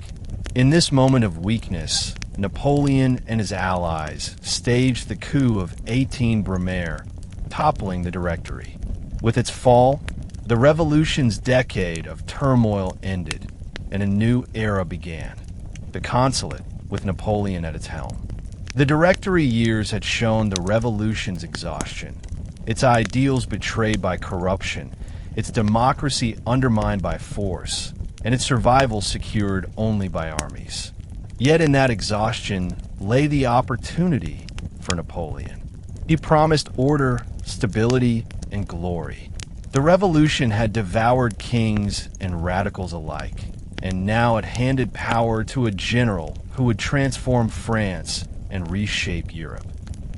In this moment of weakness, Napoleon and his allies staged the coup of 18 Brumaire, toppling the Directory. With its fall, the Revolution's decade of turmoil ended, and a new era began. The Consulate, with Napoleon at its helm. The Directory years had shown the Revolution's exhaustion, its ideals betrayed by corruption, its democracy undermined by force, and its survival secured only by armies. Yet in that exhaustion lay the opportunity for Napoleon. He promised order, stability, and glory. The revolution had devoured kings and radicals alike, and now it handed power to a general who would transform France and reshape Europe.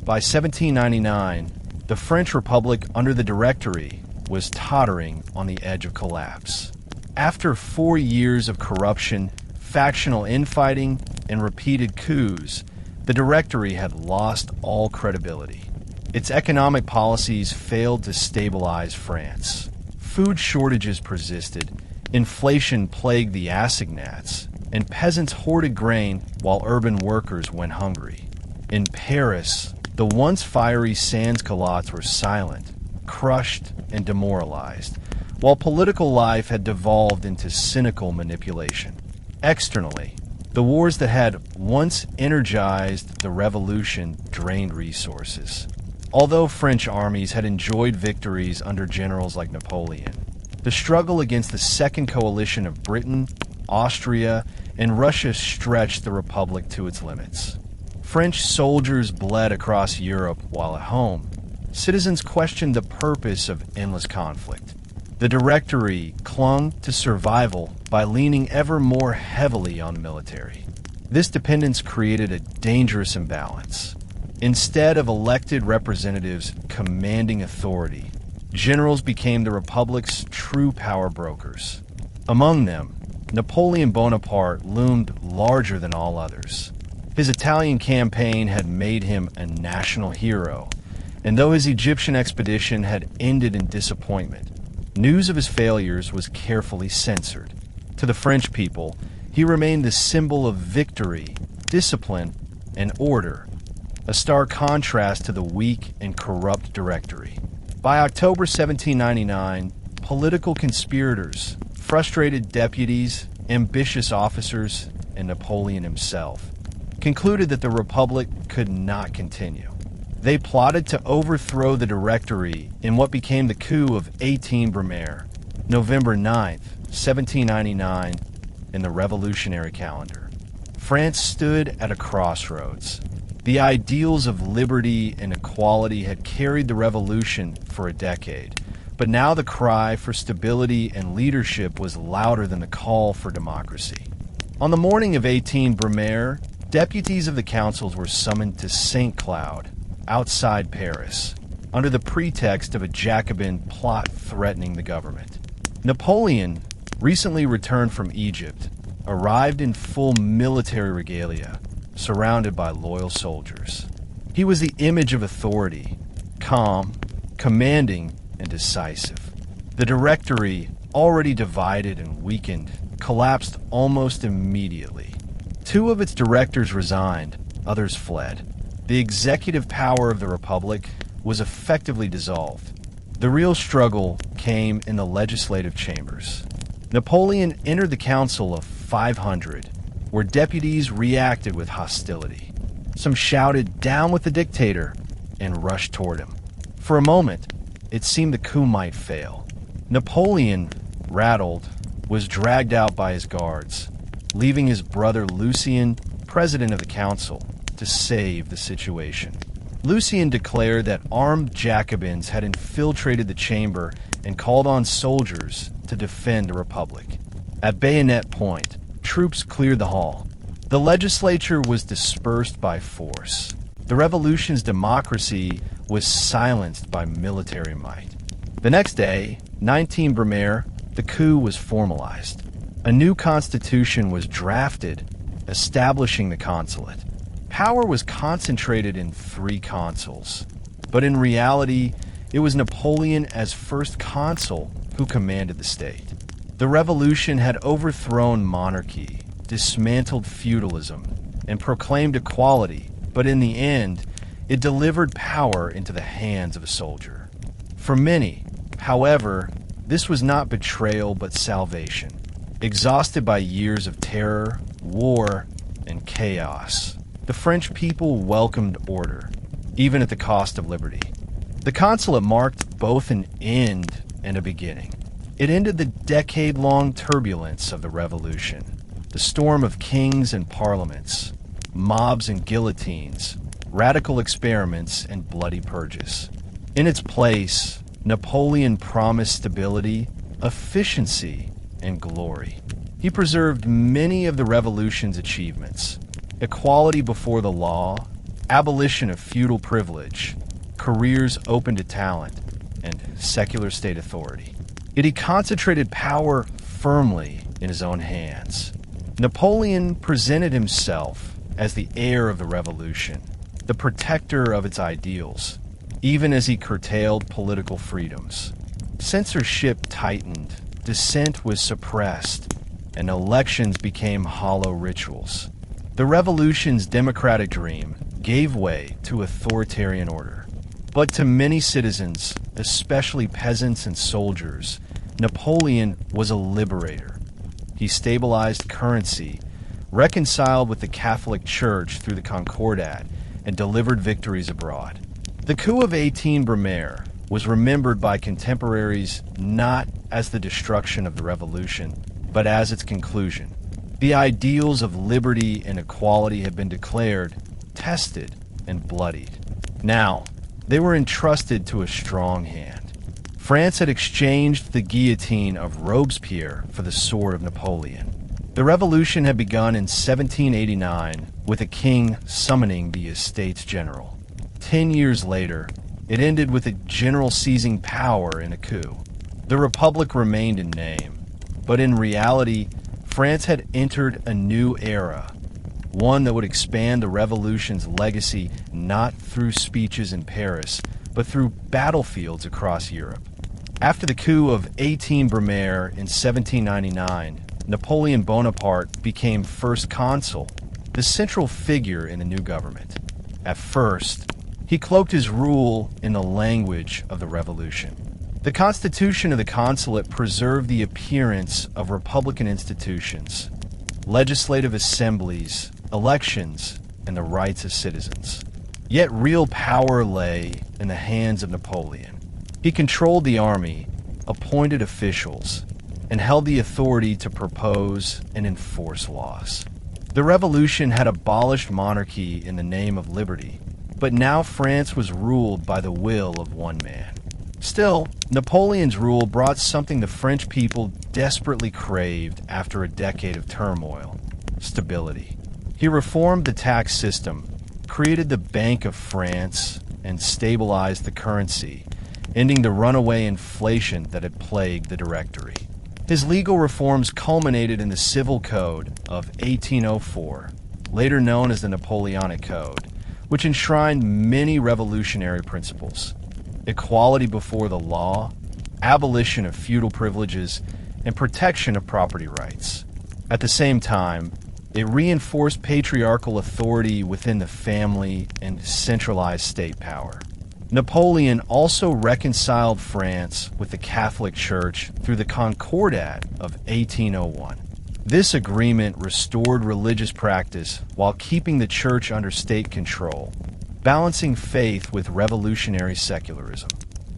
By 1799, the French Republic under the Directory was tottering on the edge of collapse. After 4 years of corruption, factional infighting, and repeated coups, the Directory had lost all credibility. Its economic policies failed to stabilize France. Food shortages persisted, inflation plagued the assignats, and peasants hoarded grain while urban workers went hungry. In Paris, the once fiery sans-culottes were silent, crushed, and demoralized, while political life had devolved into cynical manipulation. Externally, the wars that had once energized the revolution drained resources. Although French armies had enjoyed victories under generals like Napoleon, the struggle against the Second Coalition of Britain, Austria, and Russia stretched the Republic to its limits. French soldiers bled across Europe while at home. Citizens questioned the purpose of endless conflict. The Directory clung to survival by leaning ever more heavily on the military. This dependence created a dangerous imbalance. Instead of elected representatives commanding authority, generals became the Republic's true power brokers. Among them, Napoleon Bonaparte loomed larger than all others. His Italian campaign had made him a national hero, and though his Egyptian expedition had ended in disappointment, news of his failures was carefully censored. To the French people, he remained the symbol of victory, discipline, and order, a stark contrast to the weak and corrupt Directory. By October 1799, political conspirators, frustrated deputies, ambitious officers, and Napoleon himself concluded that the Republic could not continue. They plotted to overthrow the Directory in what became the coup of 18 Brumaire, November 9th, 1799, in the revolutionary calendar. France stood at a crossroads. The ideals of liberty and equality had carried the revolution for a decade, but now the cry for stability and leadership was louder than the call for democracy. On the morning of 18 Brumaire, deputies of the councils were summoned to St. Cloud, outside Paris, under the pretext of a Jacobin plot threatening the government. Napoleon, recently returned from Egypt, arrived in full military regalia, surrounded by loyal soldiers. He was the image of authority, calm, commanding, and decisive. The Directory, already divided and weakened, collapsed almost immediately. 2 of its directors resigned, others fled. The executive power of the Republic was effectively dissolved. The real struggle came in the legislative chambers. Napoleon entered the Council of 500, where deputies reacted with hostility. Some shouted, "Down with the dictator," and rushed toward him. For a moment, it seemed the coup might fail. Napoleon, rattled, was dragged out by his guards, leaving his brother Lucien, president of the council, to save the situation. Lucien declared that armed Jacobins had infiltrated the chamber and called on soldiers to defend the Republic. At bayonet point, troops cleared the hall. The legislature was dispersed by force. The revolution's democracy was silenced by military might. The next day, 19 Brumaire, the coup was formalized. A new constitution was drafted, establishing the consulate. Power was concentrated in 3 consuls, but in reality, it was Napoleon as first consul who commanded the state. The revolution had overthrown monarchy, dismantled feudalism, and proclaimed equality, but in the end, it delivered power into the hands of a soldier. For many, however, this was not betrayal but salvation. Exhausted by years of terror, war, and chaos, the French people welcomed order, even at the cost of liberty. The consulate marked both an end and a beginning. It ended the decade-long turbulence of the revolution, the storm of kings and parliaments, mobs and guillotines, radical experiments and bloody purges. In its place, Napoleon promised stability, efficiency, and glory. He preserved many of the revolution's achievements: equality before the law, abolition of feudal privilege, careers open to talent, and secular state authority. Yet he concentrated power firmly in his own hands. Napoleon presented himself as the heir of the revolution, the protector of its ideals, even as he curtailed political freedoms. Censorship tightened, dissent was suppressed, and elections became hollow rituals. The revolution's democratic dream gave way to authoritarian order. But to many citizens, especially peasants and soldiers, Napoleon was a liberator. He stabilized currency, reconciled with the Catholic Church through the Concordat, and delivered victories abroad. The coup of 18 Brumaire was remembered by contemporaries not as the destruction of the revolution, but as its conclusion. The ideals of liberty and equality had been declared, tested, and bloodied. Now, they were entrusted to a strong hand. France had exchanged the guillotine of Robespierre for the sword of Napoleon. The revolution had begun in 1789 with a king summoning the Estates General. 10 years later, it ended with a general seizing power in a coup. The Republic remained in name, but in reality, France had entered a new era, one that would expand the revolution's legacy not through speeches in Paris, but through battlefields across Europe. After the coup of 18 Brumaire in 1799, Napoleon Bonaparte became first consul, the central figure in the new government. At first, he cloaked his rule in the language of the revolution. The constitution of the consulate preserved the appearance of republican institutions, legislative assemblies, elections, and the rights of citizens. Yet real power lay in the hands of Napoleon. He controlled the army, appointed officials, and held the authority to propose and enforce laws. The revolution had abolished monarchy in the name of liberty, but now France was ruled by the will of one man. Still, Napoleon's rule brought something the French people desperately craved after a decade of turmoil: stability. He reformed the tax system, created the Bank of France, and stabilized the currency, ending the runaway inflation that had plagued the Directory. His legal reforms culminated in the Civil Code of 1804, later known as the Napoleonic Code, which enshrined many revolutionary principles: equality before the law, abolition of feudal privileges, and protection of property rights. At the same time, it reinforced patriarchal authority within the family and centralized state power. Napoleon also reconciled France with the Catholic Church through the Concordat of 1801. This agreement restored religious practice while keeping the church under state control, balancing faith with revolutionary secularism.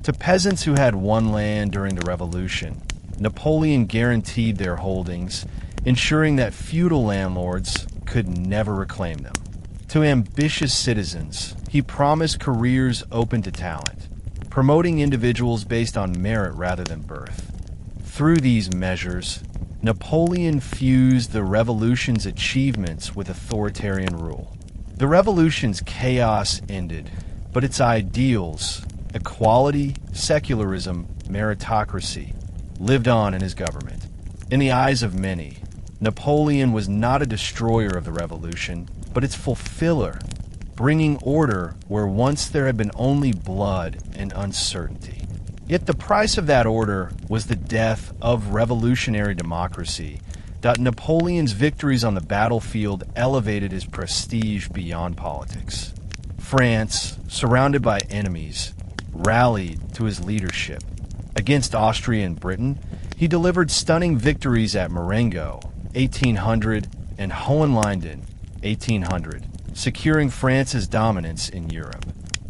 To peasants who had won land during the revolution, Napoleon guaranteed their holdings, ensuring that feudal landlords could never reclaim them. To ambitious citizens, He promised careers open to talent, promoting individuals based on merit rather than birth. Through these measures, Napoleon fused the revolution's achievements with authoritarian rule. The revolution's chaos ended, but its ideals, equality, secularism, meritocracy, lived on in his government. In the eyes of many, Napoleon was not a destroyer of the revolution, but its fulfiller, bringing order where once there had been only blood and uncertainty. Yet the price of that order was the death of revolutionary democracy. Napoleon's victories on the battlefield elevated his prestige beyond politics. France, surrounded by enemies, rallied to his leadership. Against Austria and Britain, he delivered stunning victories at Marengo, 1800, and Hohenlinden, 1800, securing France's dominance in Europe.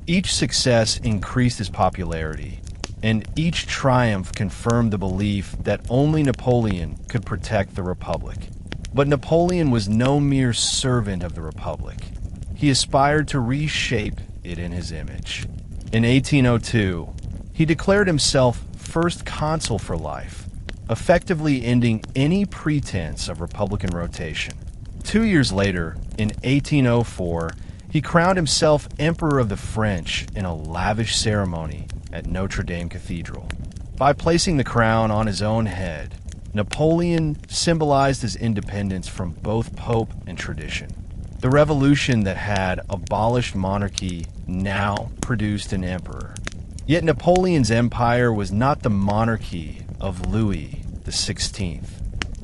Each success increased his popularity, and each triumph confirmed the belief that only Napoleon could protect the Republic. But Napoleon was no mere servant of the Republic. He aspired to reshape it in his image. In 1802, he declared himself first consul for life, effectively ending any pretense of Republican rotation. 2 years later, in 1804, he crowned himself Emperor of the French in a lavish ceremony at Notre Dame Cathedral. By placing the crown on his own head, Napoleon symbolized his independence from both Pope and tradition. The revolution that had abolished monarchy now produced an emperor. Yet Napoleon's empire was not the monarchy of Louis XVI.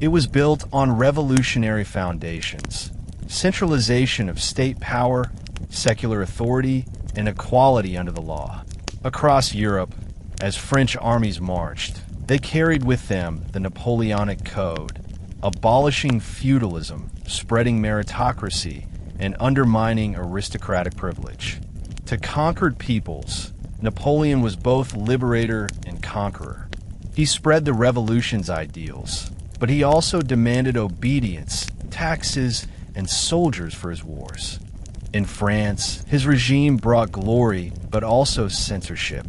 It was built on revolutionary foundations: centralization of state power, secular authority, and equality under the law. Across Europe, as French armies marched, they carried with them the Napoleonic Code, abolishing feudalism, spreading meritocracy, and undermining aristocratic privilege. To conquered peoples, Napoleon was both liberator and conqueror. He spread the revolution's ideals, but he also demanded obedience, taxes, and soldiers for his wars. In France, his regime brought glory, but also censorship.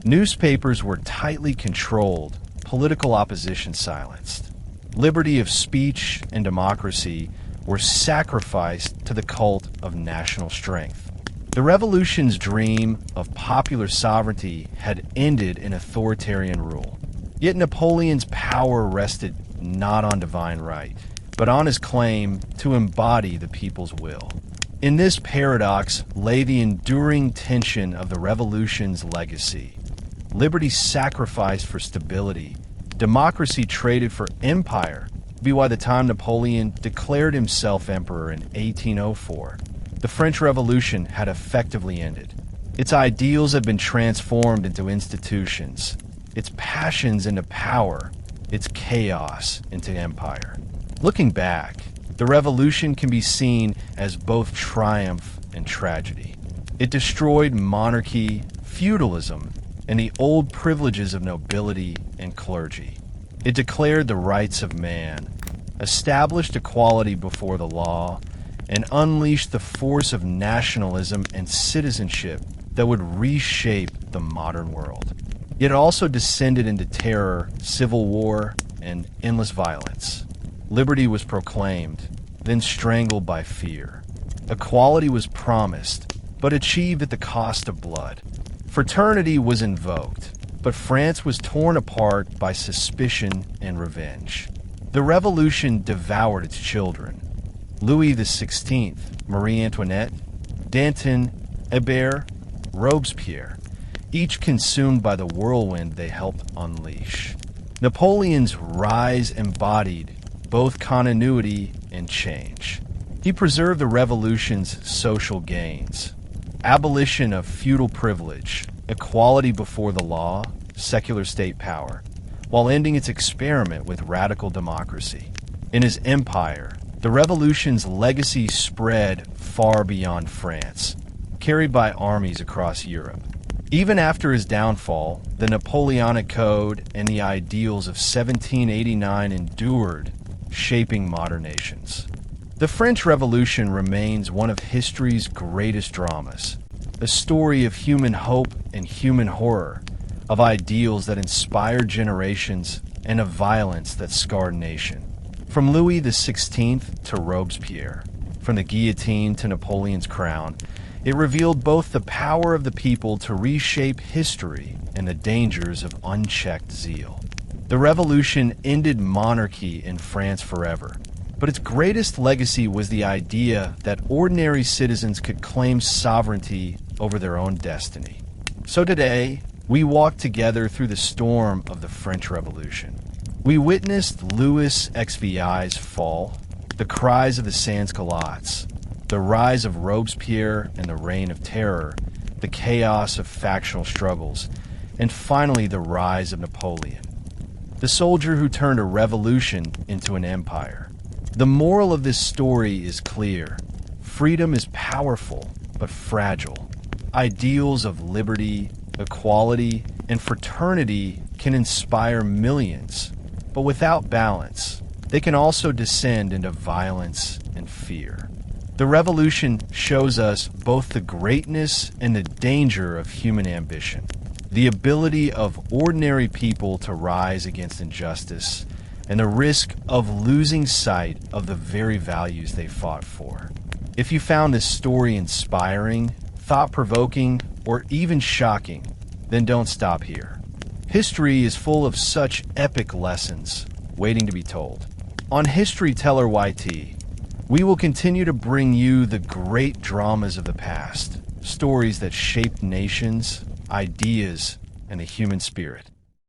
Newspapers were tightly controlled, political opposition silenced. Liberty of speech and democracy were sacrificed to the cult of national strength. The revolution's dream of popular sovereignty had ended in authoritarian rule. Yet Napoleon's power rested not on divine right, but on his claim to embody the people's will. In this paradox lay the enduring tension of the revolution's legacy. Liberty sacrificed for stability, democracy traded for empire. By the time Napoleon declared himself emperor in 1804, the French Revolution had effectively ended. Its ideals had been transformed into institutions, its passions into power, its chaos into empire. Looking back, the revolution can be seen as both triumph and tragedy. It destroyed monarchy, feudalism, and the old privileges of nobility and clergy. It declared the rights of man, established equality before the law, and unleashed the force of nationalism and citizenship that would reshape the modern world. It also descended into terror, civil war, and endless violence. Liberty was proclaimed, then strangled by fear. Equality was promised, but achieved at the cost of blood. Fraternity was invoked, but France was torn apart by suspicion and revenge. The revolution devoured its children. Louis XVI, Marie Antoinette, Danton, Hébert, Robespierre, each consumed by the whirlwind they helped unleash. Napoleon's rise embodied both continuity and change. He preserved the revolution's social gains: abolition of feudal privilege, equality before the law, secular state power, while ending its experiment with radical democracy. In his empire, the revolution's legacy spread far beyond France, carried by armies across Europe. Even after his downfall, the Napoleonic Code and the ideals of 1789 endured, shaping modern nations. The French Revolution remains one of history's greatest dramas. a story of human hope and human horror, of ideals that inspired generations and of violence that scarred a nation. From Louis XVI to Robespierre, from the guillotine to Napoleon's crown, it revealed both the power of the people to reshape history and the dangers of unchecked zeal. The revolution ended monarchy in France forever, but its greatest legacy was the idea that ordinary citizens could claim sovereignty over their own destiny. So today, we walk together through the storm of the French Revolution. We witnessed Louis XVI's fall, the cries of the sans-culottes, the rise of Robespierre and the reign of terror, the chaos of factional struggles, and finally the rise of Napoleon, the soldier who turned a revolution into an empire. The moral of this story is clear. Freedom is powerful, but fragile. Ideals of liberty, equality, and fraternity can inspire millions, but without balance, they can also descend into violence and fear. The revolution shows us both the greatness and the danger of human ambition, the ability of ordinary people to rise against injustice, and the risk of losing sight of the very values they fought for. If you found this story inspiring, thought-provoking, or even shocking, then don't stop here. History is full of such epic lessons waiting to be told. On History Teller YT, we will continue to bring you the great dramas of the past, stories that shaped nations, ideas, and the human spirit.